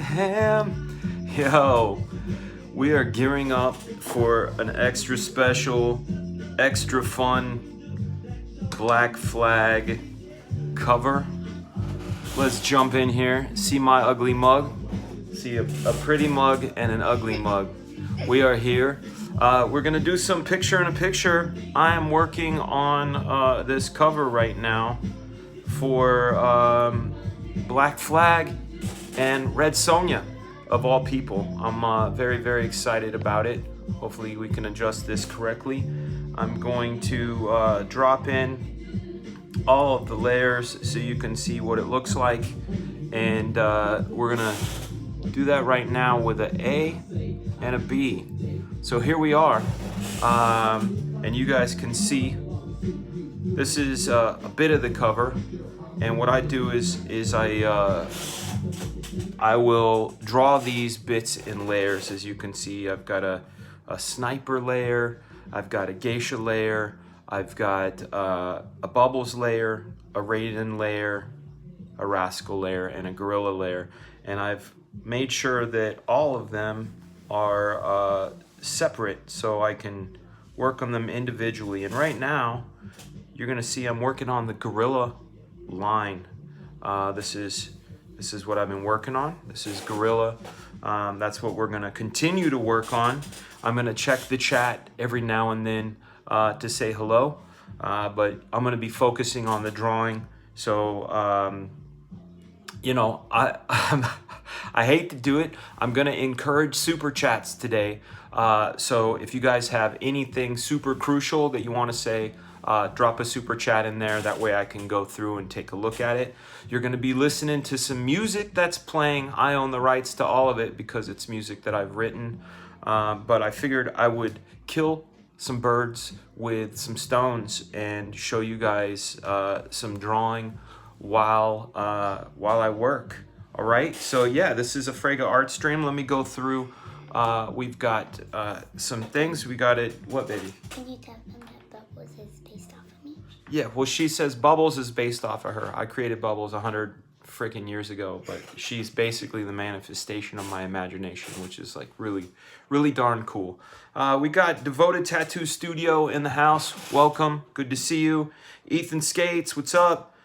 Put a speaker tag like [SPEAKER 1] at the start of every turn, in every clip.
[SPEAKER 1] Bethlehem. Yo, we are gearing up for an extra special, extra fun Black Flag cover. Let's jump in here. See my ugly mug? See a pretty mug and an ugly mug. We are here. We're gonna do some picture in a picture. I am working on this cover right now for Black Flag and Red Sonja, of all people. I'm very, very excited about it. Hopefully we can adjust this correctly. I'm going to drop in all of the layers so you can see what it looks like. And we're gonna do that right now with an A and a B. So here we are. And you guys can see this is a bit of the cover. And what I do is I will draw these bits in layers. As you can see, I've got a sniper layer, I've got a geisha layer, I've got a bubbles layer, a Raiden layer, a rascal layer, and a gorilla layer. And I've made sure that all of them are separate so I can work on them individually. And right now, you're gonna see I'm working on the gorilla line. This is what I've been working on. This is gorilla. That's what we're gonna continue to work on. I'm gonna check the chat every now and then to say hello, but I'm gonna be focusing on the drawing. So you know, I hate to do it. I'm gonna encourage super chats today. So if you guys have anything super crucial that you want to say, drop a super chat in there. That way I can go through and take a look at it. You're going to be listening to some music that's playing. I own the rights to all of it because it's music that I've written. But I figured I would kill some birds with some stones and show you guys some drawing while I work. All right. So yeah, this is a Frega art stream. Let me go through. We've got some things. We got it. What, baby?
[SPEAKER 2] Can you tell them that Bubbles is based off of me?
[SPEAKER 1] Yeah, well, she says Bubbles is based off of her. I created Bubbles 100 freaking years ago, but she's basically the manifestation of my imagination, which is like really, really darn cool. We got Devoted Tattoo Studio in the house. Welcome. Good to see you. Ethan Skates, what's up?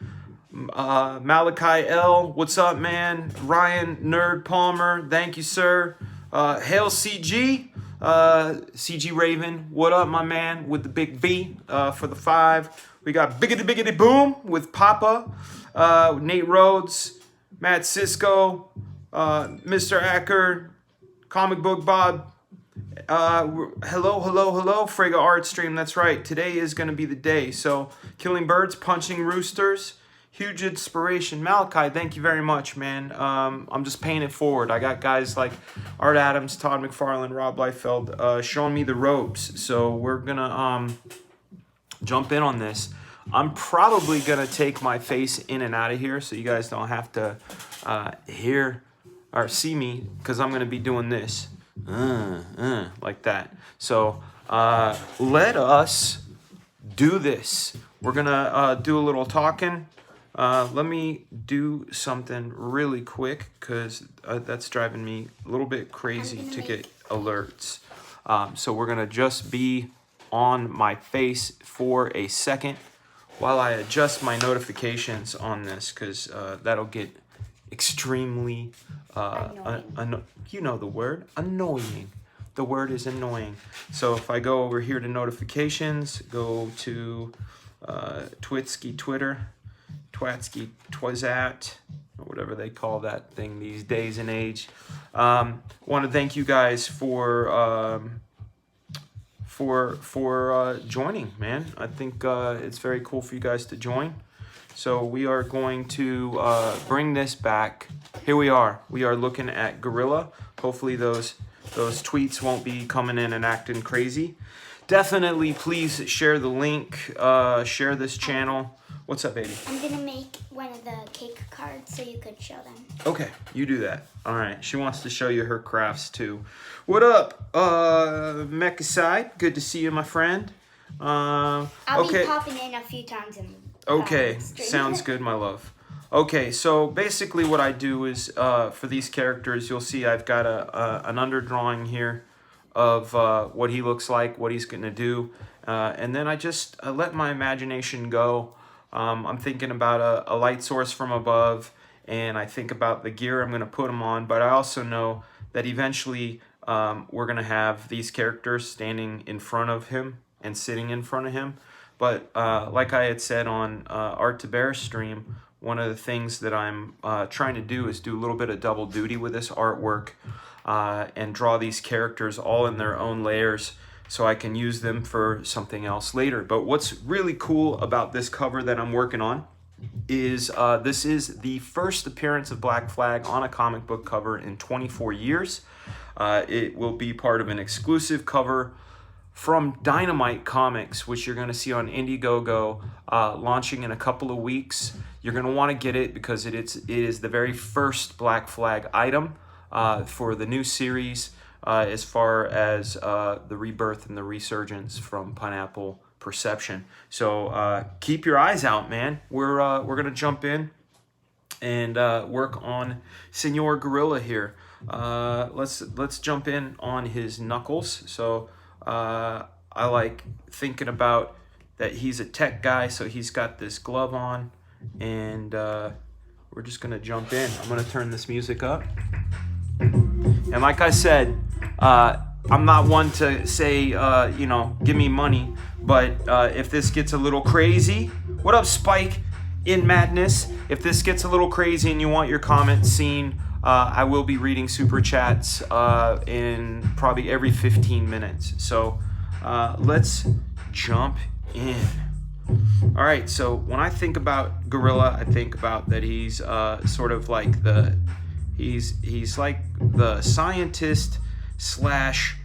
[SPEAKER 1] Malachi L, what's up, man? Ryan Nerd Palmer, thank you, sir. Hail CG, CG Raven, what up, my man, with the big V for the 5. We got Biggity Boom with Papa, Nate Rhodes, Matt Cisco, Mr. Acker, Comic Book Bob. Hello, Frega Art Stream, that's right. Today is going to be the day. So, killing birds, punching roosters. Huge inspiration. Malachi, thank you very much, man. I'm just paying it forward. I got guys like Art Adams, Todd McFarlane, Rob Liefeld showing me the ropes. So we're going to jump in on this. I'm probably going to take my face in and out of here so you guys don't have to hear or see me because I'm going to be doing this. Like that. So let us do this. We're going to do a little talking. Let me do something really quick because that's driving me a little bit crazy to get alerts. So we're going to just be on my face for a second while I adjust my notifications on this because that'll get extremely, you know the word, annoying. The word is annoying. So if I go over here to notifications, go to Twitsky Twitter, Twatsky Twazat, or whatever they call that thing these days and age. Want to thank you guys for joining, man. I think it's very cool for you guys to join. So we are going to bring this back. Here we are. We are looking at Gorilla. Hopefully those tweets won't be coming in and acting crazy. Definitely, please share the link. Share this channel. What's up, baby?
[SPEAKER 2] I'm gonna make one of the cake cards so you could show them.
[SPEAKER 1] Okay, you do that. All right, she wants to show you her crafts too. What up, Mechaside? Good to see you, my friend.
[SPEAKER 2] I'll be popping in a few times in
[SPEAKER 1] Okay, sounds good, my love. Okay, so basically what I do is for these characters, you'll see I've got an underdrawing here of what he looks like, what he's going to do, and then I just let my imagination go. I'm thinking about a light source from above, and I think about the gear I'm going to put him on, but I also know that eventually we're going to have these characters standing in front of him and sitting in front of him. But like I had said on Art to Bear stream, one of the things that I'm trying to do is do a little bit of double duty with this artwork and draw these characters all in their own layers so I can use them for something else later. But what's really cool about this cover that I'm working on is this is the first appearance of Black Flag on a comic book cover in 24 years. It will be part of an exclusive cover from Dynamite Comics, which you're going to see on Indiegogo, launching in a couple of weeks. You're going to want to get it because it is the very first Black Flag item for the new series, as far as the rebirth and the resurgence from Pineapple Perception. So keep your eyes out, man. We're going to jump in and work on Senor Gorilla here. Let's jump in on his knuckles. So I like thinking about that he's a tech guy, so he's got this glove on, and we're just gonna jump in. I'm gonna turn this music up, and like I said, I'm not one to say you know, give me money, but if this gets a little crazy, what up, Spike in Madness? If this gets a little crazy and you want your comments seen, I will be reading super chats in probably every 15 minutes. So let's jump in. All right, so when I think about Gorilla, I think about that he's sort of like he's like the scientist slash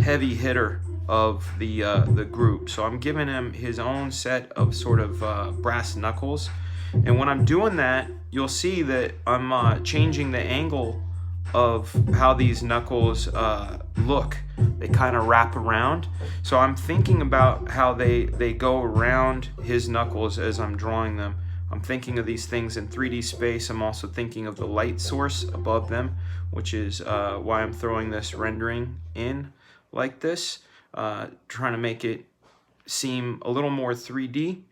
[SPEAKER 1] heavy hitter of the group. So I'm giving him his own set of sort of brass knuckles. And when I'm doing that, you'll see that I'm changing the angle of how these knuckles look. They kind of wrap around. So I'm thinking about how they go around his knuckles as I'm drawing them. I'm thinking of these things in 3D space. I'm also thinking of the light source above them, which is why I'm throwing this rendering in like this, trying to make it seem a little more 3D.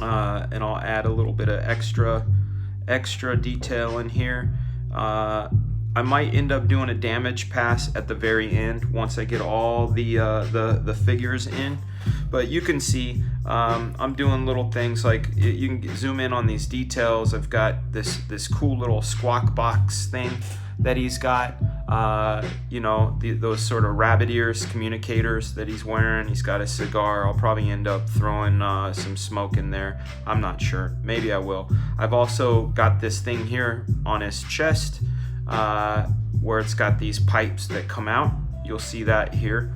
[SPEAKER 1] And I'll add a little bit of extra detail in here. I might end up doing a damage pass at the very end once I get all the figures in. But you can see I'm doing little things like you can zoom in on these details. I've got this cool little squawk box thing that he's got. You know, those sort of rabbit ears communicators that he's wearing. He's got a cigar. I'll probably end up throwing some smoke in there. I'm not sure. Maybe I will. I've also got this thing here on his chest where it's got these pipes that come out. You'll see that here.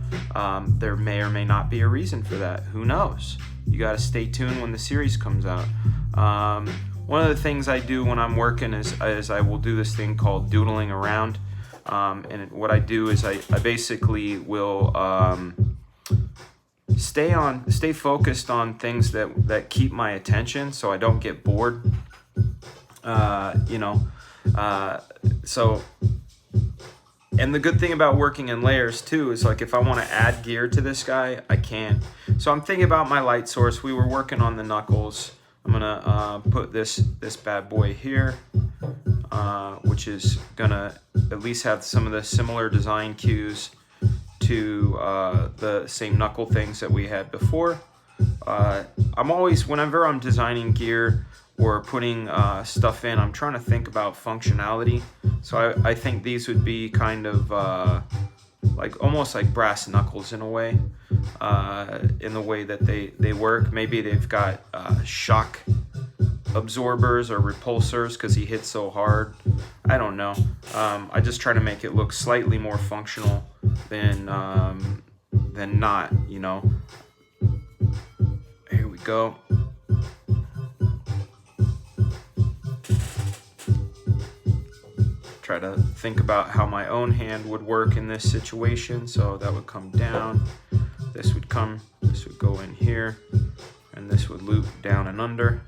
[SPEAKER 1] There may or may not be a reason for that. Who knows? You got to stay tuned when the series comes out. One of the things I do when I'm working is I will do this thing called doodling around. And what I do is I basically will stay focused on things that keep my attention so I don't get bored. You know, so, and the good thing about working in layers too is like if I want to add gear to this guy, I can. So I'm thinking about my light source. We were working on the knuckles. I'm gonna put this bad boy here, which is gonna at least have some of the similar design cues to the same knuckle things that we had before. I'm always, whenever I'm designing gear or putting stuff in, I'm trying to think about functionality. So I think these would be kind of like almost like brass knuckles in a way, in the way that they work. Maybe they've got shock absorbers or repulsors because he hits so hard. I don't know. I just try to make it look slightly more functional than not, you know. Here we go. Try to think about how my own hand would work in this situation. So that would come down, this would go in here, and this would loop down and under.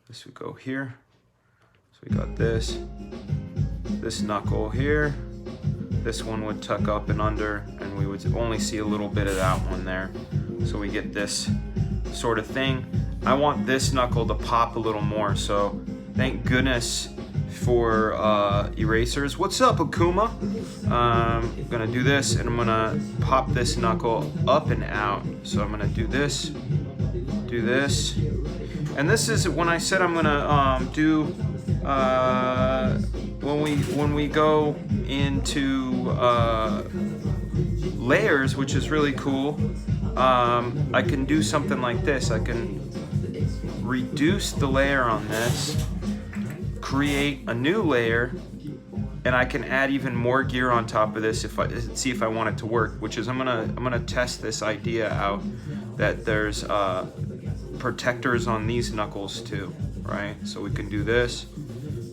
[SPEAKER 1] This would go here, So we got this knuckle here. This one would tuck up and under, and we would only see a little bit of that one there. So we get this sort of thing. I want this knuckle to pop a little more, so thank goodness for erasers. What's up, Akuma? I'm gonna do this, and I'm gonna pop this knuckle up and out. So I'm gonna do this, and this is when I said I'm gonna do when we go into layers, which is really cool. I can do something like this. I can reduce the layer on this, create a new layer, and I can add even more gear on top of this if I see if I want it to work. Which is I'm gonna test this idea out that there's protectors on these knuckles too, right? So we can do this,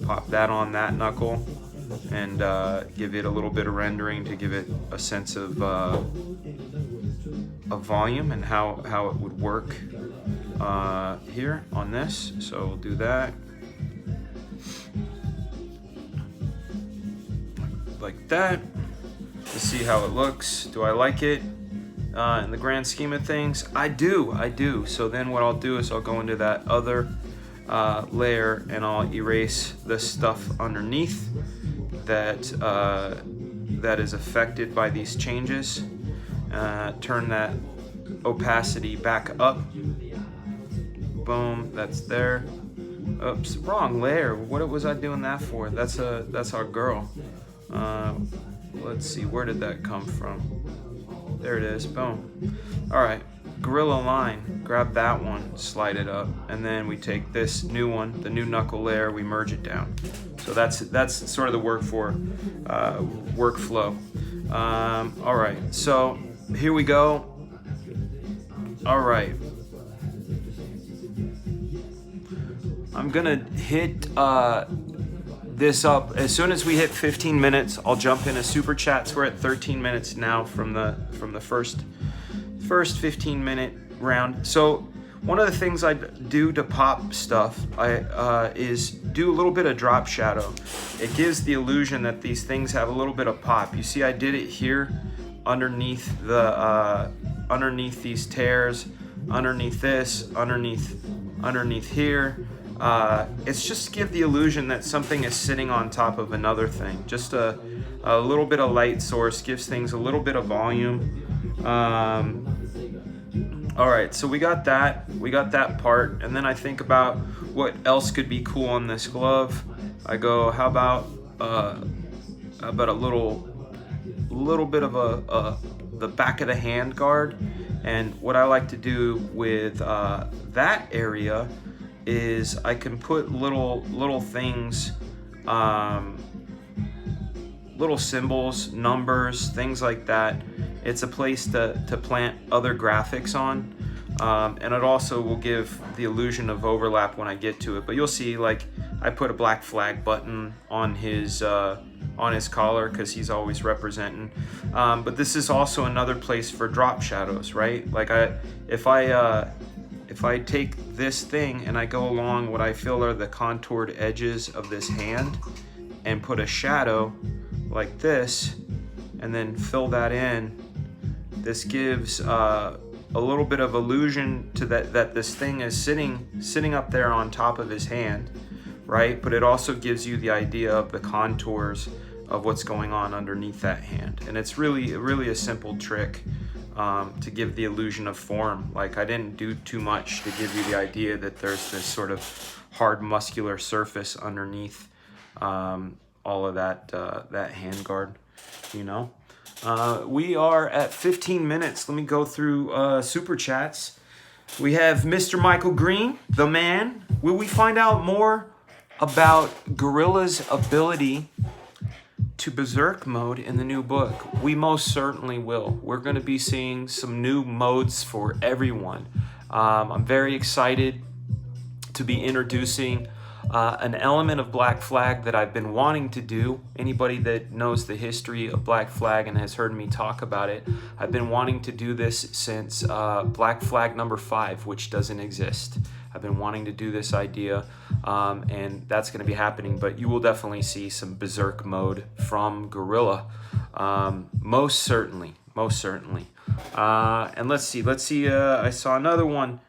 [SPEAKER 1] pop that on that knuckle, and give it a little bit of rendering to give it a sense of volume and how it would work here on this. So we'll do that. Like that, to see how it looks. Do I like it? In the grand scheme of things, I do. So then what I'll do is I'll go into that other layer and I'll erase the stuff underneath that that is affected by these changes. Turn that opacity back up. Boom, that's there. Oops, wrong layer. What was I doing that for? That's our girl. Let's see, where did that come from? There it is, boom. All right, Gorilla Line, grab that one, slide it up, and then we take this new one, the new knuckle layer, we merge it down. So that's sort of the workflow. All right, so here we go. All right. I'm gonna hit this up as soon as we hit 15 minutes. I'll jump into super chats. We're at 13 minutes now from the first 15-minute round. So one of the things I do to pop stuff is do a little bit of drop shadow. It gives the illusion that these things have a little bit of pop. You see, I did it here underneath the underneath these tears, underneath this, underneath here. It's just to give the illusion that something is sitting on top of another thing. Just a little bit of light source gives things a little bit of volume. All right, so we got that part, and then I think about what else could be cool on this glove. I go, how about a little bit of the back of the hand guard. And what I like to do with that area is I can put little things, little symbols, numbers, things like that. It's a place to plant other graphics on, and it also will give the illusion of overlap when I get to it. But you'll see, like, I put a black flag button on his collar because he's always representing. But this is also another place for drop shadows, right? Like if I take this thing and I go along what I feel are the contoured edges of this hand and put a shadow like this and then fill that in, this gives a little bit of illusion to that this thing is sitting up there on top of his hand, right? But it also gives you the idea of the contours of what's going on underneath that hand. And it's really a simple trick to give the illusion of form. Like, I didn't do too much to give you the idea that there's this sort of hard muscular surface underneath all of that hand guard, you know? We are at 15 minutes. Let me go through super chats. We have Mr. Michael Green, the man. Will we find out more about Gorilla's ability to berserk mode in the new book? We most certainly will. We're going to be seeing some new modes for everyone. I'm very excited to be introducing an element of Black Flag that I've been wanting to do. Anybody that knows the history of Black Flag and has heard me talk about it, I've been wanting to do this since Black Flag number 5, which doesn't exist. I've been wanting to do this idea, and that's going to be happening. But you will definitely see some berserk mode from Gorilla, most certainly, most certainly. And let's see. I saw another one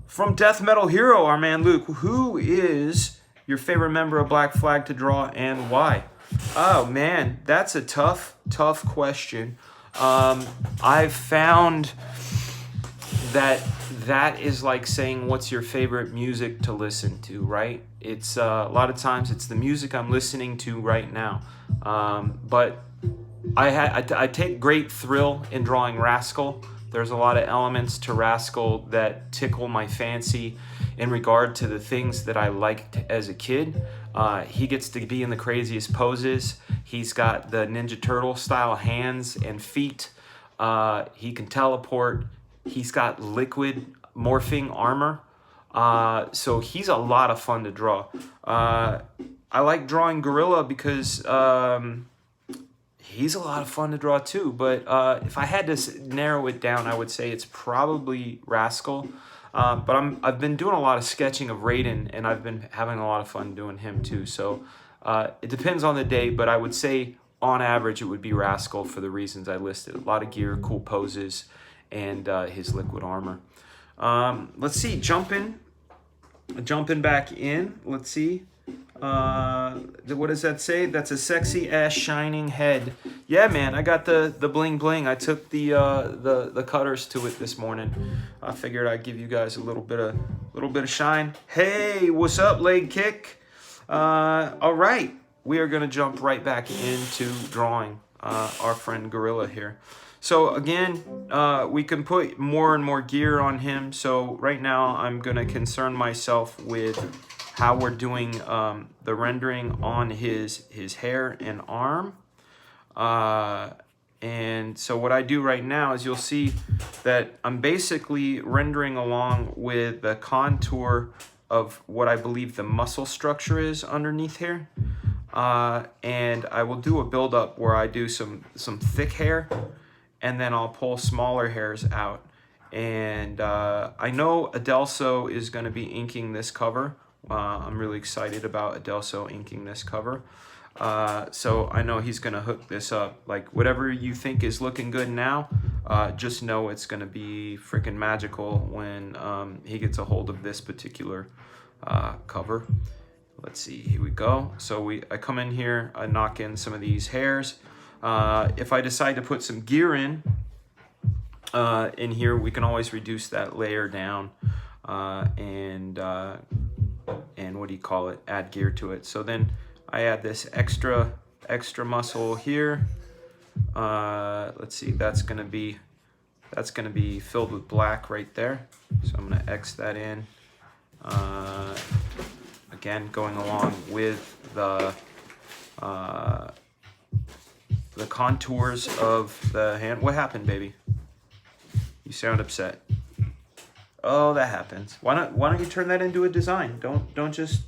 [SPEAKER 1] from Death Metal Hero, our man Luke. Who is your favorite member of Black Flag to draw and why? Oh man, that's a tough question. I've found that is like saying what's your favorite music to listen to, right? It's a lot of times it's the music I'm listening to right now. But I take great thrill in drawing Rascal. There's a lot of elements to Rascal that tickle my fancy in regard to the things that I liked as a kid. He gets to be in the craziest poses. He's got the Ninja Turtle style hands and feet. He can teleport. He's got liquid morphing armor. So he's a lot of fun to draw. I like drawing Gorilla because he's a lot of fun to draw too. But if I had to narrow it down, I would say it's probably Rascal. But I've been doing a lot of sketching of Raiden, and I've been having a lot of fun doing him too. So it depends on the day, but I would say on average it would be Rascal for the reasons I listed. A lot of gear, cool poses, and his liquid armor. Let's see, jumping back in. Let's see. What does that say? That's a sexy ass shining head. Yeah, man, I got the bling bling. I took the cutters to it this morning. I figured I'd give you guys a little bit of shine. Hey, what's up, leg kick? All right, we are gonna jump right back into drawing our friend Gorilla here. So again, we can put more and more gear on him. So right now I'm gonna concern myself with how we're doing the rendering on his hair and arm. And so what I do right now is you'll see that I'm basically rendering along with the contour of what I believe the muscle structure is underneath here. And I will do a build-up where I do some thick hair, and then I'll pull smaller hairs out. And I know Adelso is going to be inking this cover. I'm really excited about Adelso inking this cover. So I know he's going to hook this up. Like, whatever you think is looking good now, just know it's going to be freaking magical when he gets a hold of this particular cover. Let's see, here we go. So I come in here, I knock in some of these hairs. If I decide to put some gear in here, we can always reduce that layer down and what do you call it? Add gear to it. So then I add this extra muscle here. Let's see, that's gonna be filled with black right there. So I'm gonna X that in. Again, going along with the contours of the hand. What happened, baby? You sound upset. Oh, that happens. Why don't you turn that into a design? Don't just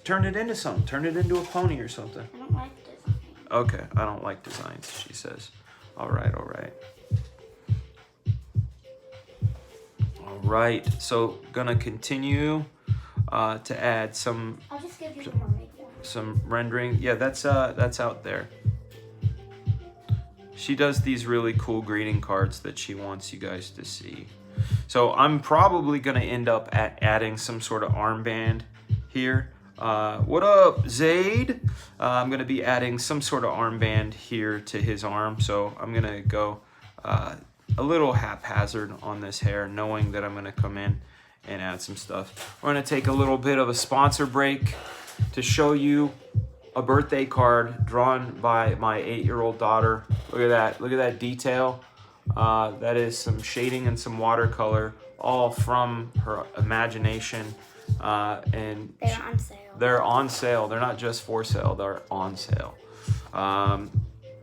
[SPEAKER 1] turn it into something. Turn it into a pony or something.
[SPEAKER 2] I don't like design.
[SPEAKER 1] Okay, I don't like designs, she says. All right. All right, so gonna continue to add some.
[SPEAKER 2] I'll just give you the mermaid one.
[SPEAKER 1] Some rendering. Yeah, that's out there. She does these really cool greeting cards that she wants you guys to see. So I'm probably gonna end up adding some sort of armband here. What up, Zaid? I'm gonna be adding some sort of armband here to his arm. So I'm gonna go a little haphazard on this hair, knowing that I'm gonna come in and add some stuff. We're gonna take a little bit of a sponsor break to show you a birthday card drawn by my 8-year-old daughter. Look at that detail. That is some shading and some watercolor, all from her imagination. And
[SPEAKER 2] They're on sale.
[SPEAKER 1] They're on sale. They're not just for sale. They're on sale.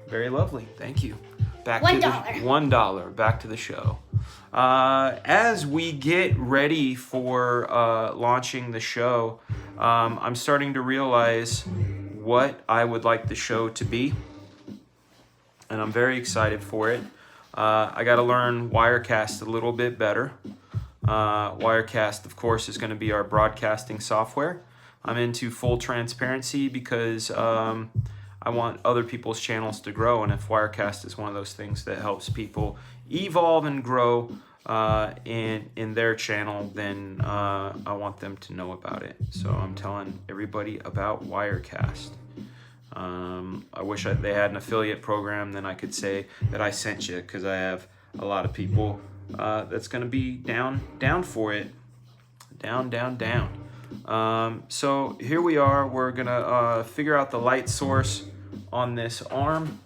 [SPEAKER 1] Very lovely. Thank you. $1. Back to the show. As we get ready for launching the show, I'm starting to realize what I would like the show to be, and I'm very excited for it. I got to learn Wirecast a little bit better. Wirecast, of course, is going to be our broadcasting software. I'm into full transparency because I want other people's channels to grow, and if Wirecast is one of those things that helps people evolve and grow in their channel, then I want them to know about it. So I'm telling everybody about Wirecast. I wish they had an affiliate program, then I could say that I sent you, because I have a lot of people that's going to be down for it. Down. So here we are. We're going to figure out the light source on this arm.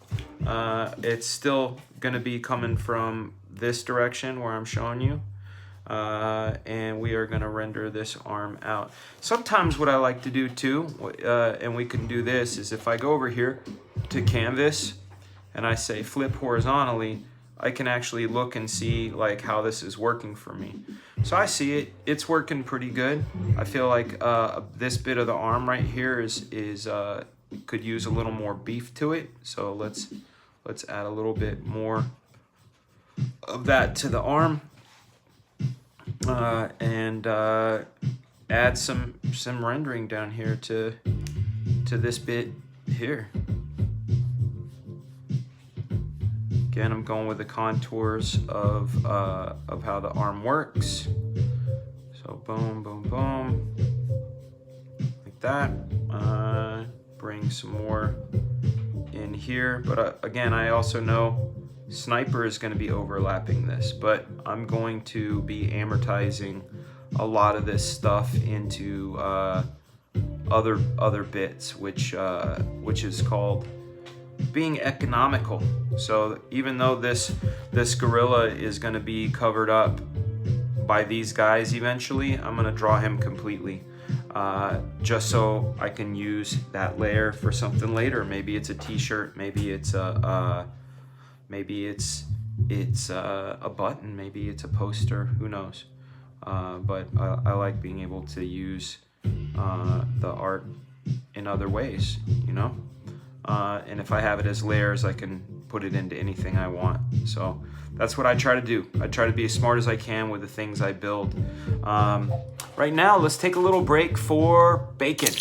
[SPEAKER 1] It's still going to be coming from this direction where I'm showing you. And we are going to render this arm out. Sometimes what I like to do too, and we can do this, is if I go over here to canvas and I say flip horizontally, I can actually look and see like how this is working for me. So I see it, it's working pretty good. I feel like this bit of the arm right here is could use a little more beef to it. So let's add a little bit more of that to the arm. And add some rendering down here to this bit here. Again, I'm going with the contours of how the arm works. So boom, boom, boom, like that. Bring some more in here, but again, I also know Sniper is going to be overlapping this, but I'm going to be amortizing a lot of this stuff into other bits, which is called being economical. So even though this gorilla is going to be covered up by these guys eventually, I'm going to draw him completely, just so I can use that layer for something later. Maybe it's a t-shirt, maybe it's a button, maybe it's a poster, who knows. But I like being able to use the art in other ways, you know? And if I have it as layers, I can put it into anything I want. So that's what I try to do. I try to be as smart as I can with the things I build. Right now, let's take a little break for bacon.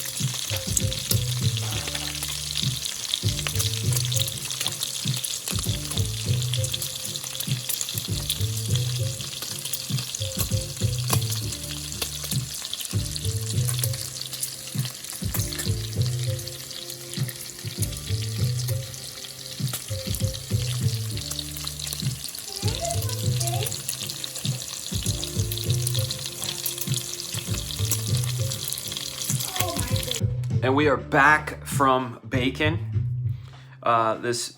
[SPEAKER 1] And we are back from bacon. This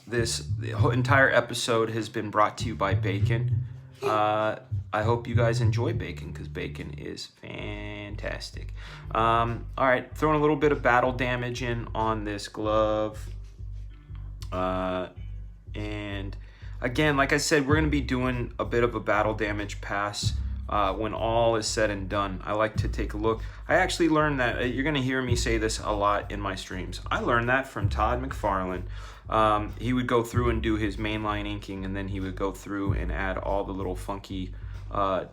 [SPEAKER 1] entire episode has been brought to you by bacon. I hope you guys enjoy bacon, because bacon is fantastic. All right, throwing a little bit of battle damage in on this glove. And again, like I said, we're going to be doing a bit of a battle damage pass when all is said and done. I like to take a look. I actually learned that, you're going to hear me say this a lot in my streams. I learned that from Todd McFarlane. He would go through and do his mainline inking, and then he would go through and add all the little funky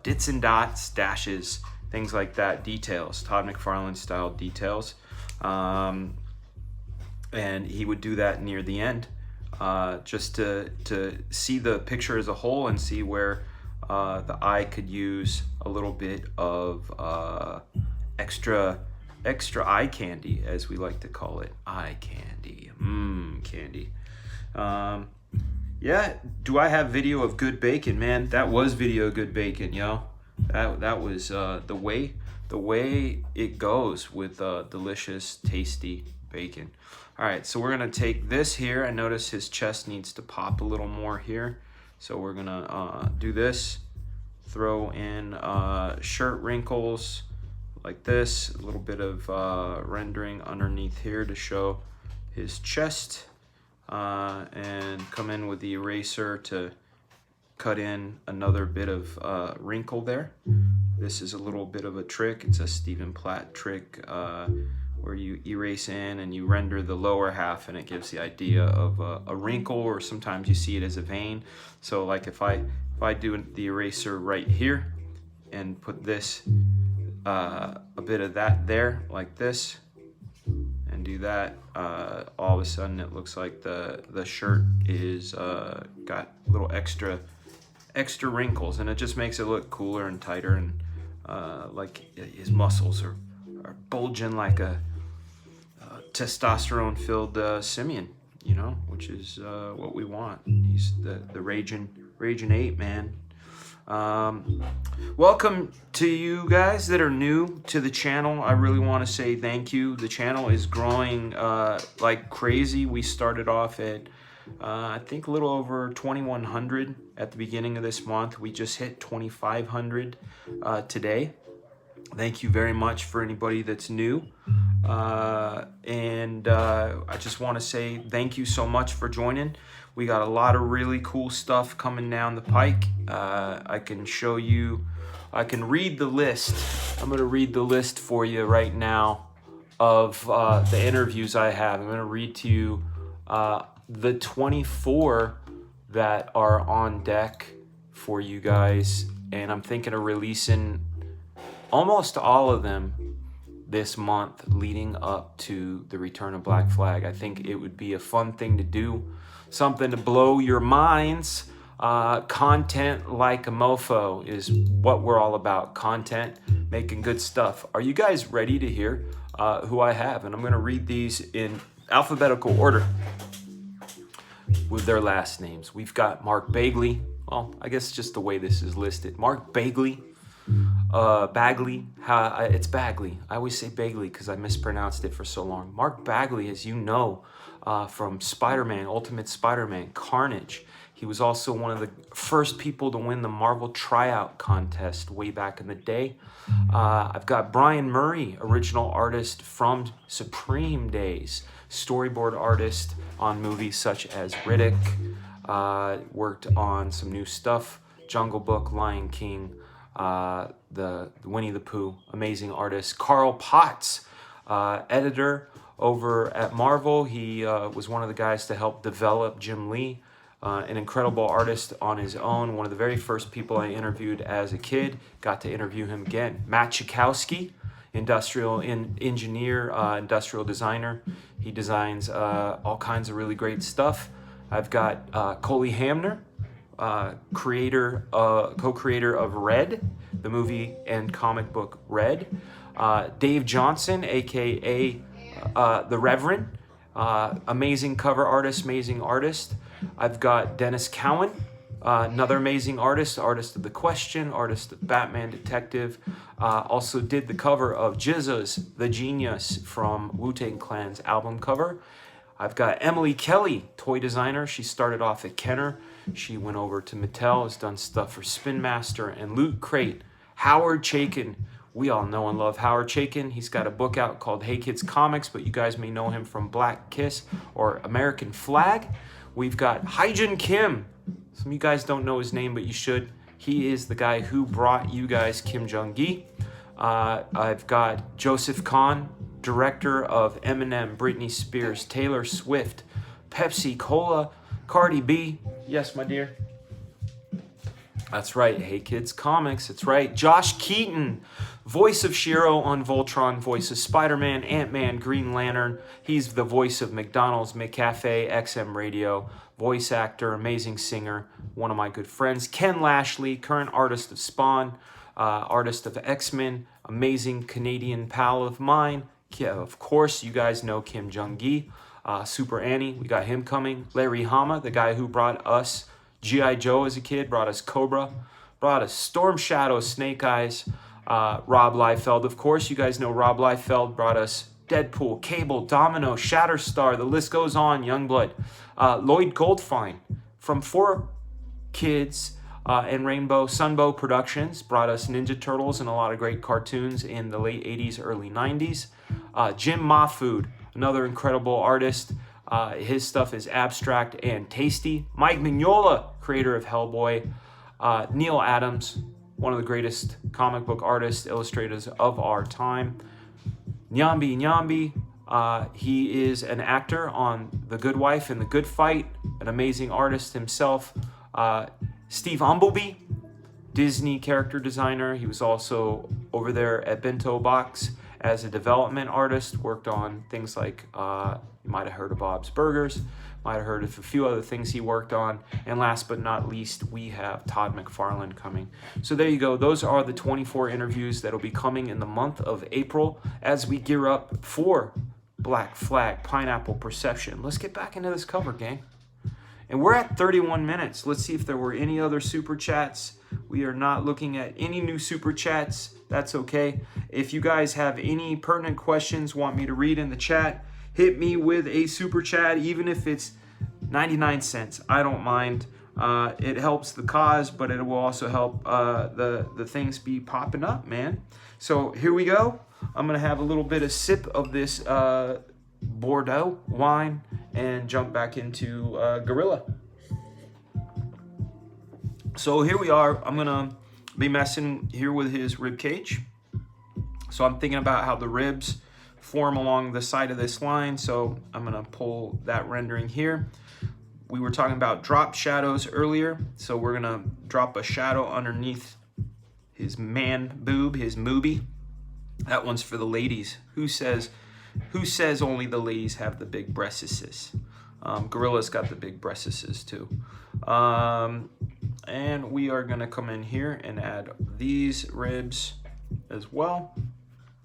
[SPEAKER 1] dits and dots, dashes, things like that, details, Todd McFarlane style details. And he would do that near the end, just to see the picture as a whole and see where the eye could use a little bit of extra eye candy, as we like to call it. Eye candy. Candy. Yeah, do I have video of good bacon? Man, that was video of good bacon, yo. That was the way it goes with delicious, tasty bacon. All right, so we're gonna take this here. I notice his chest needs to pop a little more here. So we're gonna do this, throw in shirt wrinkles like this, a little bit of rendering underneath here to show his chest, and come in with the eraser to cut in another bit of wrinkle there. This is a little bit of a trick. It's a Stephen Platt trick, where you erase in and you render the lower half, and it gives the idea of a wrinkle, or sometimes you see it as a vein. So like if I do the eraser right here, and put this, a bit of that there, like this, and do that, all of a sudden it looks like the shirt is got little extra wrinkles, and it just makes it look cooler and tighter, and like his muscles are bulging like a testosterone filled simian, you know, which is what we want. He's the raging ape, man. Welcome to you guys that are new to the channel. I really want to say thank you. The channel is growing like crazy. We started off at I think a little over 2,100 at the beginning of this month. We just hit 2,500 today. Thank you very much for anybody that's new. And I just want to say thank you so much for joining. We got a lot of really cool stuff coming down the pike. I can show you, I can read the list. I'm going to read the list for you right now of the interviews I have. I'm going to read to you the 24 that are on deck for you guys. And I'm thinking of releasing almost all of them this month leading up to the return of Black Flag. I think it would be a fun thing to do, something to blow your minds. Content like a mofo is what we're all about. Content, making good stuff. Are you guys ready to hear who I have? And I'm going to read these in alphabetical order with their last names. We've got Mark Bagley. Well, I guess just the way this is listed. Mark Bagley. Bagley, it's Bagley. I always say Bagley because I mispronounced it for so long. Mark Bagley, as you know, from Spider-Man, Ultimate Spider-Man, Carnage. He was also one of the first people to win the Marvel tryout contest way back in the day. I've got Brian Murray, original artist from Supreme Days, storyboard artist on movies such as Riddick, worked on some new stuff, Jungle Book, Lion King, the Winnie the Pooh, amazing artist. Carl Potts, editor over at Marvel. He was one of the guys to help develop Jim Lee, an incredible artist on his own. One of the very first people I interviewed as a kid. Got to interview him again. Matt Chikowski, industrial engineer, industrial designer. He designs all kinds of really great stuff. I've got Coley Hamner, co-creator of Red, the movie and comic book Red. Dave Johnson, aka the Reverend, amazing cover artist, amazing artist. I've got Dennis Cowan, another amazing artist of The Question, artist of Batman Detective. Also did the cover of GZA's The Genius from Wu-Tang Clan's album cover. I've got Emily Kelly, toy designer. She started off at Kenner. She went over to Mattel, has done stuff for Spin Master and Loot Crate. Howard Chaykin. We all know and love Howard Chaykin. He's got a book out called Hey Kids Comics, but you guys may know him from Black Kiss or American Flag. We've got Hyjin Kim. Some of you guys don't know his name, but you should. He is the guy who brought you guys Kim Jong-gi. I've got Joseph Kahn, director of Eminem, Britney Spears, Taylor Swift, Pepsi Cola, Cardi B. Yes, my dear. That's right. Hey Kids Comics. That's right. Josh Keaton, voice of Shiro on Voltron, voice of Spider-Man, Ant-Man, Green Lantern. He's the voice of McDonald's, McCafe, XM Radio, voice actor, amazing singer, one of my good friends. Ken Lashley, current artist of Spawn, artist of X-Men, amazing Canadian pal of mine. Yeah, of course, you guys know Kim Jong-gi, Super Annie. We got him coming. Larry Hama, the guy who brought us G.I. Joe as a kid, brought us Cobra, brought us Storm Shadow, Snake Eyes. Rob Liefeld, of course, you guys know Rob Liefeld brought us Deadpool, Cable, Domino, Shatterstar. The list goes on. Youngblood. Lloyd Goldfine from 4Kids and Rainbow Sunbow Productions brought us Ninja Turtles and a lot of great cartoons in the late 80s, early 90s. Jim Mahfood, another incredible artist. His stuff is abstract and tasty. Mike Mignola, creator of Hellboy. Neil Adams, one of the greatest comic book artists, illustrators of our time. Nyambi Nyambi, he is an actor on The Good Wife and The Good Fight, an amazing artist himself. Steve Umbleby Disney character designer. He was also over there at Bento Box as a development artist, worked on things like, you might have heard of Bob's Burgers, might have heard of a few other things he worked on. And last but not least, we have Todd McFarlane coming. So there you go. Those are the 24 interviews that will be coming in the month of April as we gear up for Black Flag Pineapple Perception. Let's get back into this cover, gang. And we're at 31 minutes. Let's see if there were any other super chats. We are not looking at any new super chats. That's okay. If you guys have any pertinent questions, want me to read in the chat, hit me with a super chat, even if it's 99 cents. I don't mind. It helps the cause, but it will also help the things be popping up, man. So here we go. I'm going to have a little bit of sip of this Bordeaux wine and jump back into Gorilla. So here we are. I'm gonna be messing here with his rib cage. So I'm thinking about how the ribs form along the side of this line. So I'm gonna pull that rendering here. We were talking about drop shadows earlier. So we're gonna drop a shadow underneath his man boob, his moobie. That one's for the ladies. Who says only the ladies have the big breastises? Gorilla's got the big breastises too. And we are gonna come in here and add these ribs as well.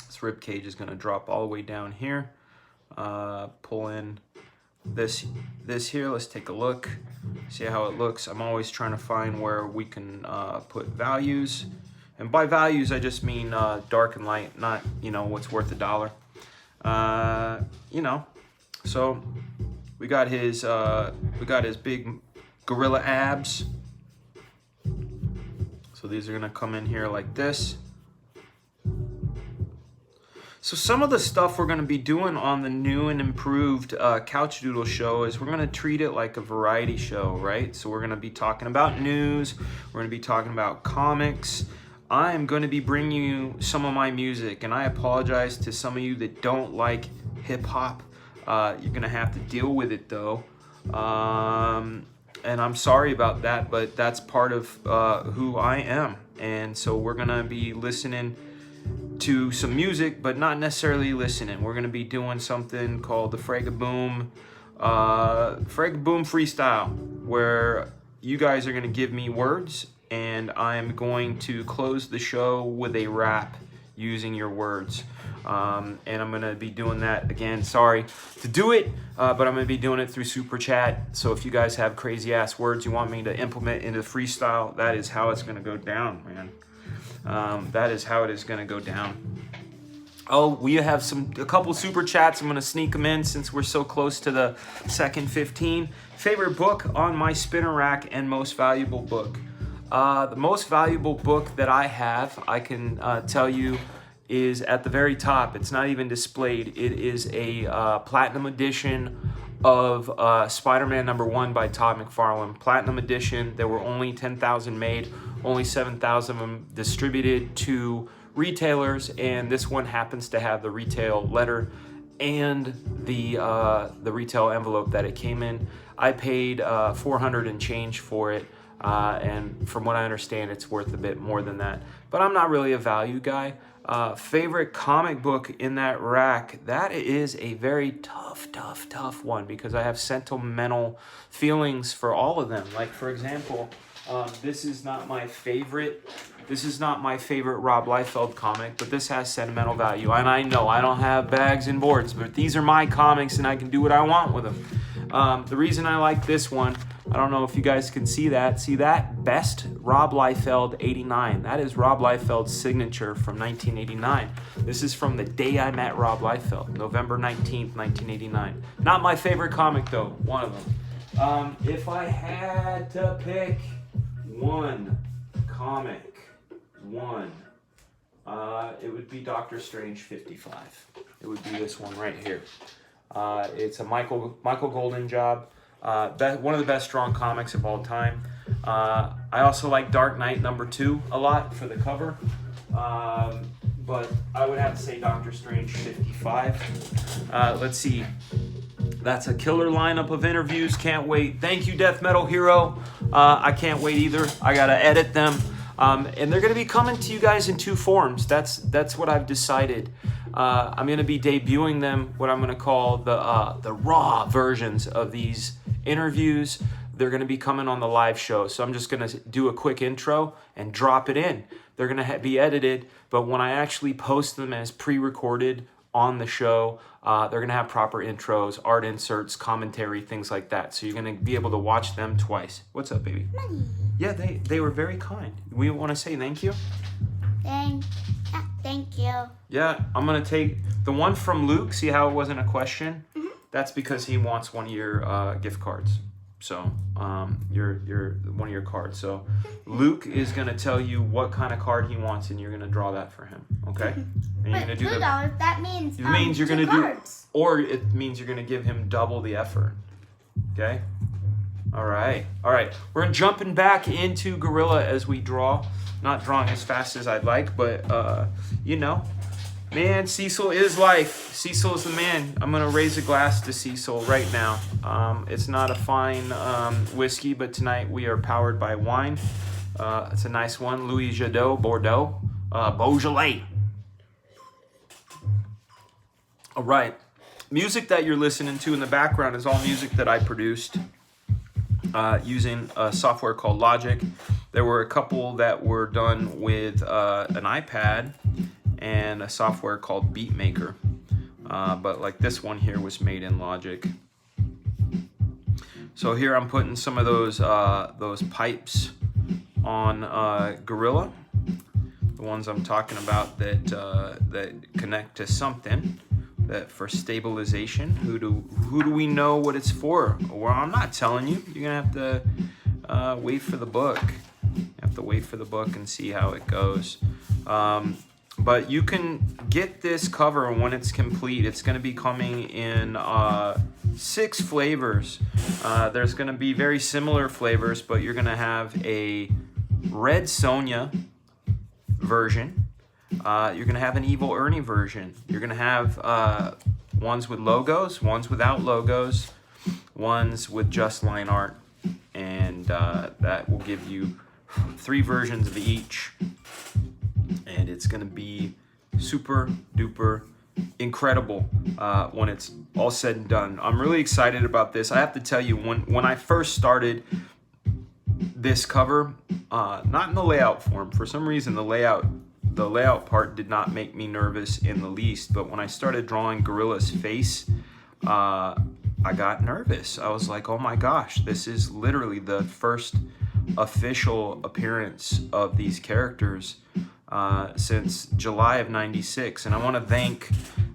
[SPEAKER 1] This rib cage is gonna drop all the way down here. Pull in this here. Let's take a look, see how it looks. I'm always trying to find where we can put values. And by values, I just mean dark and light, not, you know, what's worth $1. You know, so we got his big gorilla abs. So these are gonna come in here like this. So some of the stuff we're gonna be doing on the new and improved Couchdoodle show is we're gonna treat it like a variety show, right? So we're gonna be talking about news, we're gonna be talking about comics. I am going to be bringing you some of my music, and I apologize to some of you that don't like hip-hop. You're going to have to deal with it, though. And I'm sorry about that, but that's part of who I am. And so we're going to be listening to some music, but not necessarily listening. We're going to be doing something called the Fragaboom Freestyle, where you guys are going to give me words, and I'm going to close the show with a rap using your words. And I'm going to be doing that again. Sorry to do it, but I'm going to be doing it through Super Chat. So if you guys have crazy ass words you want me to implement into the freestyle, that is how it's going to go down, man. That is how it is going to go down. Oh, we have a couple Super Chats. I'm going to sneak them in since we're so close to the second 15. Favorite book on my spinner rack and most valuable book. The most valuable book that I have, I can tell you, is at the very top. It's not even displayed. It is a platinum edition of Spider-Man #1 by Todd McFarlane. Platinum edition. There were only 10,000 made, only 7,000 of them distributed to retailers, and this one happens to have the retail letter and the retail envelope that it came in. I paid $400 and change for it. And from what I understand, it's worth a bit more than that. But I'm not really a value guy. Favorite comic book in that rack, that is a very tough one because I have sentimental feelings for all of them. Like, for example, this is not my favorite Rob Liefeld comic, but this has sentimental value. And I know I don't have bags and boards, but these are my comics and I can do what I want with them. The reason I like this one, I don't know if you guys can see that. See that? Best Rob Liefeld 89. That is Rob Liefeld's signature from 1989. This is from the day I met Rob Liefeld, November 19th, 1989. Not my favorite comic, though. One of them. If I had to pick one comic, it would be Doctor Strange 55. It would be this one right here. It's a Michael Golden job. One of the best strong comics of all time. I also like Dark Knight #2 a lot for the cover. But I would have to say Doctor Strange 55. Let's see. That's a killer lineup of interviews. Can't wait. Thank you, Death Metal Hero. I can't wait either. I got to edit them. And they're going to be coming to you guys in 2 forms. That's what I've decided. I'm going to be debuting them, what I'm going to call the raw versions of these interviews. They're going to be coming on the live show. So I'm just going to do a quick intro and drop it in. They're going to be edited, but when I actually post them as pre-recorded on the show, they're going to have proper intros, art inserts, commentary, things like that. So you're going to be able to watch them twice. What's up, baby?
[SPEAKER 2] Money.
[SPEAKER 1] Yeah, they were very kind. We want to say thank you.
[SPEAKER 2] Thank you.
[SPEAKER 1] Yeah, I'm going to take the one from Luke. See how it wasn't a question? Mm-hmm. That's because he wants one of your gift cards. So, your one of your cards. So, Luke is gonna tell you what kind of card he wants, and you're gonna draw that for him. Okay? And you're gonna do
[SPEAKER 2] $2. That means
[SPEAKER 1] it means you're gonna
[SPEAKER 2] cards.
[SPEAKER 1] or it means you're gonna give him double the effort. Okay? All right. We're jumping back into Gorilla as we draw. Not drawing as fast as I'd like, but you know. Man, Cecil is life. Cecil is the man. I'm gonna raise a glass to Cecil right now. It's not a fine whiskey, but tonight we are powered by wine. It's a nice one, Louis Jadot, Bordeaux, Beaujolais. All right, music that you're listening to in the background is all music that I produced using a software called Logic. There were a couple that were done with an iPad and a software called Beatmaker. But like this one here was made in Logic. So here I'm putting some of those pipes on Gorilla. The ones I'm talking about that connect to something that for stabilization. Who do we know what it's for? Well, I'm not telling you. You're gonna have to wait for the book. You have to wait for the book and see how it goes. But you can get this cover when it's complete. It's going to be coming in 6 flavors. There's going to be very similar flavors, but you're going to have a Red Sonja version. You're going to have an Evil Ernie version. You're going to have ones with logos, ones without logos, ones with just line art. And that will give you 3 versions of each. And it's going to be super duper incredible when it's all said and done. I'm really excited about this. I have to tell you, when I first started this cover, not in the layout form, for some reason the layout part did not make me nervous in the least, but when I started drawing Gorilla's face, I got nervous. I was like, oh my gosh, this is literally the first official appearance of these characters since July of '96, and I want to thank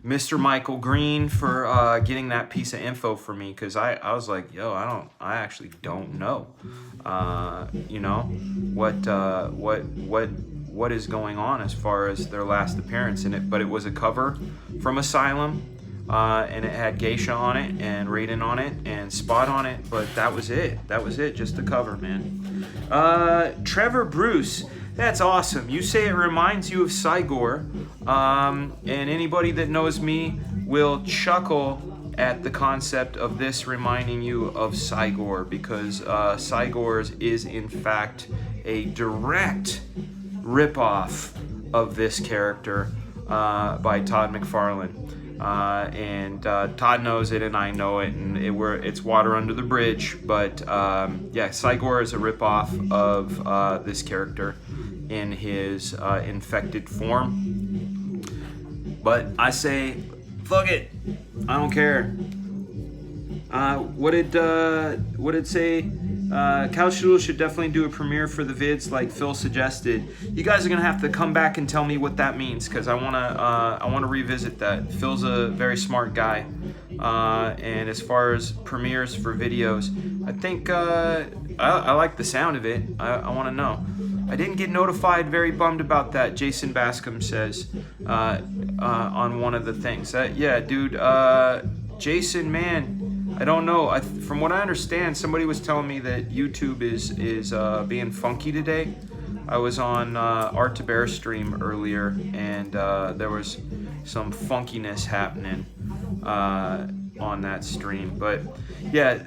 [SPEAKER 1] Mr. Michael Green for getting that piece of info for me, because I was like, yo, I actually don't know, you know, what is going on as far as their last appearance in it, but it was a cover from Asylum, and it had Geisha on it and Raiden on it and Spot on it, but that was it, just the cover, man. Trevor Bruce. That's awesome. You say it reminds you of Cygor, and anybody that knows me will chuckle at the concept of this reminding you of Cygor, because Cygor is in fact a direct ripoff of this character by Todd McFarlane. And Todd knows it and I know it, and it's water under the bridge, but yeah, Cygor is a ripoff of this character in his infected form. But I say, fuck it, I don't care. What did say? Couchdoodles should definitely do a premiere for the vids like Phil suggested. You guys are gonna have to come back and tell me what that means, because I wanna revisit that. Phil's a very smart guy, and as far as premieres for videos, I think I like the sound of it. I want to know. I didn't get notified. Very bummed about that. Jason Bascom says on one of the things. Yeah, dude. Jason, man, I don't know. From what I understand, somebody was telling me that YouTube is being funky today. I was on Art to Bear stream earlier, and there was some funkiness happening. on that stream. But yeah,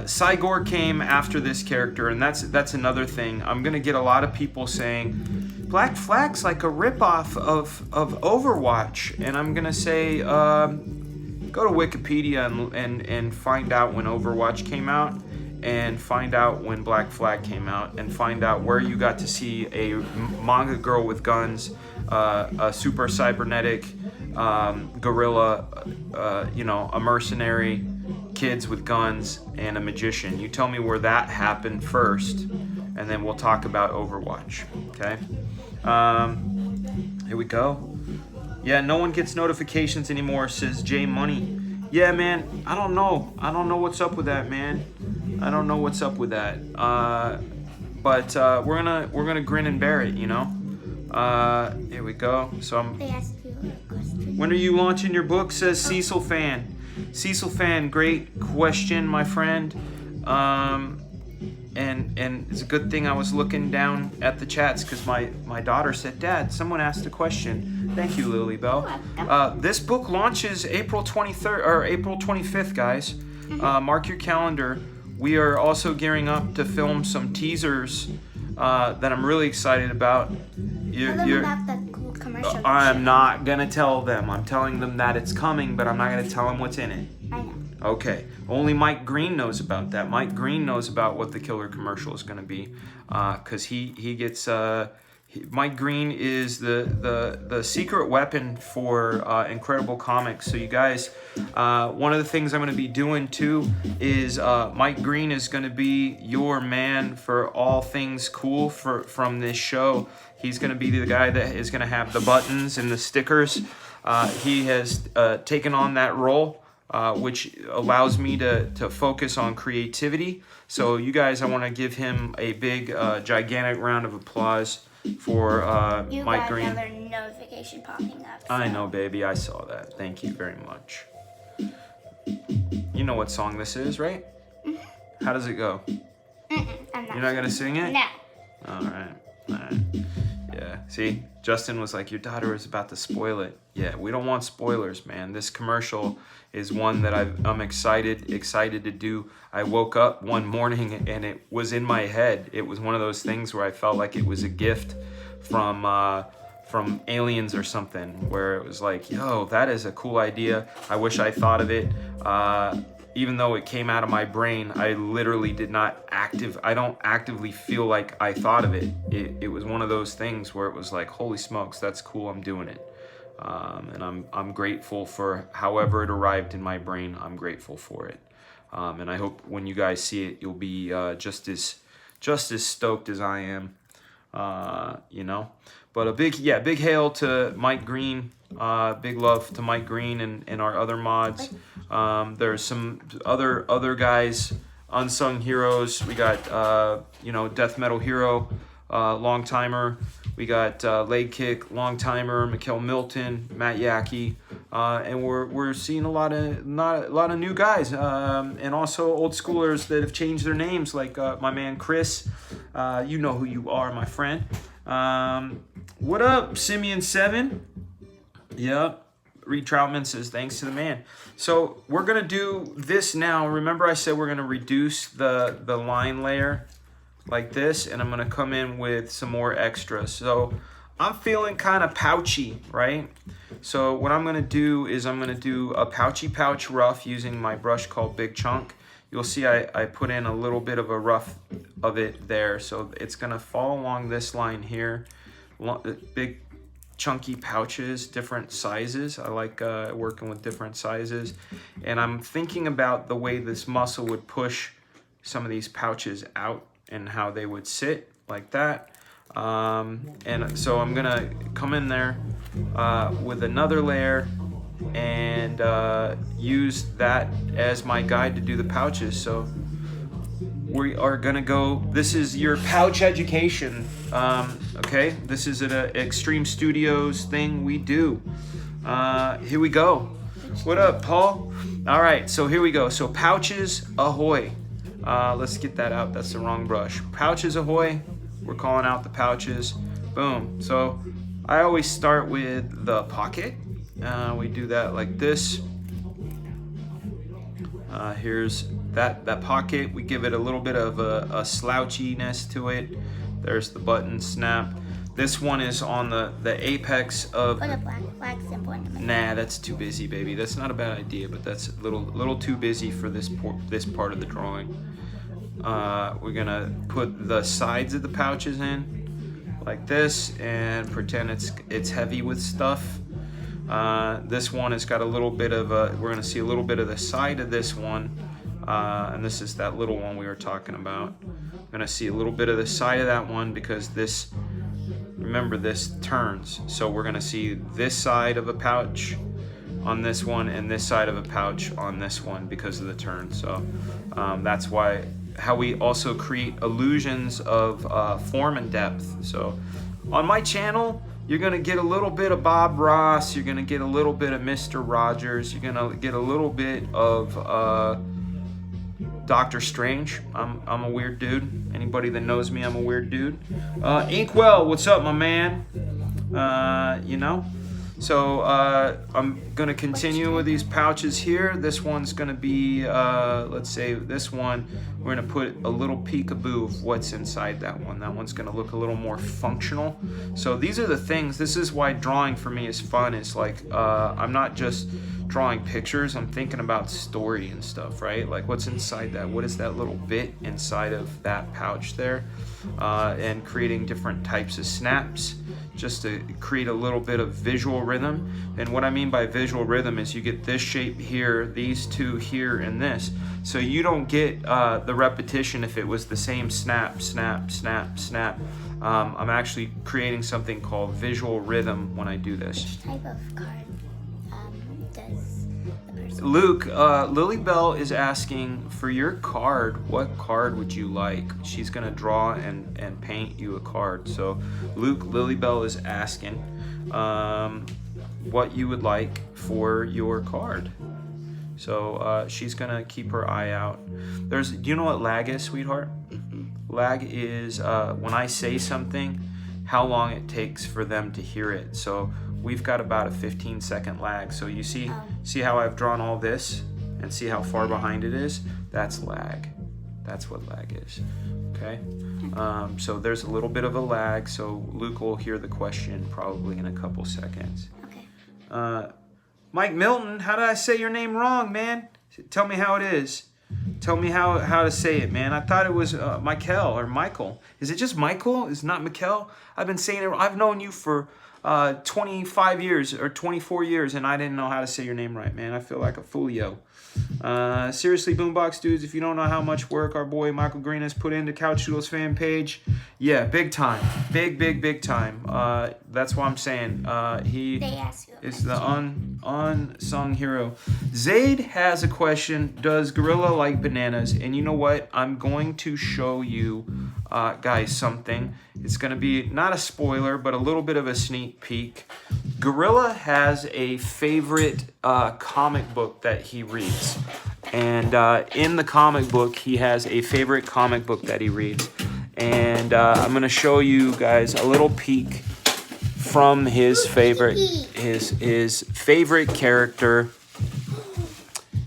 [SPEAKER 1] Cygor came after this character, and that's another thing. I'm gonna get a lot of people saying Black Flag's like a ripoff of Overwatch, and I'm gonna say go to Wikipedia and find out when Overwatch came out, and find out when Black Flag came out, and find out where you got to see a manga girl with guns, a super cybernetic gorilla, a mercenary, kids with guns, and a magician. You tell me where that happened first, and then we'll talk about Overwatch. Okay? Here we go. Yeah, no one gets notifications anymore, says J Money. Yeah, man, I don't know. I don't know what's up with that, man. I don't know what's up with that. But we're gonna grin and bear it, you know. Here we go. So
[SPEAKER 2] They asked you a question.
[SPEAKER 1] when are you launching your book? Says Cecil Fan. Cecil Fan, great question, my friend. And it's a good thing I was looking down at the chats because my daughter said, Dad, someone asked a question. Thank you, Lily Bell. This book launches April 23rd or April 25th, guys. Mark your calendar. We are also gearing up to film some teasers that I'm really excited about.
[SPEAKER 2] Tell them about the cool commercial.
[SPEAKER 1] I'm not gonna tell them. I'm telling them that it's coming, but I'm not gonna tell them what's in it.
[SPEAKER 2] I know.
[SPEAKER 1] Okay. Only Mike Green knows about that. Mike Green knows about what the killer commercial is gonna be, because he gets. Mike Green is the secret weapon for Incredible Comics. So you guys, one of the things I'm going to be doing too is Mike Green is going to be your man for all things cool from this show. He's going to be the guy that is going to have the buttons and the stickers. He has taken on that role, which allows me to focus on creativity. So you guys, I want to give him a big, gigantic round of applause for
[SPEAKER 2] You
[SPEAKER 1] Mike
[SPEAKER 2] got
[SPEAKER 1] Green.
[SPEAKER 2] another notification popping up.
[SPEAKER 1] I know, baby. I saw that. Thank you very much. You know what song this is, right? How does it go?
[SPEAKER 2] I'm not.
[SPEAKER 1] You're not gonna sing it?
[SPEAKER 2] No.
[SPEAKER 1] All right. Yeah. See, Justin was like, your daughter is about to spoil it. Yeah, we don't want spoilers, man. This commercial is one that I'm excited to do. I woke up one morning and it was in my head. It was one of those things where I felt like it was a gift from aliens or something, where it was like, yo, that is a cool idea. I wish I thought of it. Even though it came out of my brain, I literally I don't actively feel like I thought of it. It was one of those things where it was like, holy smokes, that's cool, I'm doing it. And I'm grateful for however it arrived in my brain. I'm grateful for it. And I hope when you guys see it, you'll be just as stoked as I am. But a big hail to Mike Green. Big love to Mike Green and our other mods. There's some other guys, unsung heroes. We got Death Metal Hero, long timer. We got Leg Kick, long timer, Mikkel Milton, Matt Yackey, and we're seeing a lot of new guys, and also old schoolers that have changed their names, like my man Chris. You know who you are, my friend. What up, Simeon7? Yep. Reed Troutman says, thanks to the man. So we're going to do this now. Remember I said we're going to reduce the line layer like this, and I'm going to come in with some more extras. So I'm feeling kind of pouchy, right? So what I'm going to do is I'm going to do a pouchy pouch rough using my brush called Big Chunk. You'll see I put in a little bit of a rough of it there. So it's going to fall along this line here. Big chunky pouches, different sizes. I like working with different sizes. And I'm thinking about the way this muscle would push some of these pouches out and how they would sit like that. And so I'm gonna come in there with another layer and use that as my guide to do the pouches. So we are gonna go, this is your pouch education, okay? This is an Extreme Studios thing we do. Here we go. What up, Paul? All right, so here we go. So pouches ahoy. Let's get that out, that's the wrong brush. Pouches ahoy, we're calling out the pouches. Boom, so I always start with the pocket. We do that like this. Here's that pocket. We give it a little bit of a slouchiness to it. There's the button snap. This one is on the apex of.
[SPEAKER 2] Put a black symbol in the middle.
[SPEAKER 1] Nah, that's too busy, baby. That's not a bad idea, but that's a little too busy for this part of the drawing. We're gonna put the sides of the pouches in like this and pretend it's heavy with stuff. This one has got a little bit of we're gonna see a little bit of the side of this one, and this is that little one we were talking about. We're gonna see a little bit of the side of that one because this. Remember, this turns, so we're gonna see this side of a pouch on this one and this side of a pouch on this one because of the turn. So that's how we also create illusions of form and depth. So on my channel, you're gonna get a little bit of Bob Ross, you're gonna get a little bit of Mr. Rogers, you're gonna get a little bit of Doctor Strange. I'm a weird dude. Anybody that knows me, I'm a weird dude. Inkwell, what's up, my man? You know. So I'm gonna continue with these pouches here. This one's gonna be, let's say this one, we're gonna put a little peekaboo of what's inside that one. That one's gonna look a little more functional. So these are the things, this is why drawing for me is fun. It's like, I'm not just drawing pictures, I'm thinking about story and stuff, right? Like what's inside that? What is that little bit inside of that pouch there? And creating different types of snaps just to create a little bit of visual rhythm. And what I mean by visual rhythm is you get this shape here, these two here, and this. So you don't get the repetition if it was the same snap, snap, snap, snap. I'm actually creating something called visual rhythm when I do this.
[SPEAKER 2] Which type of card does the person?
[SPEAKER 1] Luke, Lilybell is asking for your card. What card would you like? She's gonna draw and paint you a card. So Luke, Lilybell is asking what you would like for your card. So she's gonna keep her eye out. Do you know what lag is, sweetheart? Lag is when I say something, how long it takes for them to hear it. So we've got about a 15-second lag. So you see how I've drawn all this and see how far behind it is? That's lag. That's what lag is. Okay. So there's a little bit of a lag. So Luke will hear the question probably in a couple seconds.
[SPEAKER 2] Okay.
[SPEAKER 1] Mike Milton, how did I say your name wrong, man? Tell me how it is. Tell me how to say it, man. I thought it was Michael or Michael. Is it just Michael? Is it not Mikel? I've been saying it. I've known you for 25 years or 24 years, and I didn't know how to say your name right, man. I feel like a foolio. Seriously, Boombox dudes, if you don't know how much work our boy Michael Green has put into Couchdoodles fan page, yeah, big time. Big time. That's what I'm saying. He is the unsung hero. Zaid has a question. Does gorilla like bananas? And you know what? I'm going to show you guys something. It's going to be not a spoiler, but a little bit of a sneak peek. Gorilla has a favorite comic book that he reads. And in the comic book, he has a favorite comic book that he reads. And I'm going to show you guys a little peek from his favorite character.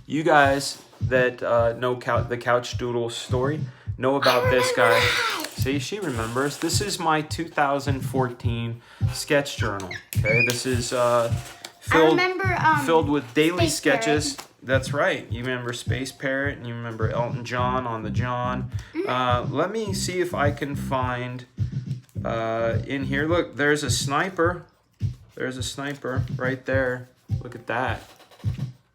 [SPEAKER 1] You guys that know the Couchdoodles story know about this guy. See, she remembers. This is my 2014 sketch journal. Okay, this is filled with daily
[SPEAKER 2] Space
[SPEAKER 1] sketches.
[SPEAKER 2] Parrot.
[SPEAKER 1] That's right. You remember Space Parrot, and you remember Elton John on the John. Let me see if I can find in here. Look, there's a sniper. There's a sniper right there. Look at that.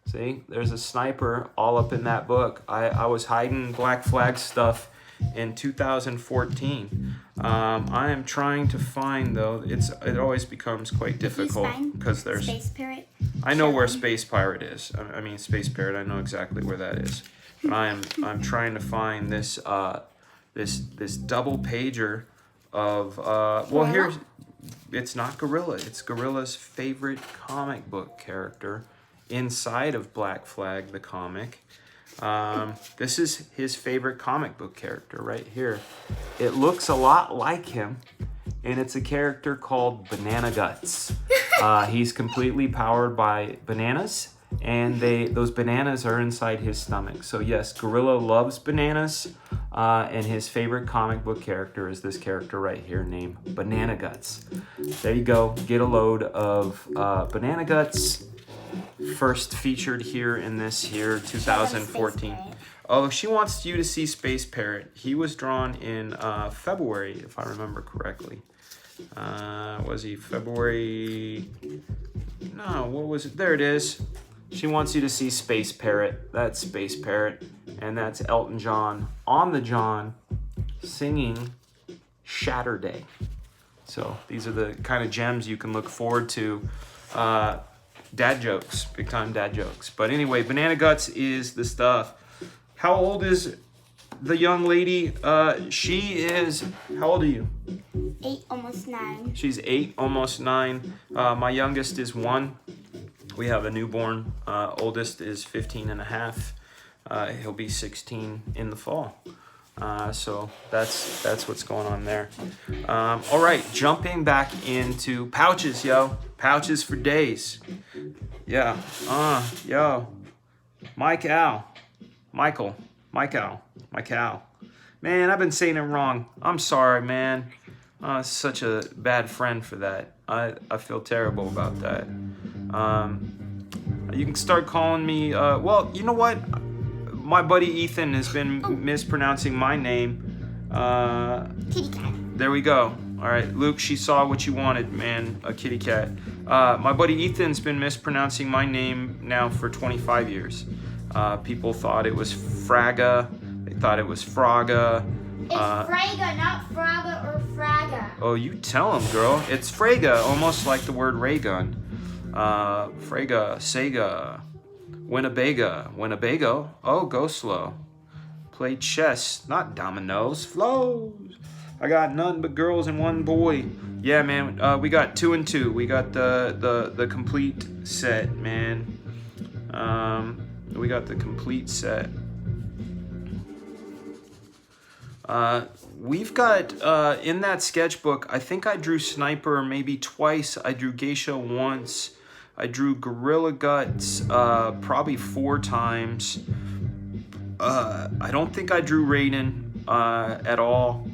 [SPEAKER 1] See, there's a sniper all up in that book. I was hiding Black Flag stuff in 2014. I am trying to find, though, it always becomes quite difficult because there's
[SPEAKER 2] Space Parrot.
[SPEAKER 1] I know where Space Pirate is. I mean Space Parrot. I know exactly where that is. But I'm trying to find this this double pager of well, here's, it's not Gorilla. It's Gorilla's favorite comic book character inside of Black Flag the comic. This is his favorite comic book character right here. It looks a lot like him, and it's a character called Banana Guts. He's completely powered by bananas, and those bananas are inside his stomach. So yes, Gorilla loves bananas, and his favorite comic book character is this character right here named Banana Guts. There you go. Get a load of Banana Guts. First featured here in this here 2014. Oh, she wants you to see Space Parrot. He was drawn in February, if I remember correctly. Was he February? No, what was it? There it is. She wants you to see Space Parrot. That's Space Parrot. And that's Elton John on the John singing Shatterday. So these are the kind of gems you can look forward to. Dad jokes, big time dad jokes. But anyway, Banana Guts is the stuff. How old is the young lady? She is, how old are you?
[SPEAKER 2] 8, almost 9.
[SPEAKER 1] She's 8, almost 9. My youngest is 1. We have a newborn. Oldest is 15 and a half. He'll be 16 in the fall. So that's what's going on there. All right, jumping back into pouches, yo. Pouches for days. Yeah. Yo. Michael. Man, I've been saying it wrong. I'm sorry, man. Such a bad friend for that. I feel terrible about that. You can start calling me, well, you know what? My buddy Ethan has been mispronouncing my name.
[SPEAKER 2] Kitty cat.
[SPEAKER 1] There we go. All right, Luke, she saw what you wanted, man, a kitty cat. My buddy Ethan's been mispronouncing my name now for 25 years. People thought it was Fraga. They thought it was Fraga.
[SPEAKER 2] It's Fraga, not Fraga or Fraga.
[SPEAKER 1] Oh, you tell him, girl. It's Fraga, almost like the word ray gun. Fraga, Sega, Winnebago. Oh, go slow. Play chess, not dominoes. Flows. I got none but girls and one boy. Yeah, man. We got 2 and 2. We got the complete set, man. We got the complete set. We've got in that sketchbook. I think I drew Sniper maybe twice. I drew Geisha once. I drew Gorilla Guts probably 4 times. I don't think I drew Raiden at all.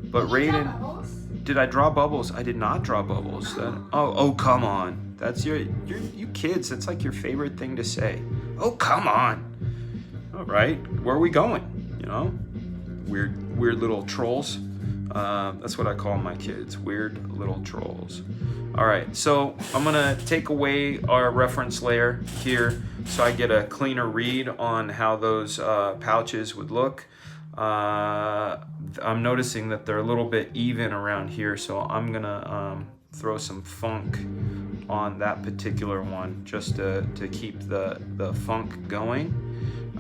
[SPEAKER 1] But Raiden, did I draw Bubbles? I did not draw Bubbles. Oh, come on. That's you kids. That's like your favorite thing to say. Oh, come on. All right, where are we going? You know, weird little trolls. That's what I call my kids. Weird little trolls. All right, so I'm gonna take away our reference layer here so I get a cleaner read on how those pouches would look. I'm noticing that they're a little bit even around here, so I'm gonna throw some funk on that particular one just to keep the funk going,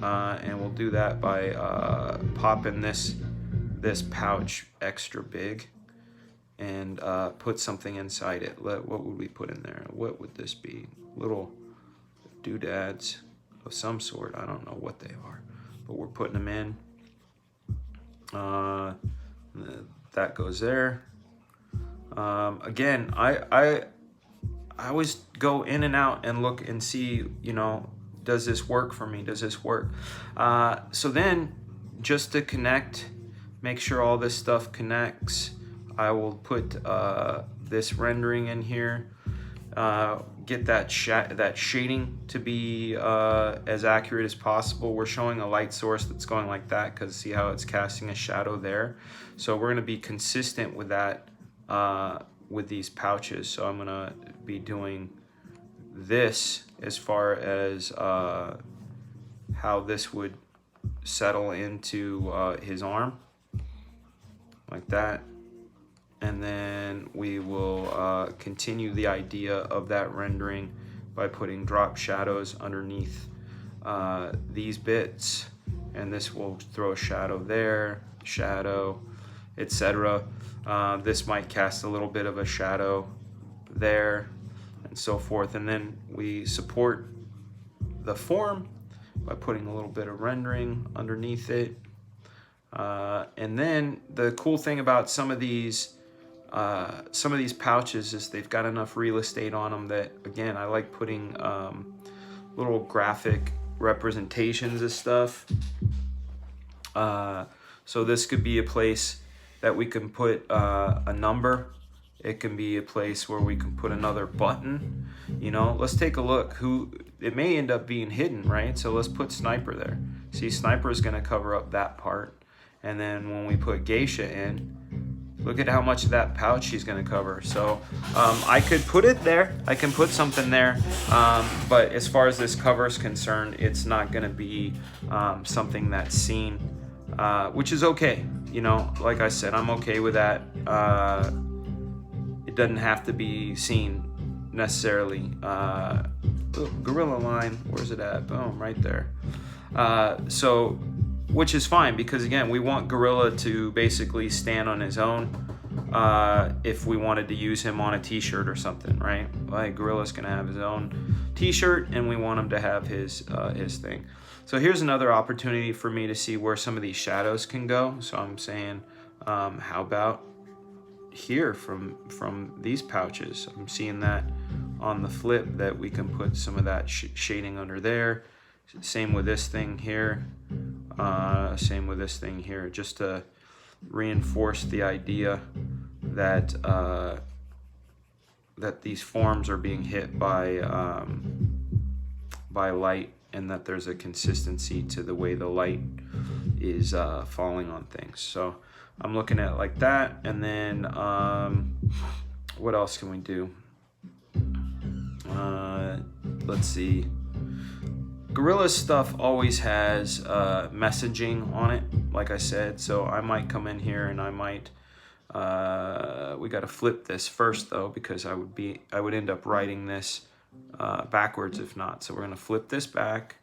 [SPEAKER 1] and we'll do that by popping this pouch extra big and put something inside it. What would we put in there? What would this be? Little doodads of some sort. I don't know what they are, but we're putting them in. That goes there. Again, I always go in and out and look and see, you know, does this work for me? Does this work? So then, just to connect, make sure all this stuff connects, I will put this rendering in here. Get that shading to be as accurate as possible. We're showing a light source that's going like that because see how it's casting a shadow there. So we're going to be consistent with that with these pouches. So I'm going to be doing this as far as how this would settle into his arm like that. And then we will continue the idea of that rendering by putting drop shadows underneath these bits. And this will throw a shadow there, shadow, etc. This might cast a little bit of a shadow there, and so forth. And then we support the form by putting a little bit of rendering underneath it. And then the cool thing about some of these pouches is they've got enough real estate on them that, again, I like putting little graphic representations of stuff. So this could be a place that we can put a number. It can be a place where we can put another button. You know, let's take a look. Who it may end up being hidden, right? So let's put Sniper there. See, Sniper is going to cover up that part. And then when we put Geisha in, look at how much of that pouch she's going to cover. So I could put it there. I can put something there. But as far as this cover is concerned, it's not going to be something that's seen, which is okay. You know, like I said, I'm okay with that. It doesn't have to be seen necessarily. Gorilla line, where's it at? Boom, right there. So, which is fine because again, we want Gorilla to basically stand on his own. If we wanted to use him on a t-shirt or something, right? Like Gorilla's gonna have his own t-shirt and we want him to have his thing. So here's another opportunity for me to see where some of these shadows can go. So I'm saying, how about here from these pouches? I'm seeing that on the flip that we can put some of that shading under there. Same with this thing here. Same with this thing here, just to reinforce the idea that that these forms are being hit by light, and that there's a consistency to the way the light is falling on things. So I'm looking at it like that, and then what else can we do? Let's see. Gorilla's stuff always has messaging on it, like I said, so I might come in here and I might we got to flip this first though, because I would end up writing this backwards if not. So we're going to flip this back,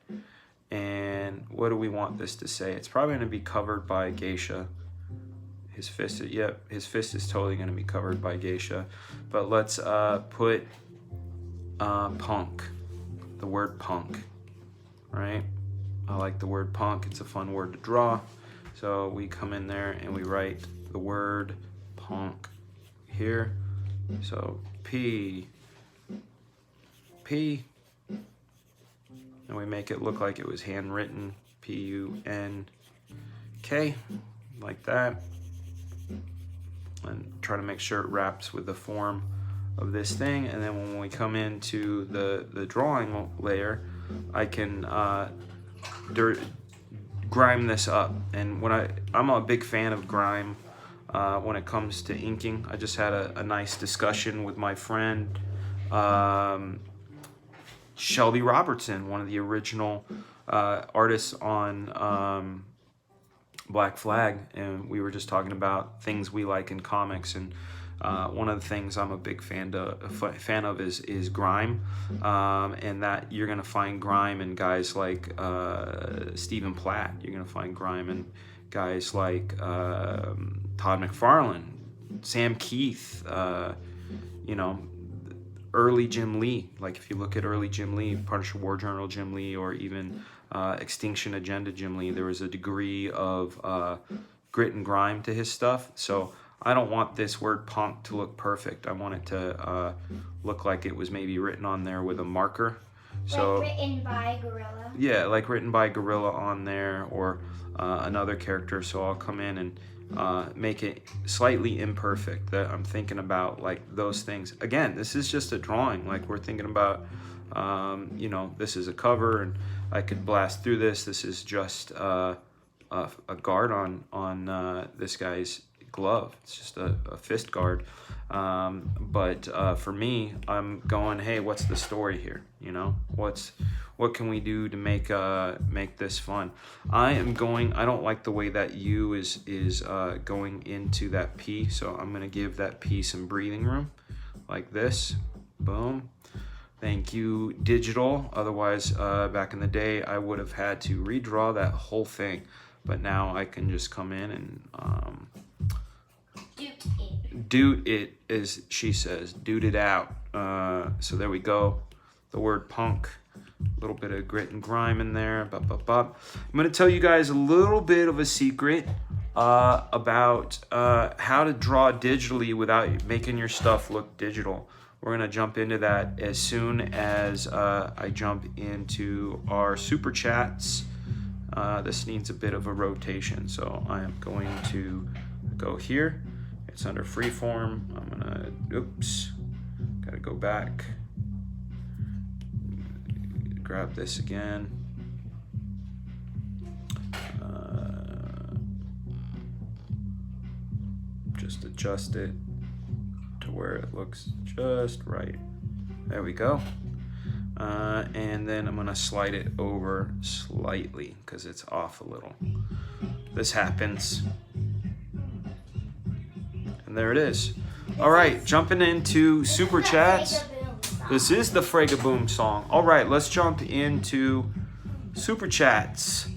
[SPEAKER 1] and what do we want this to say? It's probably going to be covered by Geisha. His fist, his fist is totally going to be covered by Geisha. But let's put punk, the word punk, right? I like the word punk. It's a fun word to draw. So we come in there and we write the word punk here. So P, and we make it look like it was handwritten, P-U-N-K, like that. And try to make sure it wraps with the form of this thing. And then when we come into the drawing layer, I can grime this up. And when I'm a big fan of grime when it comes to inking. I just had a nice discussion with my friend Shelby Robertson, one of the original artists on Black Flag, and we were just talking about things we like in comics. And one of the things I'm a big fan of is grime, and that you're gonna find grime in guys like Stephen Platt. You're gonna find grime in guys like Todd McFarlane, Sam Keith, you know, early Jim Lee. Like if you look at early Jim Lee, Punisher War Journal Jim Lee, or even Extinction Agenda Jim Lee, there was a degree of grit and grime to his stuff. So I don't want this word punk to look perfect. I want it to look like it was maybe written on there with a marker. So
[SPEAKER 2] like written by Gorilla.
[SPEAKER 1] Yeah, like written by Gorilla on there, or another character. So I'll come in and make it slightly imperfect. That I'm thinking about like those things. Again, this is just a drawing. Like we're thinking about, you know, this is a cover, and I could blast through this. This is just a guard on this guy's glove. It's just a fist guard. But for me, I'm going, hey, what's the story here? You know, what can we do to make this fun? I don't like the way that U is going into that P, so I'm gonna give that P some breathing room, like this. Boom. Thank you, digital. Otherwise, back in the day, I would have had to redraw that whole thing. But now I can just come in and doot it, as she says, doot it out. So there we go. The word punk, a little bit of grit and grime in there. I'm going to tell you guys a little bit of a secret about how to draw digitally without making your stuff look digital. We're gonna jump into that as soon as I jump into our super chats. This needs a bit of a rotation, so I am going to go here. It's under freeform. I'm gonna, oops, gotta go back. Grab this again. Just adjust it to where it looks just right. There we go. And then I'm gonna slide it over slightly because it's off a little. This happens. And there it is. All right, jumping into super chats. This is the Frega-Boom song. All right, let's jump into super chats.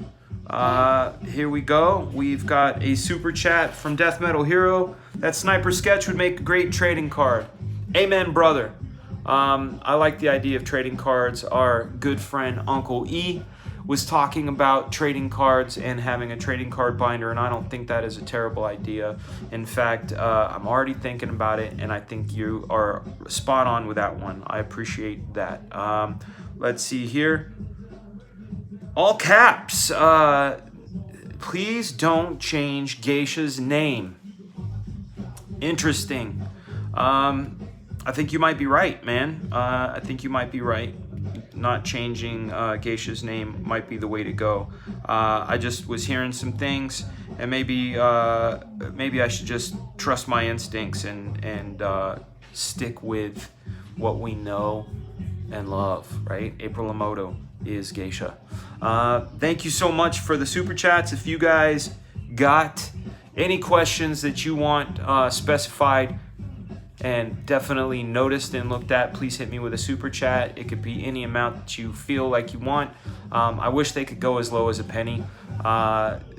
[SPEAKER 1] Here we go. We've got a super chat from Death Metal Hero. That sniper sketch would make a great trading card. Amen, brother. I like the idea of trading cards. Our good friend Uncle E was talking about trading cards and having a trading card binder, and I don't think that is a terrible idea. In fact, I'm already thinking about it, and I think you are spot on with that one. I appreciate that. Let's see here. All caps. Please don't change Geisha's name. Interesting. I think you might be right, man. I think you might be right. Not changing Geisha's name might be the way to go. I just was hearing some things, and maybe I should just trust my instincts and stick with what we know and love, right? April Lamoto is Geisha. Thank you so much for the super chats. If you guys got any questions that you want specified and definitely noticed and looked at, please hit me with a super chat. It could be any amount that you feel like you want. I wish they could go as low as a penny,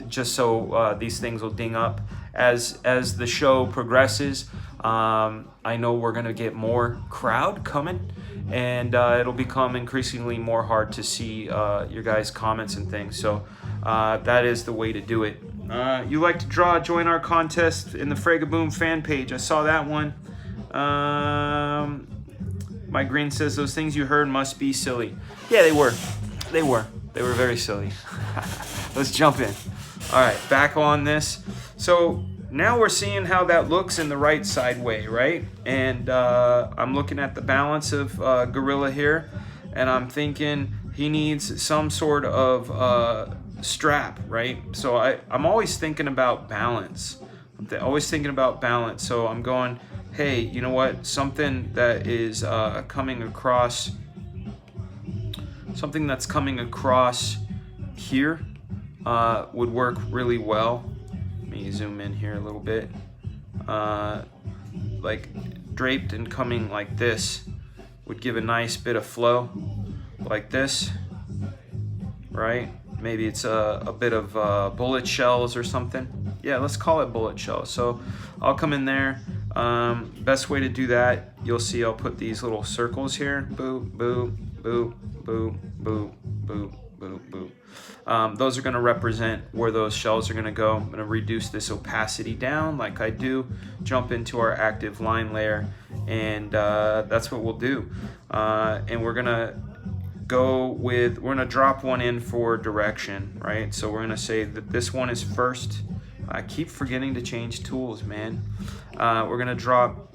[SPEAKER 1] just so these things will ding up as the show progresses. I know we're gonna get more crowd coming, and it'll become increasingly more hard to see your guys' comments and things. So that is the way to do it. You like to draw? Join our contest in the Frega-Boom fan page. I saw that one. My green says those things you heard must be silly. Yeah, they were. They were very silly. Let's jump in. All right, back on this. So now we're seeing how that looks in the right side way, right? And I'm looking at the balance of Gorilla here, and I'm thinking he needs some sort of strap, right? So I'm always thinking about balance. Always thinking about balance. So I'm going, hey, you know what? Something that is coming across here would work really well. Let me zoom in here a little bit. Like draped and coming like this would give a nice bit of flow, like this, right? Maybe it's a bit of bullet shells or something. Yeah, let's call it bullet shells. So I'll come in there. Best way to do that, you'll see I'll put these little circles here. Boop, boop, boop, boop, boop, boop, boop, boop. Those are going to represent where those shells are going to go. I'm going to reduce this opacity down like I do, jump into our active line layer, and that's what we'll do. And we're going to we're going to drop one in for direction, right? So we're going to say that this one is first. I keep forgetting to change tools, man. We're going to drop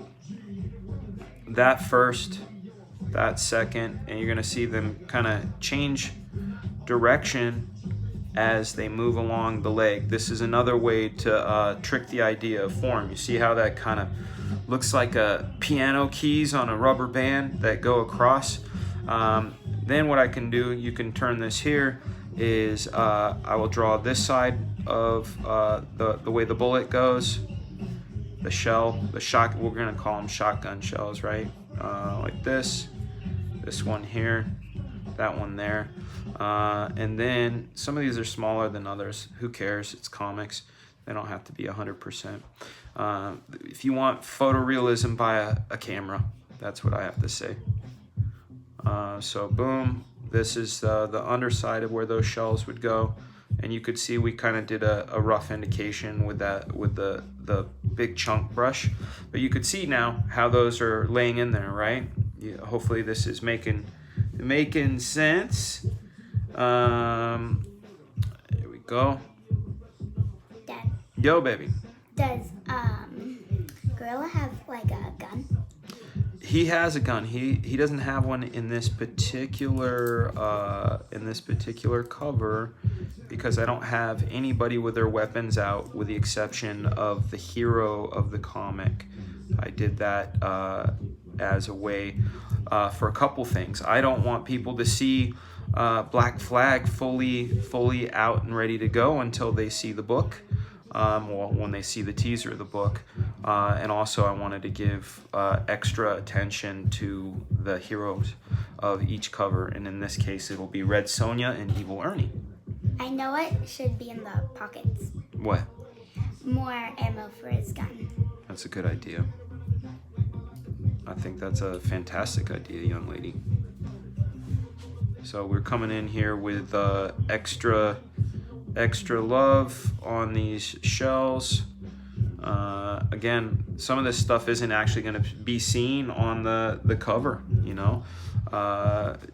[SPEAKER 1] that first, that second, and you're going to see them kind of change direction as they move along the leg. This is another way to trick the idea of form. You see how that kind of looks like a piano keys on a rubber band that go across? Then what I can do, you can turn this here, is I will draw this side of the way the bullet goes, the shell, we're gonna call them shotgun shells, right? Like this one here, that one there. And then some of these are smaller than others. Who cares? It's comics. They don't have to be 100%. If you want photorealism, buy a camera. That's what I have to say. So boom, this is the underside of where those shells would go, and you could see we kind of did a rough indication with that, with the big chunk brush. But you could see now how those are laying in there, right? Yeah, hopefully this is making sense. Here we go.
[SPEAKER 2] Dad,
[SPEAKER 1] Yo, baby.
[SPEAKER 2] does Gorilla have like a gun?
[SPEAKER 1] He has a gun. He doesn't have one in this particular cover because I don't have anybody with their weapons out, with the exception of the hero of the comic. I did that as a way for a couple things. I don't want people to see Black Flag fully out and ready to go until they see the book. Well, when they see the teaser of the book. And also I wanted to give extra attention to the heroes of each cover. And in this case, it'll be Red Sonja and Evil Ernie.
[SPEAKER 2] I know it should be in the pockets.
[SPEAKER 1] What?
[SPEAKER 2] More ammo for his gun.
[SPEAKER 1] That's a good idea. I think that's a fantastic idea, young lady. So we're coming in here with extra love on these shells. Again, some of this stuff isn't actually going to be seen on the cover, you know,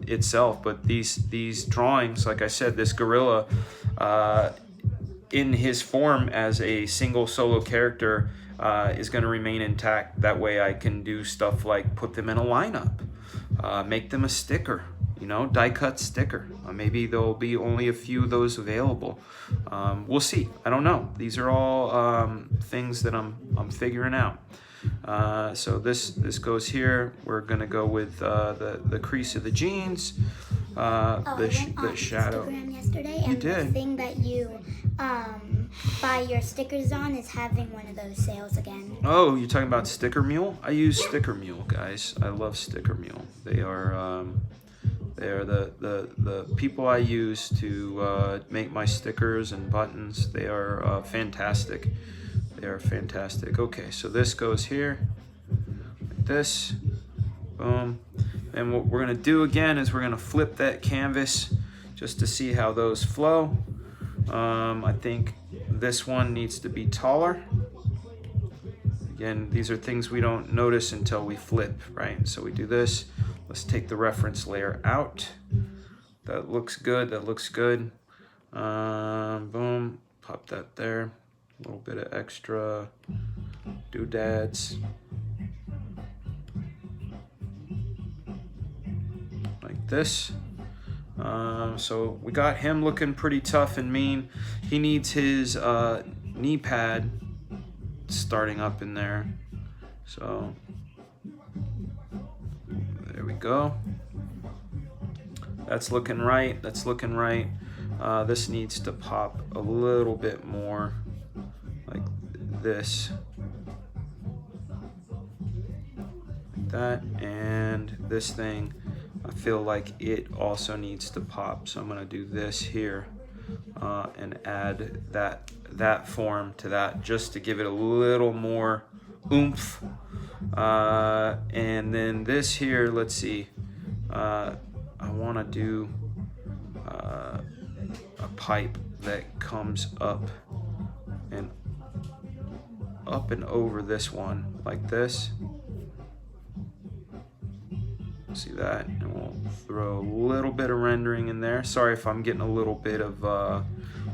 [SPEAKER 1] itself. But these drawings, like I said, this gorilla in his form as a single solo character is going to remain intact. That way I can do stuff like put them in a lineup, make them a sticker. You know, die cut sticker. Maybe there'll be only a few of those available. We'll see. I don't know. These are all things that I'm figuring out. So this goes here. We're gonna go with the crease of the jeans, the shadow.
[SPEAKER 2] Instagram yesterday, and the thing that you buy your stickers on is having one of those sales again.
[SPEAKER 1] Oh, you're talking about Sticker Mule? I use Sticker Mule, guys. I love Sticker Mule. They are the people I use to make my stickers and buttons. They are fantastic. They are fantastic. Okay, so this goes here, like this, boom. And what we're gonna do again is we're gonna flip that canvas just to see how those flow. I think this one needs to be taller. Again, these are things we don't notice until we flip, right? So we do this. Let's take the reference layer out. That looks good, that looks good. Boom, pop that there. A little bit of extra doodads. Like this. So we got him looking pretty tough and mean. He needs his knee pad starting up in there. So there we go. That's looking right. That's looking right. This needs to pop a little bit more, like this, like that. And this thing, I feel like it also needs to pop. So I'm gonna do this here and add that form to that, just to give it a little more oomph. And then this here, let's see, I want to do a pipe that comes up and over this one, like this. See that? And we'll throw a little bit of rendering in there. Sorry if I'm getting a little bit of or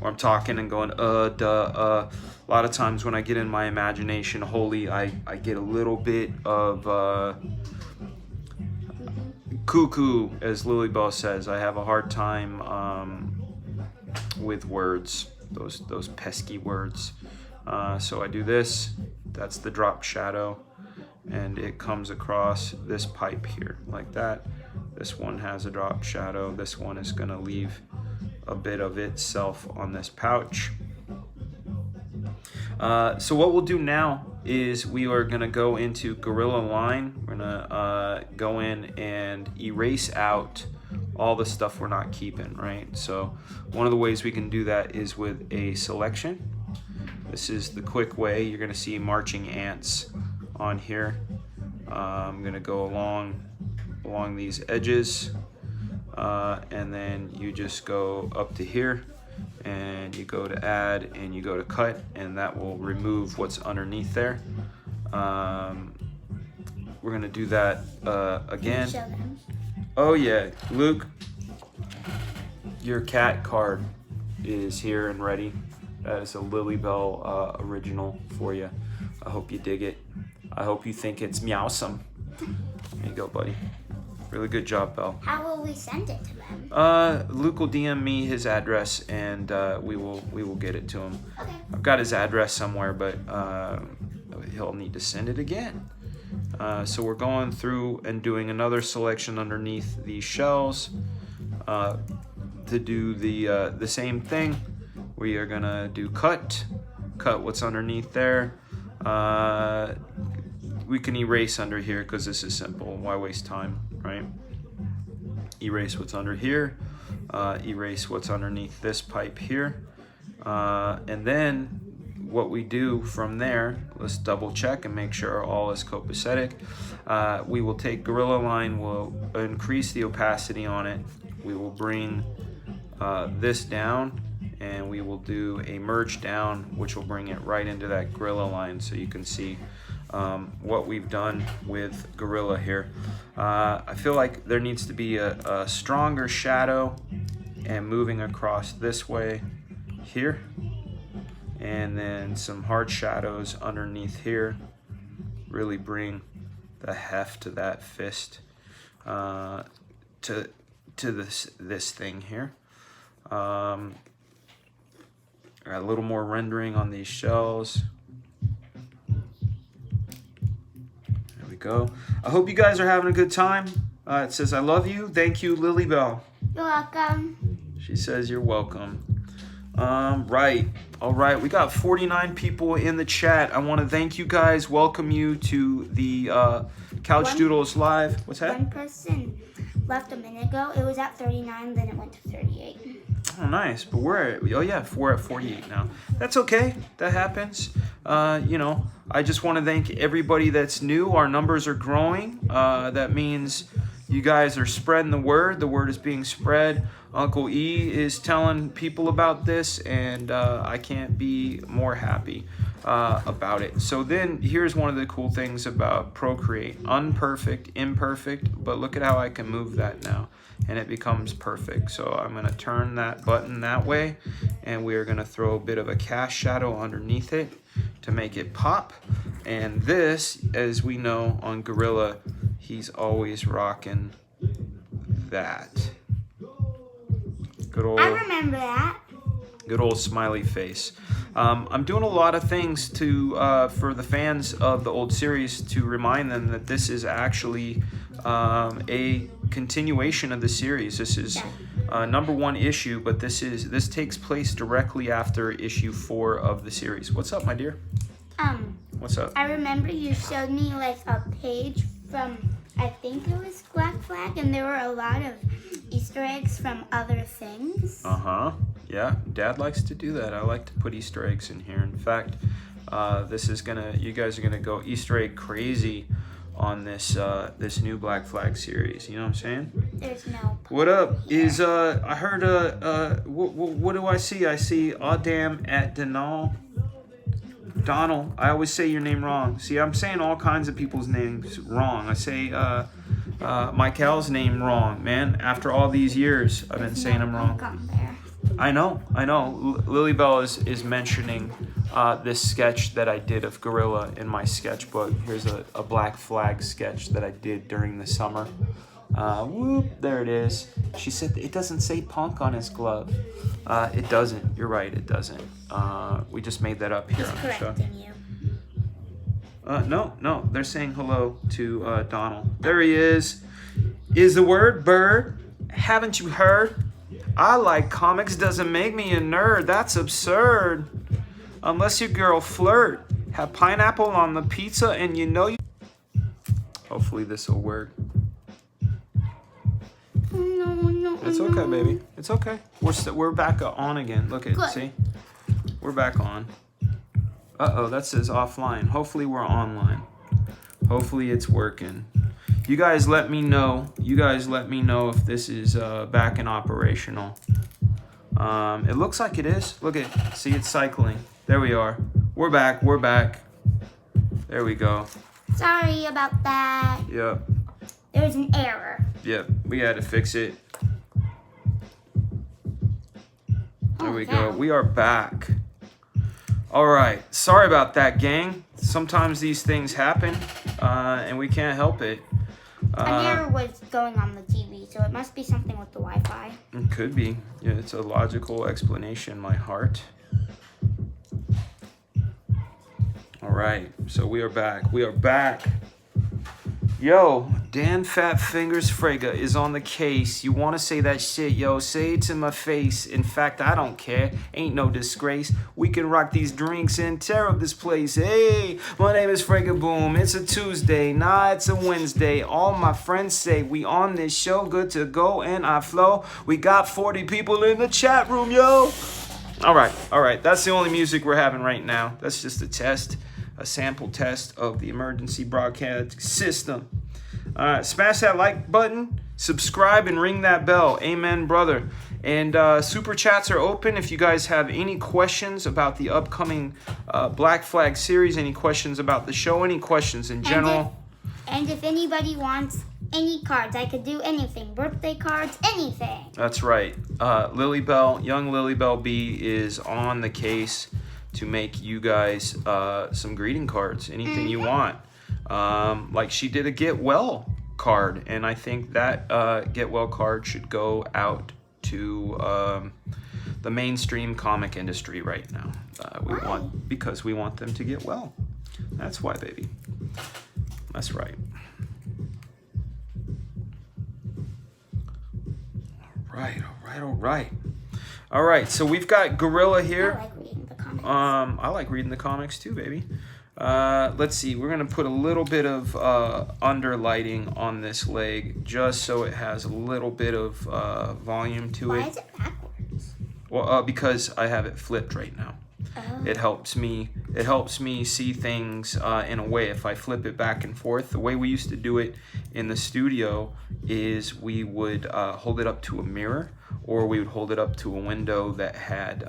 [SPEAKER 1] I'm talking and going a lot of times when I get in my imagination wholly, I get a little bit of cuckoo, as Lily Bell says. I have a hard time with words, those pesky words. So I do this. That's the drop shadow, and it comes across this pipe here like that. This one has a drop shadow. This one is going to leave a bit of itself on this pouch. So what we'll do now is we are going to go into Gorilla Line. We're going to go in and erase out all the stuff we're not keeping, right? So one of the ways we can do that is with a selection. This is the quick way. You're going to see marching ants on here. I'm going to go along these edges, and then you just go up to here and you go to add, and you go to cut, and that will remove what's underneath there. We're gonna do that again.
[SPEAKER 2] Show them.
[SPEAKER 1] Oh yeah, Luke, your cat card is here and ready. That is a Lilybell original for you. I hope you dig it. I hope you think it's meowsome. There you go, buddy. Really good job, Belle.
[SPEAKER 2] How will we send it to them?
[SPEAKER 1] Luke will DM me his address, and we will get it to him.
[SPEAKER 2] Okay.
[SPEAKER 1] I've got his address somewhere, but he'll need to send it again. So we're going through and doing another selection underneath these shells to do the same thing. We are gonna do cut what's underneath there. We can erase under here because this is simple. Why waste time, right? Erase what's under here. Erase what's underneath this pipe here. And then what we do from there, let's double check and make sure all is copacetic. We will take Gorilla Line, we'll increase the opacity on it. We will bring this down, and we will do a merge down, which will bring it right into that Gorilla Line, so you can see what we've done with Gorilla here. I feel like there needs to be a stronger shadow and moving across this way here, and then some hard shadows underneath here. Really bring the heft to that fist, to this thing here. A little more rendering on these shells. There we go. I hope you guys are having a good time. It says, I love you. Thank you, Lilybell.
[SPEAKER 2] You're welcome.
[SPEAKER 1] She says, you're welcome. Right. All right. We got 49 people in the chat. I want to thank you guys. Welcome you to the Couchdoodles Live. What's that?
[SPEAKER 2] One person left a minute ago. It was at 39, then it went to 38.
[SPEAKER 1] Oh, nice. But we're at 48 now. That's okay. That happens. You know, I just want to thank everybody that's new. Our numbers are growing. That means you guys are spreading the word. The word is being spread. Uncle E is telling people about this, and I can't be more happy about it. So then here's one of the cool things about Procreate. Unperfect, imperfect, but look at how I can move that now, and it becomes perfect. So I'm going to turn that button that way, and we are going to throw a bit of a cast shadow underneath it to make it pop. And this, as we know on Gorilla, he's always rocking that. Good old,
[SPEAKER 2] I remember that.
[SPEAKER 1] good old smiley face. I'm doing a lot of things to for the fans of the old series to remind them that this is actually a continuation of the series. This is #1 issue, but this takes place directly after issue 4 of the series. What's up, my dear? What's up?
[SPEAKER 2] I remember you showed me like a page from, I think it was Black Flag, and there were a lot of Easter eggs from other things.
[SPEAKER 1] Yeah, Dad likes to do that. I like to put Easter eggs in here. In fact, you guys are gonna go Easter egg crazy on this this new Black Flag series. You know what I'm saying?
[SPEAKER 2] There's no.
[SPEAKER 1] What up? Is I heard what do I see? I see Adam at Donald. I always say your name wrong. See, I'm saying all kinds of people's names wrong. I say Michael's name wrong, man. After all these years, I've been saying them wrong. I know. Lilybell is mentioning this sketch that I did of Gorilla in my sketchbook. Here's a Black Flag sketch that I did during the summer. Whoop, there it is. She said it doesn't say punk on his glove. It doesn't. You're right, it doesn't. We just made that up here on the show. No, they're saying hello to Donald. There he is. Is the word bird? Haven't you heard? I like comics doesn't make me a nerd. That's absurd. Unless your girl flirt. Have pineapple on the pizza and you know you... Hopefully this will work.
[SPEAKER 2] No.
[SPEAKER 1] It's okay, baby. It's okay. We're back on again. Look at, see? We're back on. Uh-oh, that says offline. Hopefully we're online. Hopefully it's working. You guys let me know. If this is back and operational. It looks like it is. Look at, see, it's cycling. There we are. We're back. We're back. There we go.
[SPEAKER 2] Sorry about that.
[SPEAKER 1] Yep.
[SPEAKER 2] There's an error.
[SPEAKER 1] Yep. We had to fix it. There we
[SPEAKER 2] cow.
[SPEAKER 1] go. We are back. All right. Sorry about that, gang. Sometimes these things happen, and we can't help it.
[SPEAKER 2] An error was going on the TV, so it must be something with the Wi-Fi.
[SPEAKER 1] It could be. Yeah, it's a logical explanation, my heart. All right. So we are back. We are back. Yo, Dan Fat Fingers Frega is on the case. You want to say that shit, yo? Say it to my face. In fact, I don't care. Ain't no disgrace. We can rock these drinks and tear up this place. Hey, my name is Frega Boom. It's a Tuesday. Nah, it's a Wednesday. All my friends say we on this show. Good to go and I flow. We got 40 people in the chat room, yo. All right. That's the only music we're having right now. That's just a test. A sample test of the emergency broadcast system. Smash that like button, subscribe, and ring that bell. Amen, brother. And super chats are open. If you guys have any questions about the upcoming Black Flag series, any questions about the show, any questions in general.
[SPEAKER 2] And if anybody wants any cards, I could do anything. Birthday cards, anything.
[SPEAKER 1] That's right. Young Lilybell B is on the case to make you guys some greeting cards, anything you want. Like she did a get well card, and I think that get well card should go out to the mainstream comic industry right now. Because we want them to get well. That's why, baby. That's right. All right. All right, so we've got Gorilla here.
[SPEAKER 2] I like reading the comics.
[SPEAKER 1] I like reading the comics too, baby. Let's see. We're gonna put a little bit of underlighting on this leg, just so it has a little bit of volume to it.
[SPEAKER 2] Why is it backwards?
[SPEAKER 1] Well, because I have it flipped right now.
[SPEAKER 2] Oh.
[SPEAKER 1] It helps me see things in a way. If I flip it back and forth, the way we used to do it in the studio is we would hold it up to a mirror, or we would hold it up to a window that had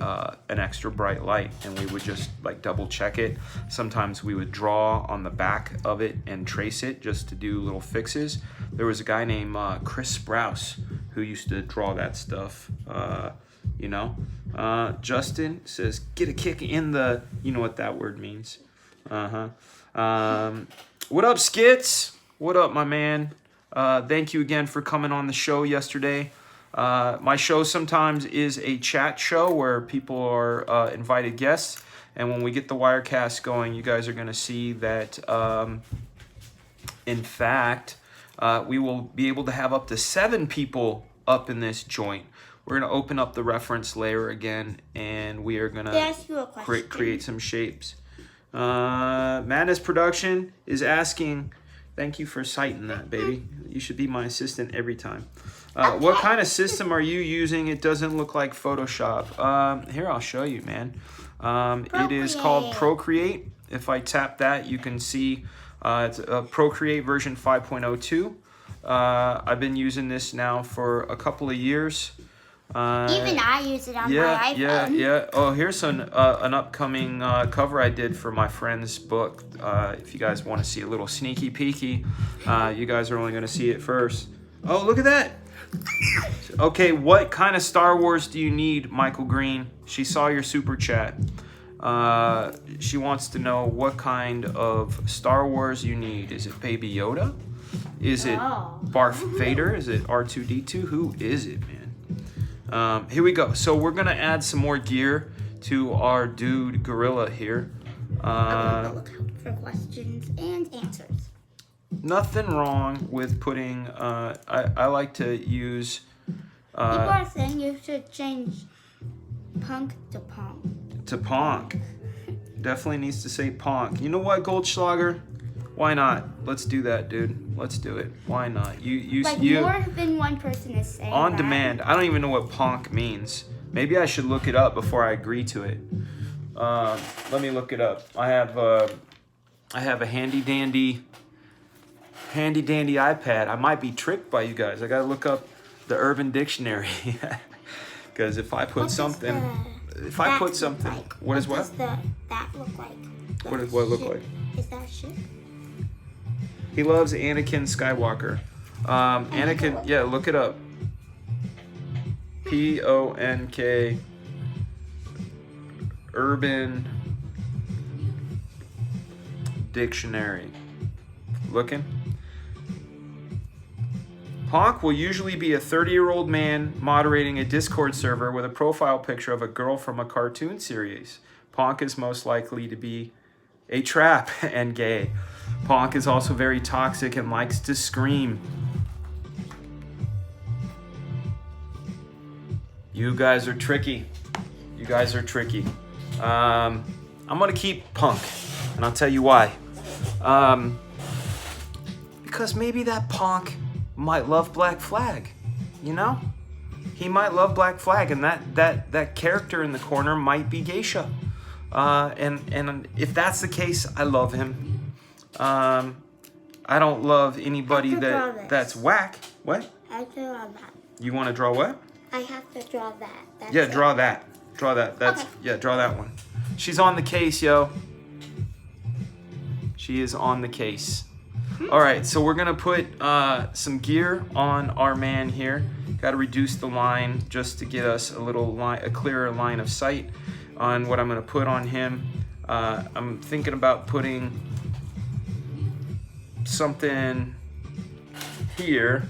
[SPEAKER 1] an extra bright light, and we would just like double check it. Sometimes we would draw on the back of it and trace it just to do little fixes. There was a guy named Chris Sprouse who used to draw that stuff. Justin says, get a kick in the, you know what that word means. What up, Skits? What up, my man? Thank you again for coming on the show yesterday. My show sometimes is a chat show where people are invited guests. And when we get the Wirecast going, you guys are going to see that, in fact, we will be able to have up to 7 people up in this joint. We're going to open up the reference layer again, and we are going to create some shapes. Madness Production is asking, thank you for citing that, baby. You should be my assistant every time. What kind of system are you using? It doesn't look like Photoshop. Here, I'll show you, man. It is called Procreate. If I tap that, you can see it's a Procreate version 5.02. I've been using this now for a couple of years.
[SPEAKER 2] Even I use it on my iPhone.
[SPEAKER 1] Yeah. Oh, here's an upcoming cover I did for my friend's book. If you guys want to see a little sneaky peeky, you guys are only going to see it first. Oh, look at that. Okay, what kind of Star Wars do you need, Michael Green? She saw your super chat. She wants to know what kind of Star Wars you need. Is it Baby Yoda? Is it Darth Vader? Is it R2-D2? Who is it, man? Here we go. So we're going to add some more gear to our dude Gorilla here.
[SPEAKER 2] Look out for questions and answers.
[SPEAKER 1] Nothing wrong with putting, I like to use...
[SPEAKER 2] People are saying you should change punk to punk.
[SPEAKER 1] To ponk. Definitely needs to say ponk. You know what, Goldschlager? Why not? Let's do that, dude. Let's do it. Why not? You
[SPEAKER 2] more than one person is saying
[SPEAKER 1] on
[SPEAKER 2] that.
[SPEAKER 1] demand. I don't even know what ponk means. Maybe I should look it up before I agree to it. Let me look it up. I have a handy dandy iPad. I might be tricked by you guys. I gotta look up the Urban Dictionary. Because if I put
[SPEAKER 2] What
[SPEAKER 1] something,
[SPEAKER 2] does
[SPEAKER 1] if I
[SPEAKER 2] that
[SPEAKER 1] put
[SPEAKER 2] look
[SPEAKER 1] something,
[SPEAKER 2] like?
[SPEAKER 1] what is what?
[SPEAKER 2] Does that look like?
[SPEAKER 1] What does what look like?
[SPEAKER 2] Is that ship?
[SPEAKER 1] He loves Anakin Skywalker. Anakin, yeah, look it up. Ponk Urban Dictionary. Looking. Ponk will usually be a 30-year-old man moderating a Discord server with a profile picture of a girl from a cartoon series. Ponk is most likely to be a trap and gay. Ponk is also very toxic and likes to scream. You guys are tricky. You guys are tricky. I'm gonna keep Punk, and I'll tell you why. Because maybe that Ponk might love Black Flag, you know? He might love Black Flag, and that character in the corner might be Geisha. And if that's the case, I love him. I don't love anybody that's whack. What?
[SPEAKER 2] I have to draw that.
[SPEAKER 1] You want to draw what?
[SPEAKER 2] I have to draw that. That's
[SPEAKER 1] Yeah,
[SPEAKER 2] it.
[SPEAKER 1] draw that. Draw that. That's
[SPEAKER 2] Okay.
[SPEAKER 1] Yeah, draw that one. She's on the case, yo. She is on the case. All right, so we're gonna put some gear on our man here. Got to reduce the line just to get us a clearer line of sight on what I'm gonna put on him. I'm thinking about putting something here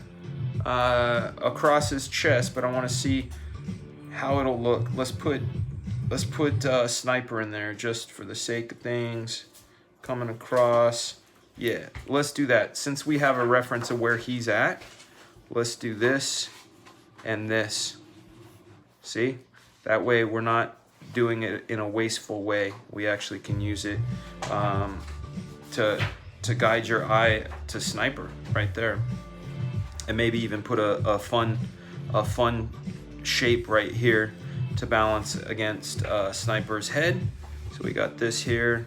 [SPEAKER 1] across his chest, but I want to see how it'll look. Let's put sniper in there just for the sake of things. Coming across. Yeah, let's do that. Since we have a reference of where he's at, let's do this and this. See? That way we're not doing it in a wasteful way. We actually can use it to guide your eye to sniper right there. And maybe even put a fun shape right here to balance against sniper's head. So we got this here.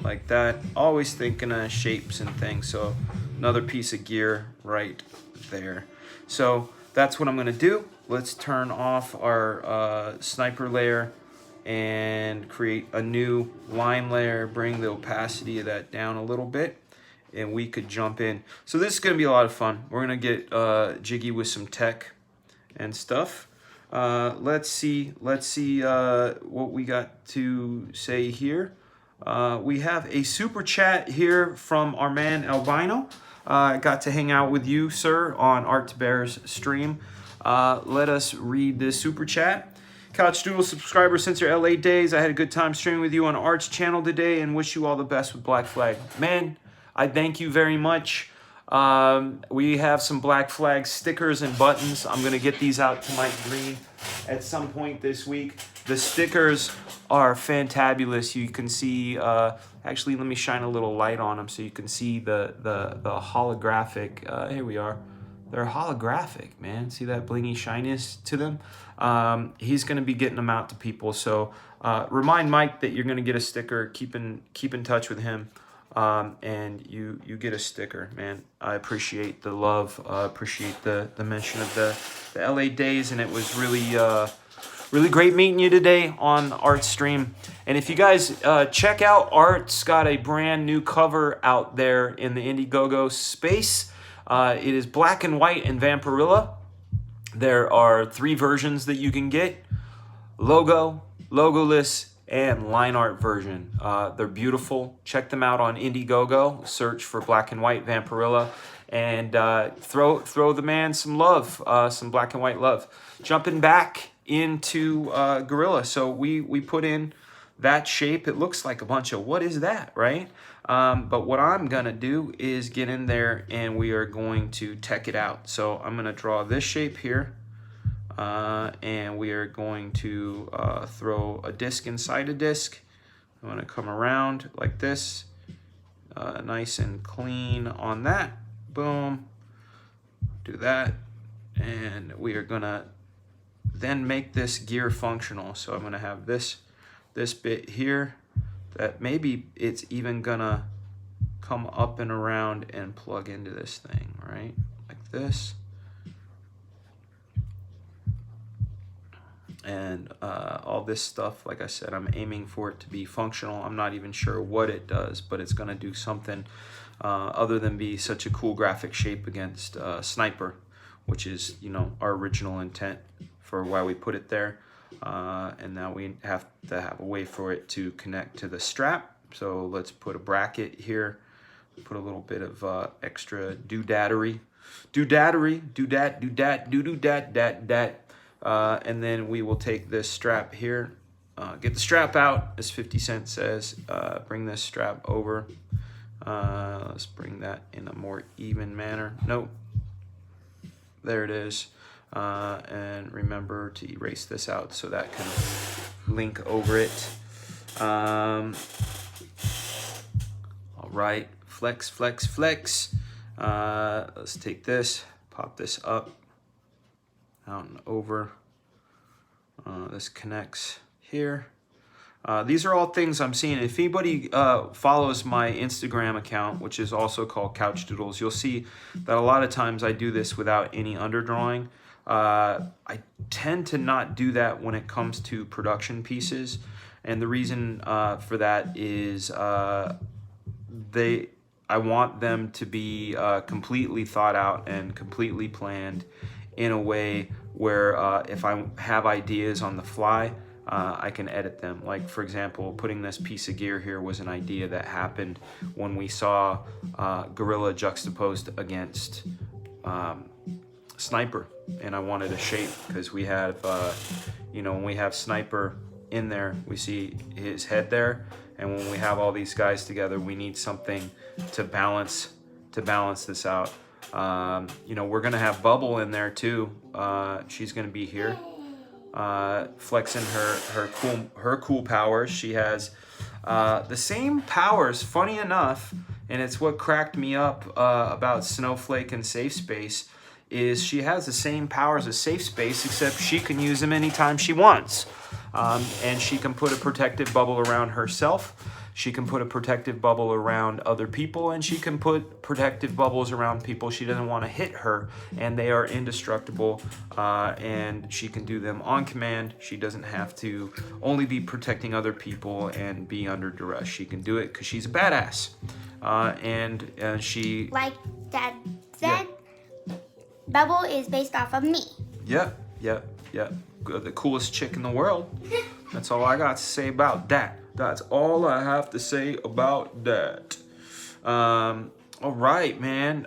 [SPEAKER 1] Like that. Always thinking of shapes and things. So another piece of gear right there. So that's what I'm gonna do. Let's turn off our sniper layer and create a new line layer. Bring the opacity of that down a little bit, and we could jump in. So this is gonna be a lot of fun. We're gonna get jiggy with some tech and stuff. Let's see what we got to say here. We have a super chat here from our man Albino. Got to hang out with you, sir, on Art to Bear's stream. Let us read this super chat. Couchdoodles subscriber since your LA days. I had a good time streaming with you on Art's channel today and wish you all the best with Black Flag. Man, I thank you very much. We have some Black Flag stickers and buttons. I'm going to get these out to Mike Green at some point this week. The stickers are fantabulous. You can see, actually, let me shine a little light on them so you can see the holographic. Here we are. They're holographic, man. See that blingy shyness to them? He's going to be getting them out to people. So remind Mike that you're going to get a sticker. Keep in touch with him. And you get a sticker, man. I appreciate the love. Appreciate the mention of the LA days, and it was really great meeting you today on Art's stream. And if you guys check out Art's got a brand new cover out there in the Indiegogo space. It is black and white and Vampirilla. There are 3 versions that you can get: logo, logoless, and line art version. They're beautiful. Check them out on Indiegogo. Search for Black and White Vampirilla, and throw the man some love, some black and white love. Jumping back into Gorilla. So we put in that shape. It looks like a bunch of what is that, right? But what I'm gonna do is get in there and we are going to tech it out. So I'm gonna draw this shape here. And we are going to throw a disc inside a disc. I'm going to come around like this, nice and clean on that. Boom. Do that. And we are going to then make this gear functional. So I'm going to have this bit here that maybe it's even going to come up and around and plug into this thing, right? Like this. And all this stuff, like I said, I'm aiming for it to be functional. I'm not even sure what it does, but it's going to do something other than be such a cool graphic shape against Sniper, which is, you know, our original intent for why we put it there. And now we have to have a way for it to connect to the strap. So let's put a bracket here, put a little bit of extra doodadery, doodat. And then we will take this strap here, get the strap out, as 50 Cent says, bring this strap over. Let's bring that in a more even manner. Nope. There it is. And remember to erase this out so that can link over it. All right. Flex, flex, flex. Let's take this, pop this up, out and over. This connects here. These are all things I'm seeing. If anybody follows my Instagram account, which is also called Couchdoodles, you'll see that a lot of times I do this without any underdrawing. I tend to not do that when it comes to production pieces. And the reason for that is I want them to be completely thought out and completely planned in a way where if I have ideas on the fly, I can edit them. Like, for example, putting this piece of gear here was an idea that happened when we saw Gorilla juxtaposed against Sniper. And I wanted a shape because we have, you know, when we have Sniper in there, we see his head there. And when we have all these guys together, we need something to balance this out. You know, we're gonna have Bubble in there too. She's gonna be here, flexing her cool powers. She has the same powers, funny enough, and it's what cracked me up about Snowflake and Safe Space, is she has the same powers as Safe Space, except she can use them anytime she wants. And she can put a protective bubble around herself. She can put a protective bubble around other people, and she can put protective bubbles around people she doesn't want to hit her, and they are indestructible, and she can do them on command. She doesn't have to only be protecting other people and be under duress. She can do it because she's a badass. And she...
[SPEAKER 2] Like Dad said, Bubble is based off of me.
[SPEAKER 1] Yep. The coolest chick in the world. That's all I got to say about that. That's all I have to say about that. All right, man.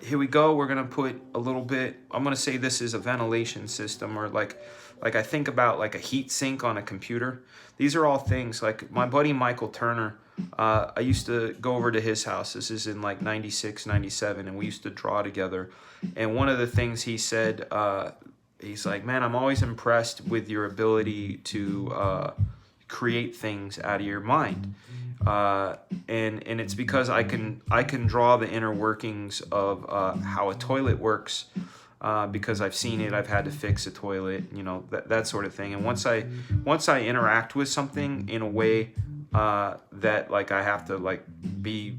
[SPEAKER 1] Here we go. We're gonna put a little bit. I'm gonna say this is a ventilation system, or like I think about like a heat sink on a computer. These are all things like my buddy Michael Turner. I used to go over to his house. This is in like 96, 97, and we used to draw together. And one of the things he said, he's like, man, I'm always impressed with your ability to create things out of your mind. And it's because I can draw the inner workings of how a toilet works, because I've seen it. I've had to fix a toilet, you know, that sort of thing. And once I interact with something in a way that like I have to like be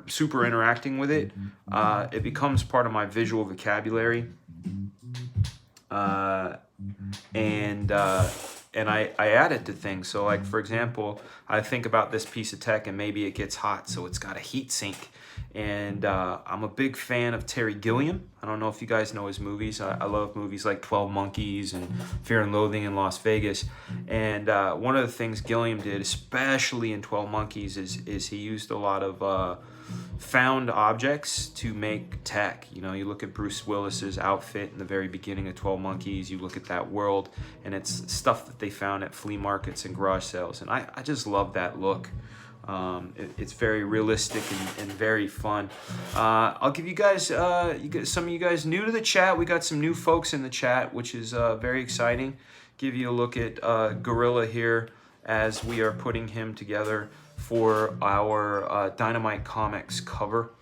[SPEAKER 1] super interacting with it, it becomes part of my visual vocabulary. And I add it to things. So like, for example, I think about this piece of tech and maybe it gets hot, so it's got a heat sink. And I'm a big fan of Terry Gilliam. I don't know if you guys know his movies. I love movies like 12 Monkeys and Fear and Loathing in Las Vegas. And one of the things Gilliam did, especially in 12 Monkeys, is he used a lot of found objects to make tech. You know, you look at Bruce Willis's outfit in the very beginning of 12 Monkeys, you look at that world, and it's stuff that they found at flea markets and garage sales. And I just love that look. It's very realistic and very fun. I'll give you guys, some of you guys new to the chat. We got some new folks in the chat, which is very exciting. Give you a look at Gorilla here as we are putting him together for our Dynamite Comics cover.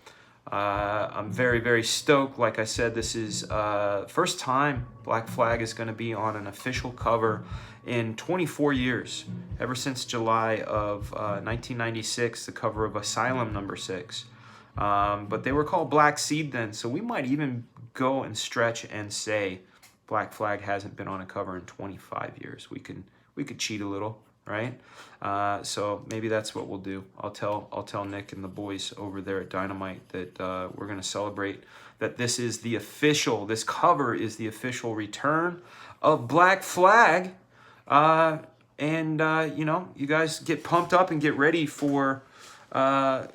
[SPEAKER 1] I'm very, very stoked. Like I said, this is first time Black Flag is going to be on an official cover in 24 years. Ever since July of 1996, the cover of Asylum #6. But they were called Black Seed then, so we might even go and stretch and say Black Flag hasn't been on a cover in 25 years. We could cheat a little, right? So maybe that's what we'll do. I'll tell Nick and the boys over there at Dynamite that we're gonna celebrate that this cover is the official return of Black Flag. And you know, you guys get pumped up and get ready for April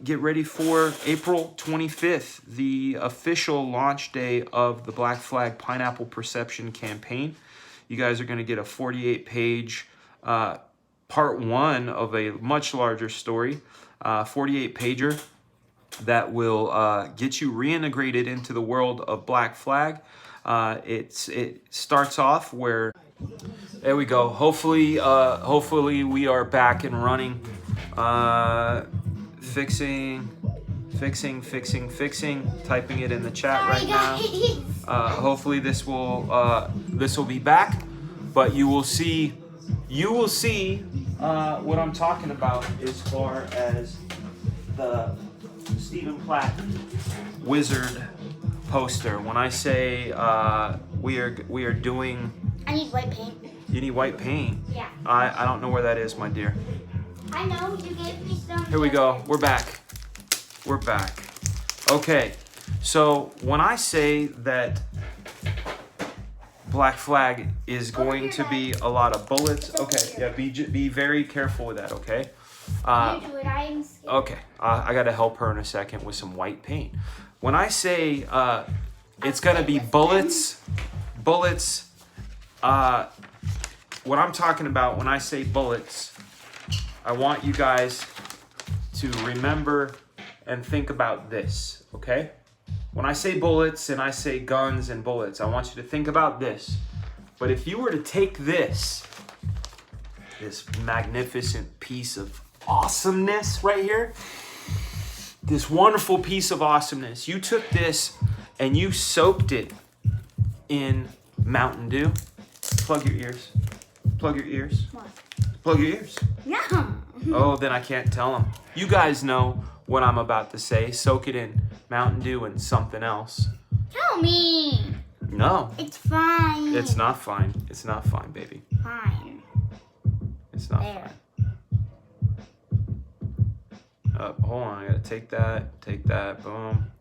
[SPEAKER 1] 25th, the official launch day of the Black Flag Pineapple Perception campaign. You guys are going to get a 48-page part one of a much larger story, 48-pager that will get you reintegrated into the world of Black Flag. It starts off where, there we go. Hopefully we are back and running. Fixing. Typing it in the chat right now. Hopefully this will be back, but you will see what I'm talking about as far as the Stephen Platt Wizard poster. When I say we are doing.
[SPEAKER 2] I need white paint.
[SPEAKER 1] You need white paint?
[SPEAKER 2] Yeah.
[SPEAKER 1] I don't know where that is, my dear.
[SPEAKER 2] I know, you gave me some.
[SPEAKER 1] Here we go. We're back. Okay. So when I say that Black Flag is going to be a lot of bullets. Okay. Yeah. Be very careful with that. Okay.
[SPEAKER 2] You do it. I'm scared.
[SPEAKER 1] Okay. I got to help her in a second with some white paint. When I say it's gonna be bullets. What I'm talking about when I say bullets, I want you guys to remember and think about this, okay? When I say bullets and I say guns and bullets, I want you to think about this. But if you were to take this magnificent piece of awesomeness right here, this wonderful piece of awesomeness, you took this and you soaked it in Mountain Dew. Plug your ears. Plug your ears.
[SPEAKER 2] What?
[SPEAKER 1] Plug your ears.
[SPEAKER 2] Yeah.
[SPEAKER 1] Oh, then I can't tell them. You guys know what I'm about to say. Soak it in Mountain Dew and something else.
[SPEAKER 2] Tell me.
[SPEAKER 1] No.
[SPEAKER 2] It's fine.
[SPEAKER 1] It's not fine. It's not fine, baby.
[SPEAKER 2] Fine.
[SPEAKER 1] It's not
[SPEAKER 2] There.
[SPEAKER 1] fine. Hold on. I gotta take that. Boom.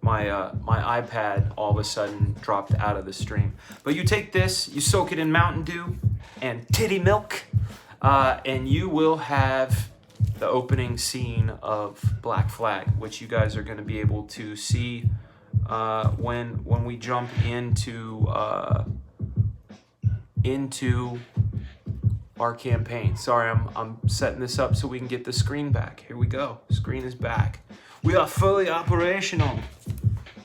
[SPEAKER 1] My iPad all of a sudden dropped out of the stream. But you take this, you soak it in Mountain Dew and titty milk, and you will have the opening scene of Black Flag, which you guys are going to be able to see when we jump into our campaign. Sorry, I'm setting this up so we can get the screen back. Here we go. Screen is back. We are fully operational.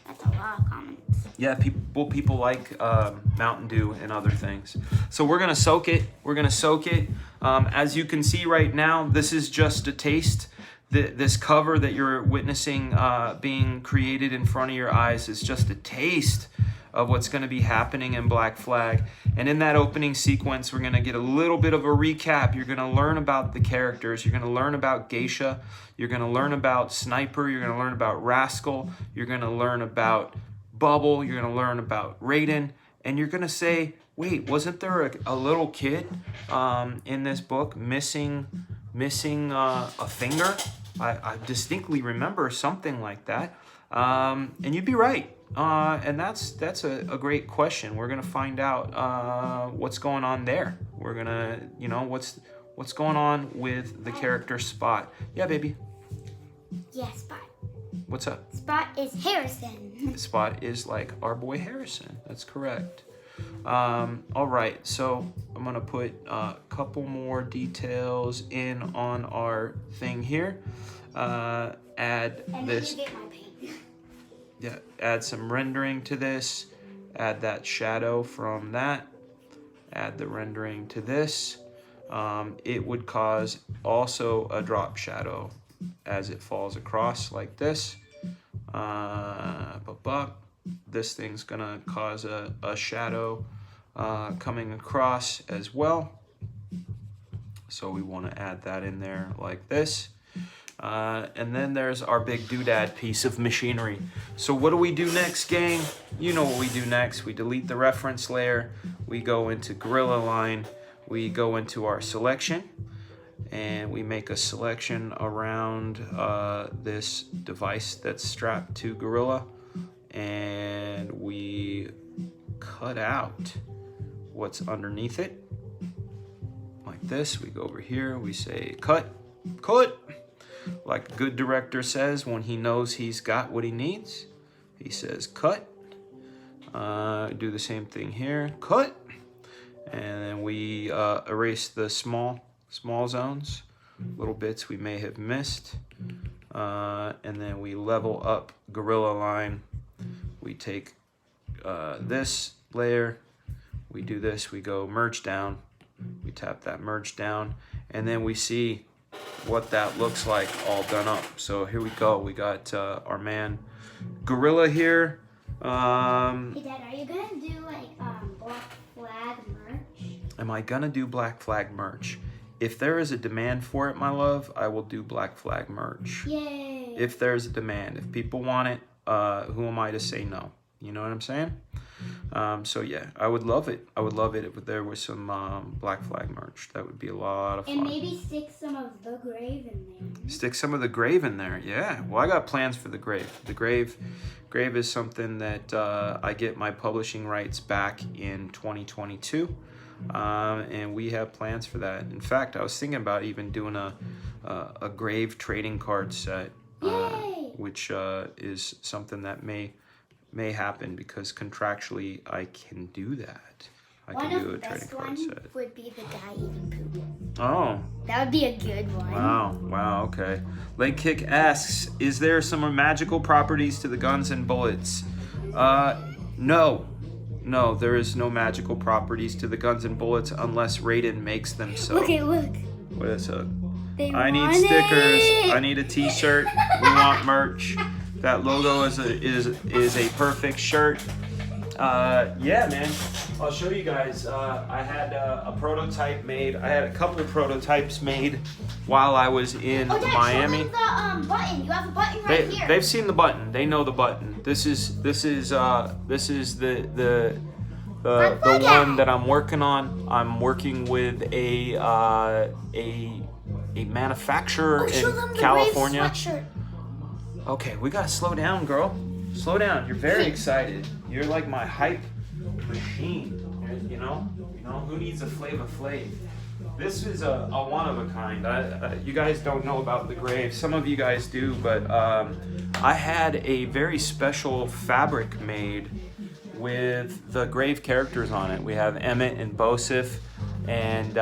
[SPEAKER 2] That's a lot of comments.
[SPEAKER 1] Yeah, people like Mountain Dew and other things. So we're gonna soak it. As you can see right now, this is just a taste. This cover that you're witnessing being created in front of your eyes is just a taste of what's going to be happening in Black Flag. And in that opening sequence, we're going to get a little bit of a recap. You're going to learn about the characters. You're going to learn about Geisha. You're going to learn about Sniper. You're going to learn about Rascal. You're going to learn about Bubble. You're going to learn about Raiden. And you're going to say, wait, wasn't there a little kid in this book missing a finger? I distinctly remember something like that. And you'd be right. And that's a great question. We're gonna find out what's going on there. We're gonna, what's going on with the character Spot. Yeah, baby.
[SPEAKER 2] Yeah, Spot.
[SPEAKER 1] What's up?
[SPEAKER 2] Spot is Harrison.
[SPEAKER 1] Spot is like our boy Harrison. That's correct. All right, so I'm gonna put a couple more details in on our thing here. Add
[SPEAKER 2] And
[SPEAKER 1] this.
[SPEAKER 2] then you get my paint.
[SPEAKER 1] Yeah, add some rendering to this. Add that shadow from that. Add the rendering to this. It would cause also a drop shadow as it falls across like this. This thing's gonna cause a shadow coming across as well. So we want to add that in there like this. And then there's our big doodad piece of machinery. So what do we do next, gang? You know what we do next. We delete the reference layer. We go into Gorilla Line. We go into our selection. And we make a selection around this device that's strapped to Gorilla. And we cut out what's underneath it. Like this. We go over here. We say cut. Cut. Like a good director says when he knows he's got what he needs. He says cut. Do the same thing here. Cut. And then we erase the small zones, little bits we may have missed. And then we level up Gorilla Line. We take this layer. We do this. We go merge down. We tap that merge down. And then we see what that looks like all done up. So here we go. We got our man Gorilla here.
[SPEAKER 2] Hey Dad, are you gonna do like Black Flag merch?
[SPEAKER 1] Am I gonna do Black Flag merch? If there is a demand for it, my love, I will do Black Flag merch.
[SPEAKER 2] Yay!
[SPEAKER 1] If there's a demand, if people want it, who am I to say no? You know what I'm saying? So yeah, I would love it. I would love it if there was some Black Flag merch. That would be a lot of fun.
[SPEAKER 2] And maybe stick some of the grave in there.
[SPEAKER 1] Stick some of the grave in there, yeah. Well, I got plans for the grave. The grave is something that I get my publishing rights back in 2022. And we have plans for that. In fact, I was thinking about even doing a grave trading card set, which is something that may happen because contractually I can do that. I can do a trading card set.
[SPEAKER 2] Would be the guy eating poop.
[SPEAKER 1] Oh.
[SPEAKER 2] That would be a good one.
[SPEAKER 1] Wow, okay. Leg Kick asks, is there some magical properties to the guns and bullets? No, there is no magical properties to the guns and bullets unless Raiden makes them so.
[SPEAKER 2] Okay, look.
[SPEAKER 1] What is it?
[SPEAKER 2] I
[SPEAKER 1] need stickers. I need a t-shirt. We want merch. That logo is a perfect shirt. Yeah, man. I'll show you guys. I had a prototype made. I had a couple of prototypes made while I was in
[SPEAKER 2] Dad,
[SPEAKER 1] Miami.
[SPEAKER 2] show them the button. You have a button right here.
[SPEAKER 1] They've seen the button. They know the button. This is the one that I'm working on. I'm working with a manufacturer in California. Okay, we gotta slow down, girl. Slow down. You're very excited. You're like my hype machine. You know who needs a Flavor Flav? This is a one of a kind. You guys don't know about the grave. Some of you guys do, but I had a very special fabric made with the grave characters on it. We have Emmett and Bosif, and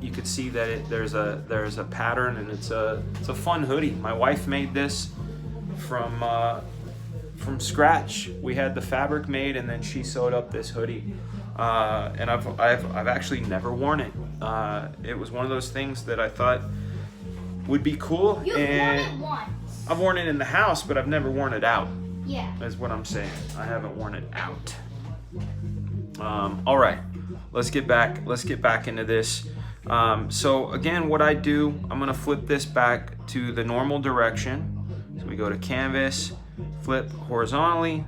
[SPEAKER 1] you could see that there's a pattern, and it's a fun hoodie. My wife made this from scratch. We had the fabric made, and then she sewed up this hoodie. And I've actually never worn it. It was one of those things that I thought would be cool.
[SPEAKER 2] You've worn it once.
[SPEAKER 1] I've worn it in the house, but I've never worn it out.
[SPEAKER 2] Yeah.
[SPEAKER 1] Is what I'm saying. I haven't worn it out. All right, let's get back into this. So again, what I do, I'm gonna flip this back to the normal direction. So we go to canvas, flip horizontally.